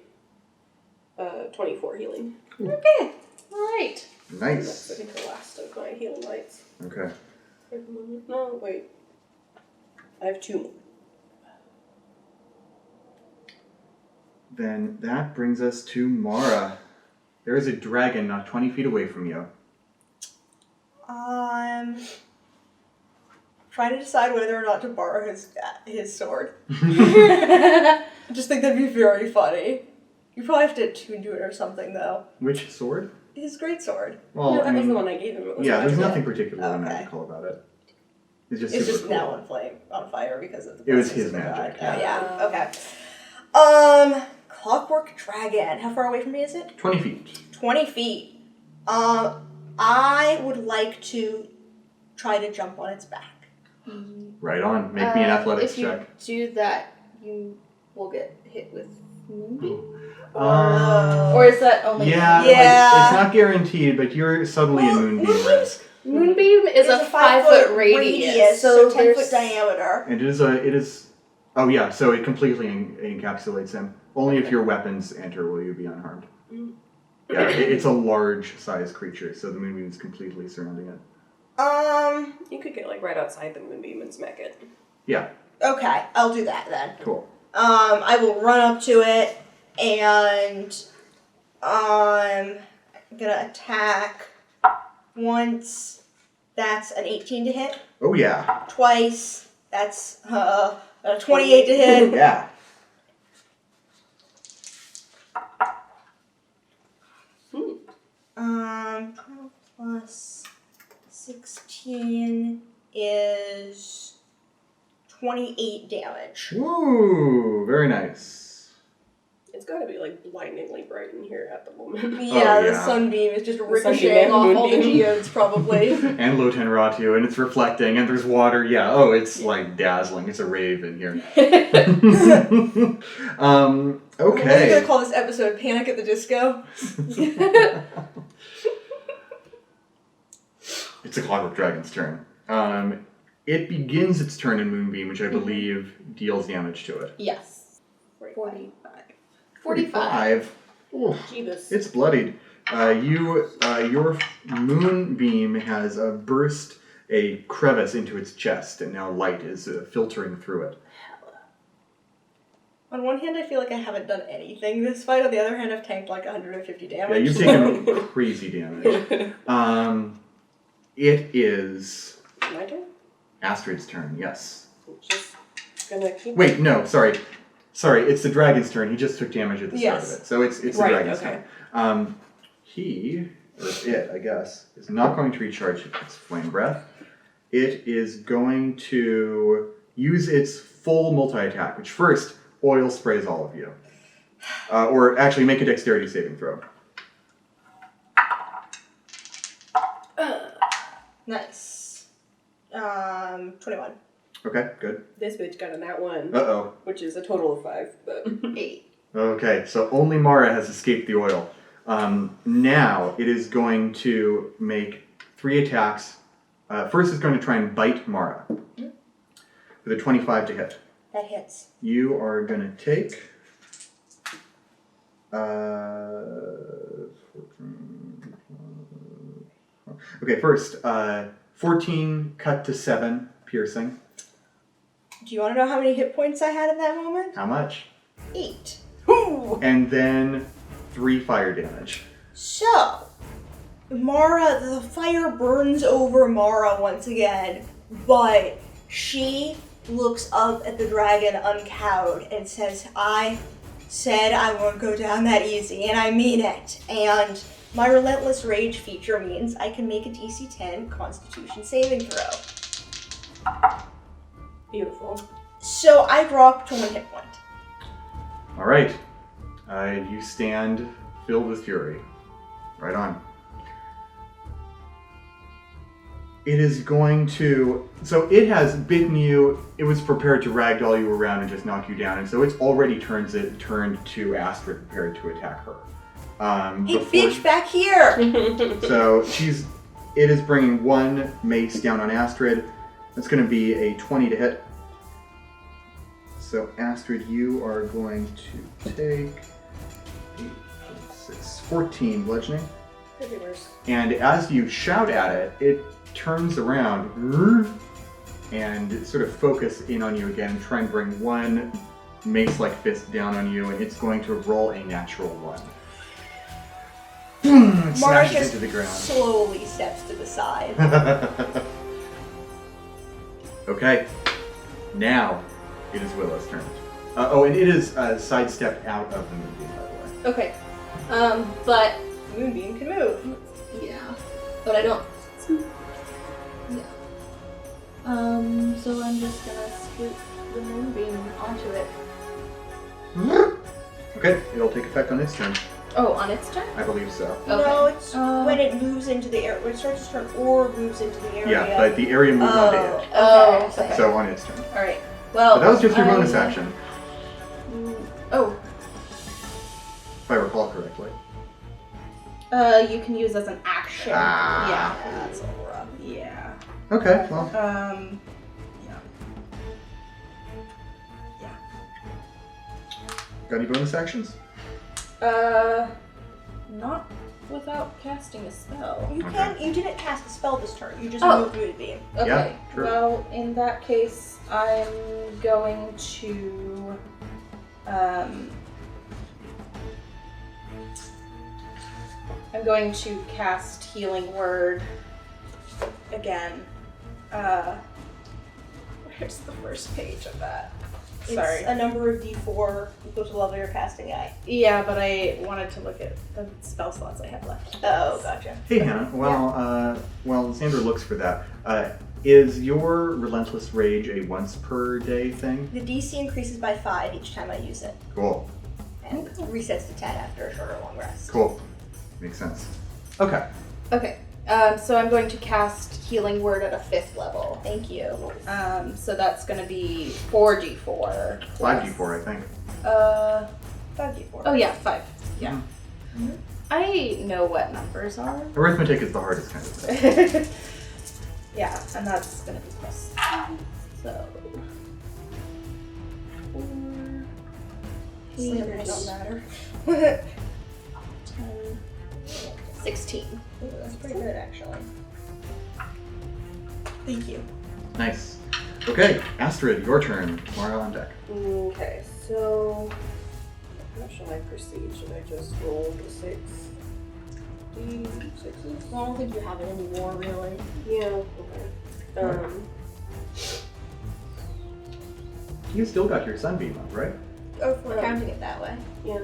24 healing. Okay. All right. That's, I Nice. think, the last of my healing lights. Okay. No, wait. I have 2 more. Then that brings us to Mara. There is a dragon not 20 feet away from you. Trying to decide whether or not to borrow his sword. I just think that'd be very funny. You probably have to attune to it or something, though. Which sword? His great sword. Well, No, that was the one I gave him. It was yeah, there's magical. nothing particularly Okay. magical about it. It's just It's super just cool. now on fire because of the It was presence his of the magic, god. yeah. Okay. Clockwork Dragon. How far away from me is it? 20 feet. 20 feet. I would like to try to jump on its back. Right on. Make me an athletics if you check. do that, you will get hit with Moonbeam? Uh, Or is that only... Yeah, Yeah. Like, it's not guaranteed, but you're suddenly in Moonbeam risk. Moonbeam is a 5 foot radius, so 10 there's- foot diameter. And it is. Oh yeah, so it completely encapsulates him. Only if your weapons enter will you be unharmed. Yeah, it's a large sized creature, so the moonbeam is completely surrounding it. You could get like right outside the moonbeam and smack it. Yeah, Okay, I'll do that then. cool. I will run up to it and I'm gonna attack once. That's an 18 to hit. Oh yeah. Twice. That's a 28 to hit. Yeah. Um, 12 plus 16 is 28 damage. Woo! Very nice. It's gotta be like blindingly bright in here at the moment. Yeah, the yeah. sunbeam is just sunbeam ricocheting and off all the moonbeam. geodes, probably. And low Tenratu, and it's reflecting, and there's water. Yeah. Oh, it's like dazzling. It's a rave in here. We're Okay. gonna call this episode Panic at the Disco. It's a Clockwork Dragon's turn. It begins its turn in Moonbeam, which I believe deals damage to it. Yes. 45. 45. Ooh, Jeebus. it's bloodied. Your Moonbeam has burst a crevice into its chest, and now light is filtering through it. On one hand, I feel like I haven't done anything this fight. On the other hand, I've tanked like 150 damage. Yeah, you've taken crazy damage. It is My turn? Astrid's turn, yes. Just gonna keep. Wait, no, sorry. Sorry, it's the dragon's turn. He just took damage at the start Yes. of it. So it's the Right, dragon's okay. turn. He, or it, I guess, is not going to recharge its flame breath. It is going to use its full multi-attack, which first oil sprays all of you. Or actually make a dexterity saving throw. Nice. 21. Okay, good. This bitch got a nat 1, Uh-oh. which is a total of 5, but 8. Okay, so only Mara has escaped the oil. Now it is going to make 3 attacks. First, it's going to try and bite Mara with a 25 to hit. That hits. You are going to take 14. Okay, first 14 cut to 7 piercing. Do you want to know how many hit points I had at that moment? How much? 8. And then 3 fire damage. So, Mara, the fire burns over Mara once again, but she looks up at the dragon uncowed and says, I said I won't go down that easy, and I mean it. And my Relentless Rage feature means I can make a DC 10 Constitution saving throw. beautiful. So I drop to 1 hit point. All right. You stand filled with fury. Right on. It is going to... So it has bitten you. It was prepared to ragdoll you around and just knock you down. And so it's already turned to Astrid, prepared to attack her. Hey, bitch, back here! So it is bringing 1 mace down on Astrid. That's going to be a 20 to hit. So Astrid, you are going to take 14 bludgeoning. Could be worse. And as you shout at it, it turns around and sort of focus in on you again. Try and bring one mace-like fist down on you, and it's going to roll a natural 1. Boom! It Mara smashes just into the ground. slowly steps to the side. Okay. Now it is Willow's turn. And it is sidestepped out of the moonbeam, by the way. Okay. But Moonbeam can move. yeah, but I don't. Yeah. So I'm just gonna scoot the moonbeam onto it. Okay, it'll take effect on its turn. Oh, on its turn? I believe so. No, it's when it moves into the area. When it starts its turn or moves into the area. Yeah, but the area moves onto it. Oh, Okay. okay. So on its turn. All right. Well, But that was just your bonus action, Oh, if I recall correctly. you can use as an action. Ah. Yeah, that's a little rough. Yeah. Okay, well, Yeah. got any bonus actions? Not without casting a spell. You Okay. can. You didn't cast a spell this turn. You just Oh. moved Moonbeam. Okay. Yeah, true. Well, in that case, I'm going to cast Healing Word again. Where's the first page of that? Sorry. It's a number of D4 equal to the level you're casting at. Yeah, but I wanted to look at the spell slots I have left. Oh, gotcha. Hey, Hannah, while Xander looks for that, is your Relentless Rage a once per day thing? The DC increases by 5 each time I use it, Cool. and resets to 10 after a short or long rest. Cool. Makes sense. Okay. Okay. So I'm going to cast Healing Word at a 5th level. Thank you. So that's going to be 4d4. 5d4, I think. 5d4. Oh yeah, 5. Yeah. Mm-hmm. I know what numbers are. Arithmetic is the hardest kind of thing. Yeah, and that's going to be plus 2. So. 4. Numbers don't matter. 10. 16. Ooh, that's pretty good, actually. Thank you. Nice. Okay, Astrid, your turn. Mara on deck. Okay, so how shall I proceed? Should I just roll the 6 D6s? Well, I don't think you have it anymore, really. Yeah. Okay. You still got your sunbeam up, right? Oh, if we're counting it that way. Yeah.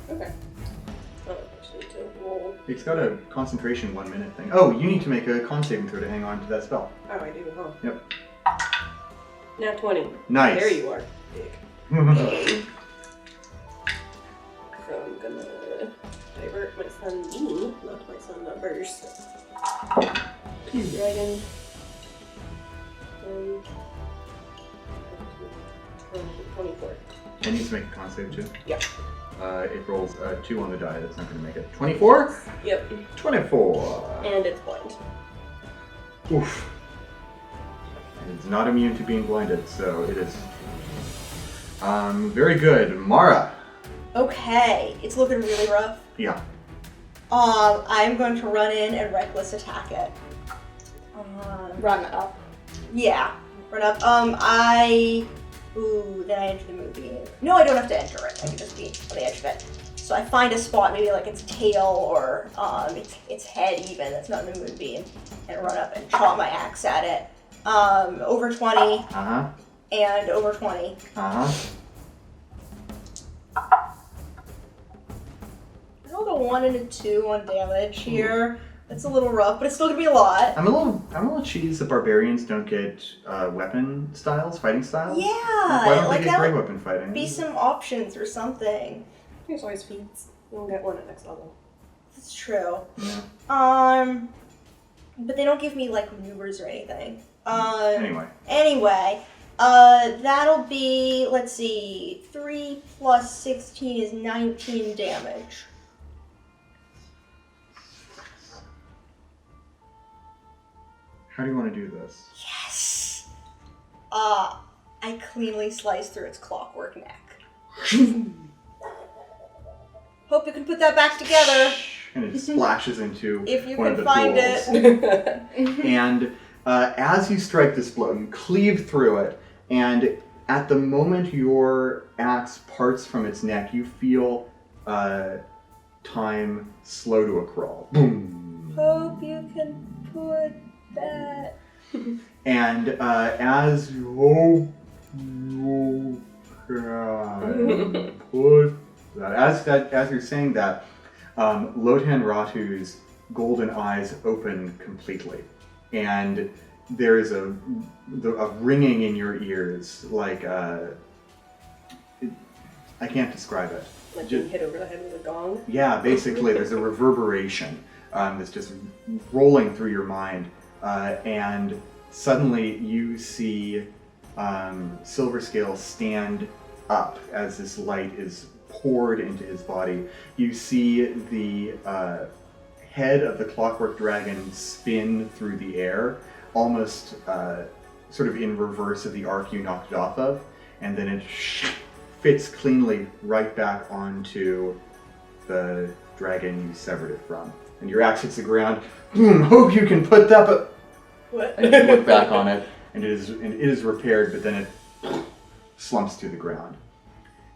Okay. Oh, actually, to roll. It's got a concentration 1 minute thing. Oh, you need to make a con saving throw to hang on to that spell. Oh, I do, huh? Yep. Nat 20. Nice. There you are. Dick. So I'm gonna divert my sun beam, not my sun numbers. Dragon. 24. I need to make a con save too. Yep. It rolls 2 on the die. That's not going to make it. 24? Yep. 24. And it's blind. Oof. And it's not immune to being blinded, so it is. Very good. Mara. Okay, it's looking really rough. Yeah. I'm going to run in and reckless attack it. Run up. Yeah, run up. Then I enter the movie. No, I don't have to enter it. I can just be on the edge of it. So I find a spot, maybe like its tail or its head even, that's not in the moonbeam, and run up and chop my axe at it. Over 20 Uh-huh. and over 20. Uh-huh. I rolled a 1 and a 2 on damage here. That's a little rough, but it's still gonna be a lot. I'm a little cheesed that barbarians don't get weapon styles, fighting styles. Yeah, Why don't like they get that great would weapon fighting? be some options or something. There's always feats. You'll get one at next level. That's true. Yeah. But they don't give me like maneuvers or anything. Anyway. That'll be, let's see, 3 plus 16 is 19 damage. How do you want to do this? Yes! I cleanly slice through its clockwork neck. Hope you can put that back together. And it splashes into If you one can of the find pools. it. And As you strike this blow, you cleave through it, and at the moment your axe parts from its neck, you feel time slow to a crawl. Boom! Hope you can put that. And as you can put that, as you're saying that, Lotan Ratu's golden eyes open completely, and there is a ringing in your ears, like I can't describe it. Like being hit over the head with a gong? Yeah, basically, there's a reverberation that's just rolling through your mind, and suddenly you see Silverscale stand up as this light is poured into his body. You see the head of the clockwork dragon spin through the air, almost sort of in reverse of the arc you knocked it off of, and then it fits cleanly right back onto the dragon you severed it from. And your axe hits the ground. Hope you can put that up. What? And you look back on it, and it is repaired, but then it slumps to the ground.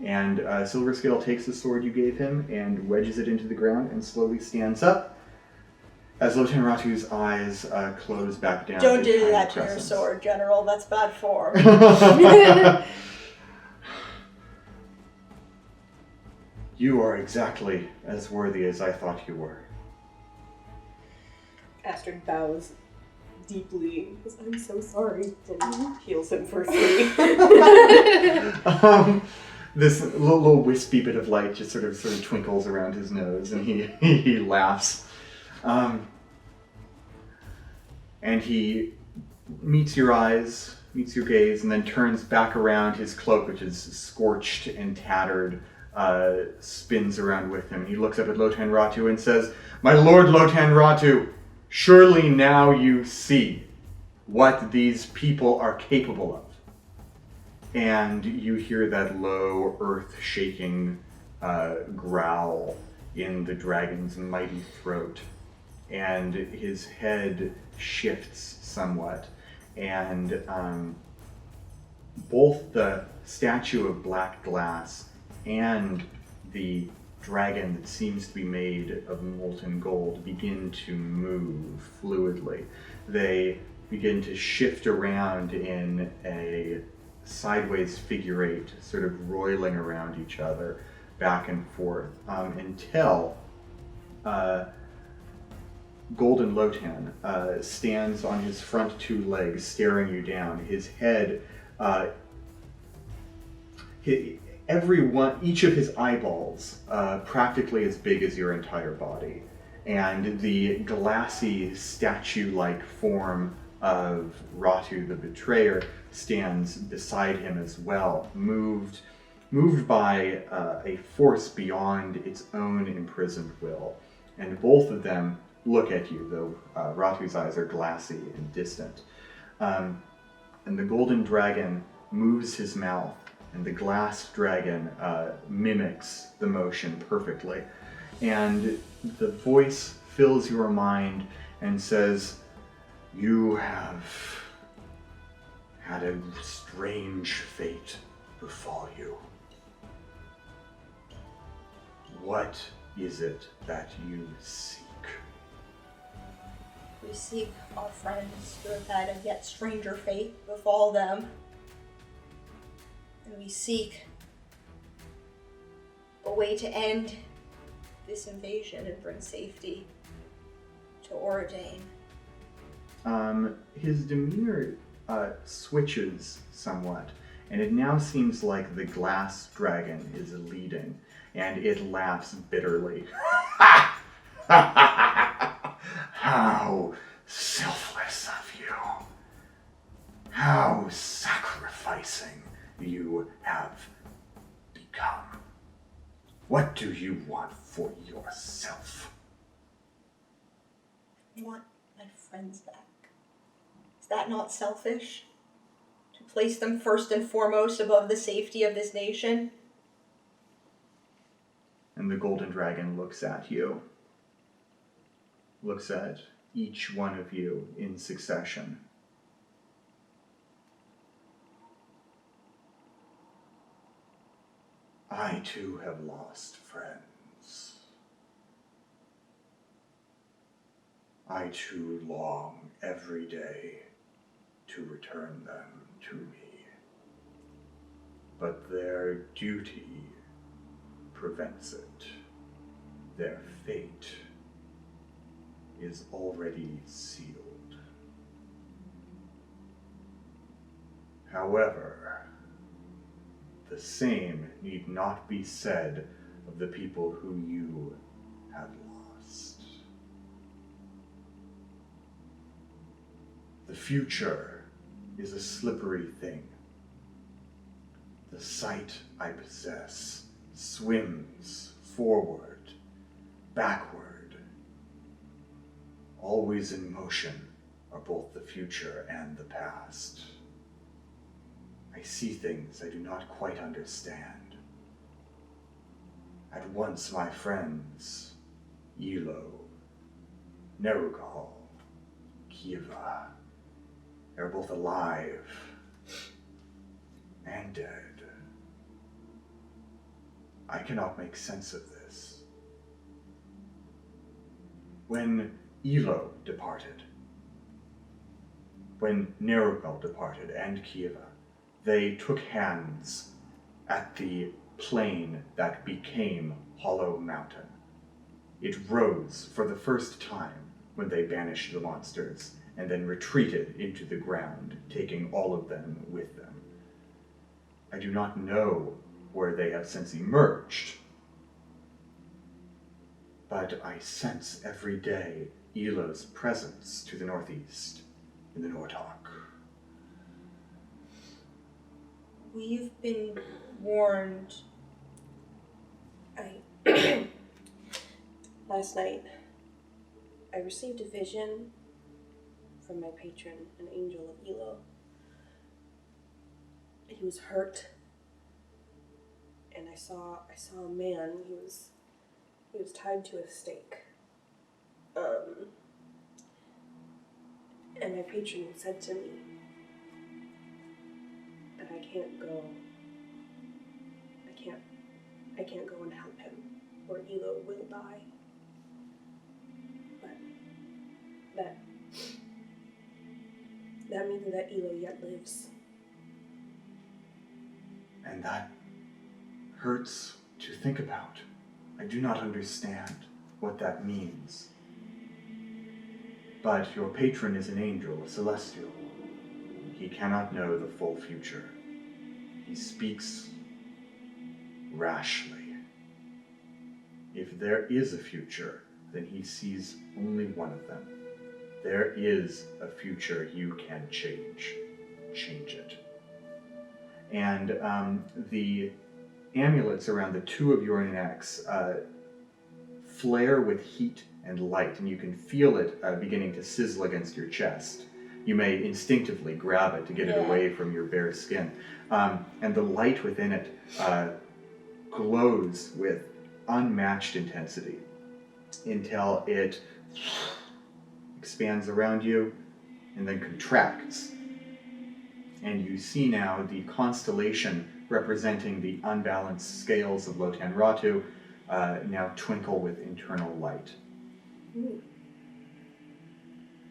And Silverscale takes the sword you gave him and wedges it into the ground and slowly stands up as Lotan Ratu's eyes close back down. Don't do that to your sword, General. That's bad form. You are exactly as worthy as I thought you were. Astrid bows deeply because I'm so sorry. And heals him for 3. This little wispy bit of light just sort of twinkles around his nose, and he laughs. And he meets your eyes, meets your gaze, and then turns back around. His cloak, which is scorched and tattered, spins around with him. He looks up at Lotan Ratu and says, "My lord Lotan Ratu, surely now you see what these people are capable of." And you hear that low, earth-shaking growl in the dragon's mighty throat. And his head shifts somewhat. And both the statue of black glass and the dragon that seems to be made of molten gold begin to move fluidly. They begin to shift around in a sideways figure 8, sort of roiling around each other, back and forth, until Golden Lotan stands on his front 2 legs, staring you down. His head, each of his eyeballs, practically as big as your entire body, and the glassy statue-like form of Ratu the Betrayer stands beside him as well, moved by a force beyond its own imprisoned will. And both of them look at you, though Ratu's eyes are glassy and distant. And the golden dragon moves his mouth, and the glass dragon mimics the motion perfectly. And the voice fills your mind and says, "You have had a strange fate befall you. What is it that you seek?" We seek our friends who have had a yet stranger fate befall them. And we seek a way to end this invasion and bring safety to Auredane. His demeanor switches somewhat, and it now seems like the glass dragon is leading, and it laughs bitterly. How selfless of you. How sacrificing you have become. What do you want for yourself? I want my friends back. Is that not selfish? To place them first and foremost above the safety of this nation? And the golden dragon looks at you. Looks at each one of you in succession. I too have lost friends. I too long every day to return them to me. But their duty prevents it. Their fate is already sealed. However, the same need not be said of the people who you have lost. The future is a slippery thing. The sight I possess swims forward, backward. Always in motion are both the future and the past. I see things I do not quite understand. At once my friends, Elo, Nerukal, Kiva, are both alive and dead. I cannot make sense of this. When Elo departed, when Nerukal departed and Kiva, they took hands at the plain that became Hollow Mountain. It rose for the first time when they banished the monsters, and then retreated into the ground, taking all of them with them. I do not know where they have since emerged, but I sense every day Elo's presence to the northeast, in the Nortalk. We've been warned. Last night, I received a vision from my patron, an angel of Elo. He was hurt, and I saw a man. He was tied to a stake. And my patron said to me that I can't go. I can't go and help him, or Elo will die. But that means that Elo yet lives. And that hurts to think about. I do not understand what that means. But your patron is an angel, a celestial. He cannot know the full future. He speaks rashly. If there is a future, then he sees only one of them. There is a future you can change. Change it. And the amulets around the two of your necks flare with heat and light, and you can feel it beginning to sizzle against your chest. You may instinctively grab it to get it away from your bare skin. And the light within it glows with unmatched intensity until it expands around you and then contracts. And you see now the constellation representing the unbalanced scales of Lotan Ratu now twinkle with internal light. Ooh.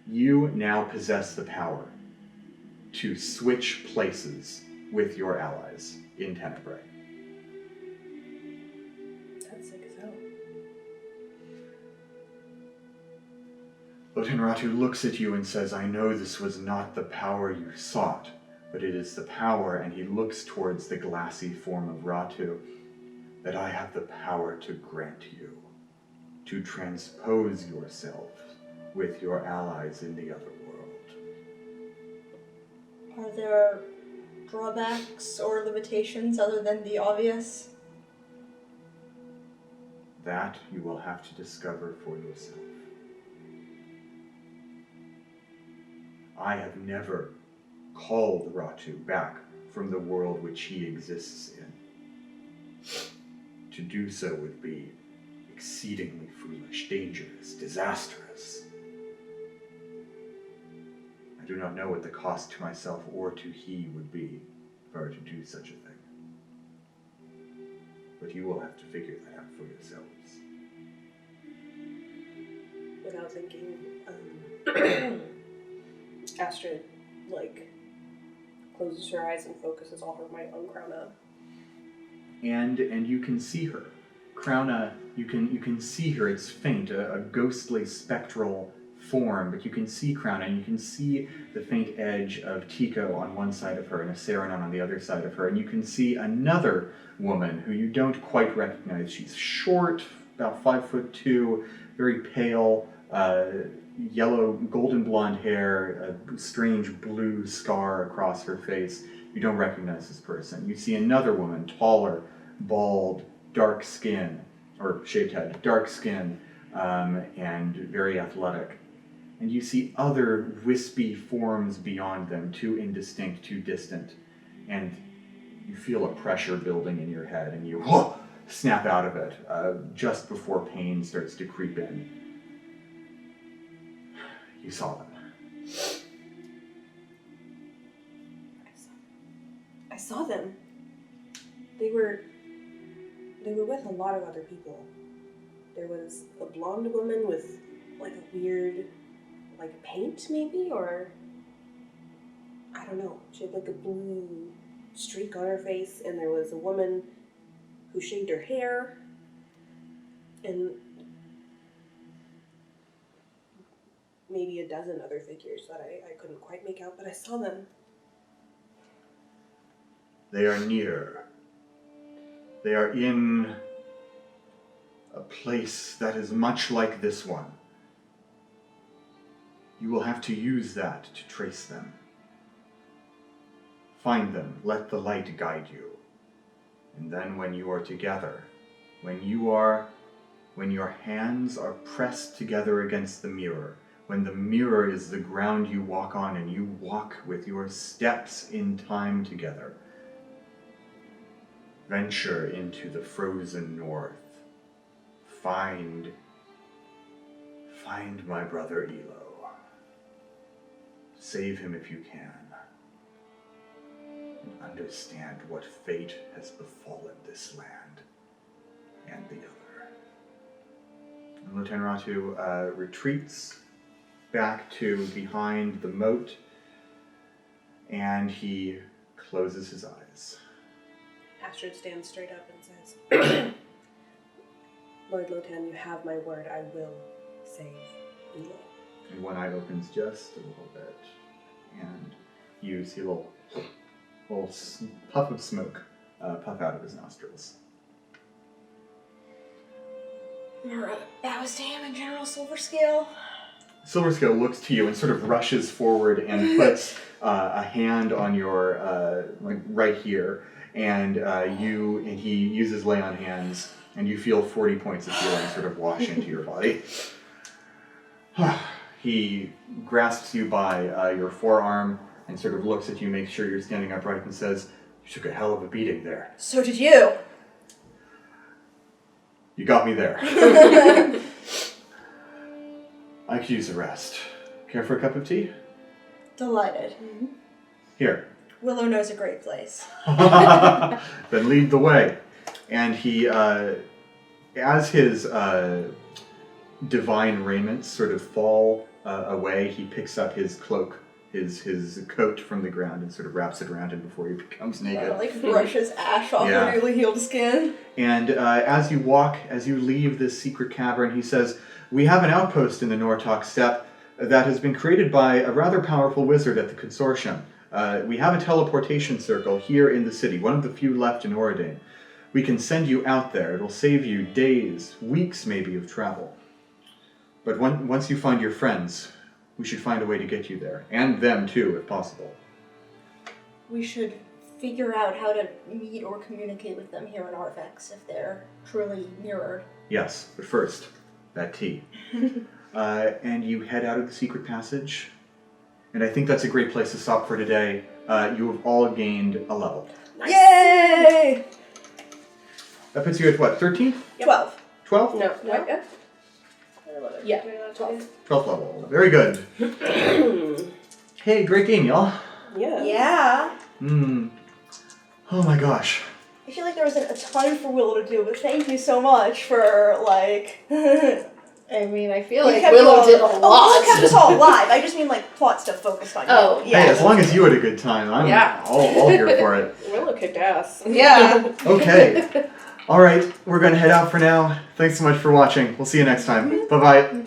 You now possess the power to switch places with your allies in Tenebrae. That's sick as hell. Lotan Ratu looks at you and says, I know this was not the power you sought, but it is the power, and he looks towards the glassy form of Ratu, that I have the power to grant you, to transpose yourself with your allies in the other world. Are there drawbacks or limitations other than the obvious? That you will have to discover for yourself. I have never called Ratu back from the world which he exists in. To do so would be exceedingly foolish, dangerous, disastrous. I do not know what the cost to myself or to he would be if I were to do such a thing. but you will have to figure that out for yourselves. Without thinking, Astrid, closes her eyes and focuses all her might on Krona. And you can see her. Krona, you can see her. It's faint, a ghostly spectral form, but you can see Krona, and you can see the faint edge of Tico on one side of her and a Saranon on the other side of her, and you can see another woman who you don't quite recognize. She's short, about 5'2", very pale, yellow, golden blonde hair, a strange blue scar across her face. You don't recognize this person. You see another woman, taller, bald, dark skin, or shaved head, dark skin, and very athletic. And you see other wispy forms beyond them, too indistinct, too distant. And you feel a pressure building in your head, and you snap out of it just before pain starts to creep in. You saw them. I saw them. They were with a lot of other people. There was a blonde woman with a weird paint maybe, or I don't know. She had a blue streak on her face, and there was a woman who shaved her hair, and maybe a dozen other figures that I couldn't quite make out, but I saw them. They are near. They are in a place that is much like this one. You will have to use that to trace them. Find them, let the light guide you. And then when you are together, when your hands are pressed together against the mirror, when the mirror is the ground you walk on and you walk with your steps in time together, venture into the frozen north. Find my brother Elo. Save him if you can. And understand what fate has befallen this land and the other. And Lieutenant Ratu retreats back to behind the moat, and he closes his eyes. Astrid stands straight up and says, Lord Lotan, you have my word. I will save Elo. And one eye opens just a little bit, and you see a little puff of smoke puff out of his nostrils. Mara bows to him and General Silverscale. Silverscale looks to you and sort of rushes forward and puts a hand on your right here, and he uses lay on hands, and you feel 40 points of healing sort of wash into your body. He grasps you by your forearm and sort of looks at you, makes sure you're standing upright, and says, "You took a hell of a beating there." So did you. You got me there. I could use a rest. Care for a cup of tea? Delighted. Here. Willow knows a great place. Then lead the way. And he, as his divine raiments sort of fall away, he picks up his cloak, his coat from the ground, and sort of wraps it around him before he becomes naked. Brushes ash off her newly healed skin. And as you leave this secret cavern, he says, "We have an outpost in the Nortok Steppe that has been created by a rather powerful wizard at the Consortium. We have a teleportation circle here in the city, one of the few left in Auredane. We can send you out there. It'll save you days, weeks maybe of travel. But once you find your friends, we should find a way to get you there. And them too, if possible." We should figure out how to meet or communicate with them here in Arvex if they're truly mirrored. Yes, but first, that tea. And you head out of the secret passage. And I think that's a great place to stop for today. You have all gained a level. Nice. Yay! That puts you at what, 13? 12. 12? No. Yeah, 12. 12th level. Very good. Hey, great game, y'all. Yeah. Yeah. Oh my gosh. feel like there wasn't a ton for Willow to do, but thank you so much for, like... I mean, I feel You like kept Willow all- did a Oh, lot. Willow kept us all alive. I just mean, like, plot stuff focused on you. Oh, Hey, as long as you had a good time, I'm Yeah. all here for it. Willow kicked ass. Yeah. Okay. All right, we're going to head out for now. Thanks so much for watching. We'll see you next time. Bye-bye.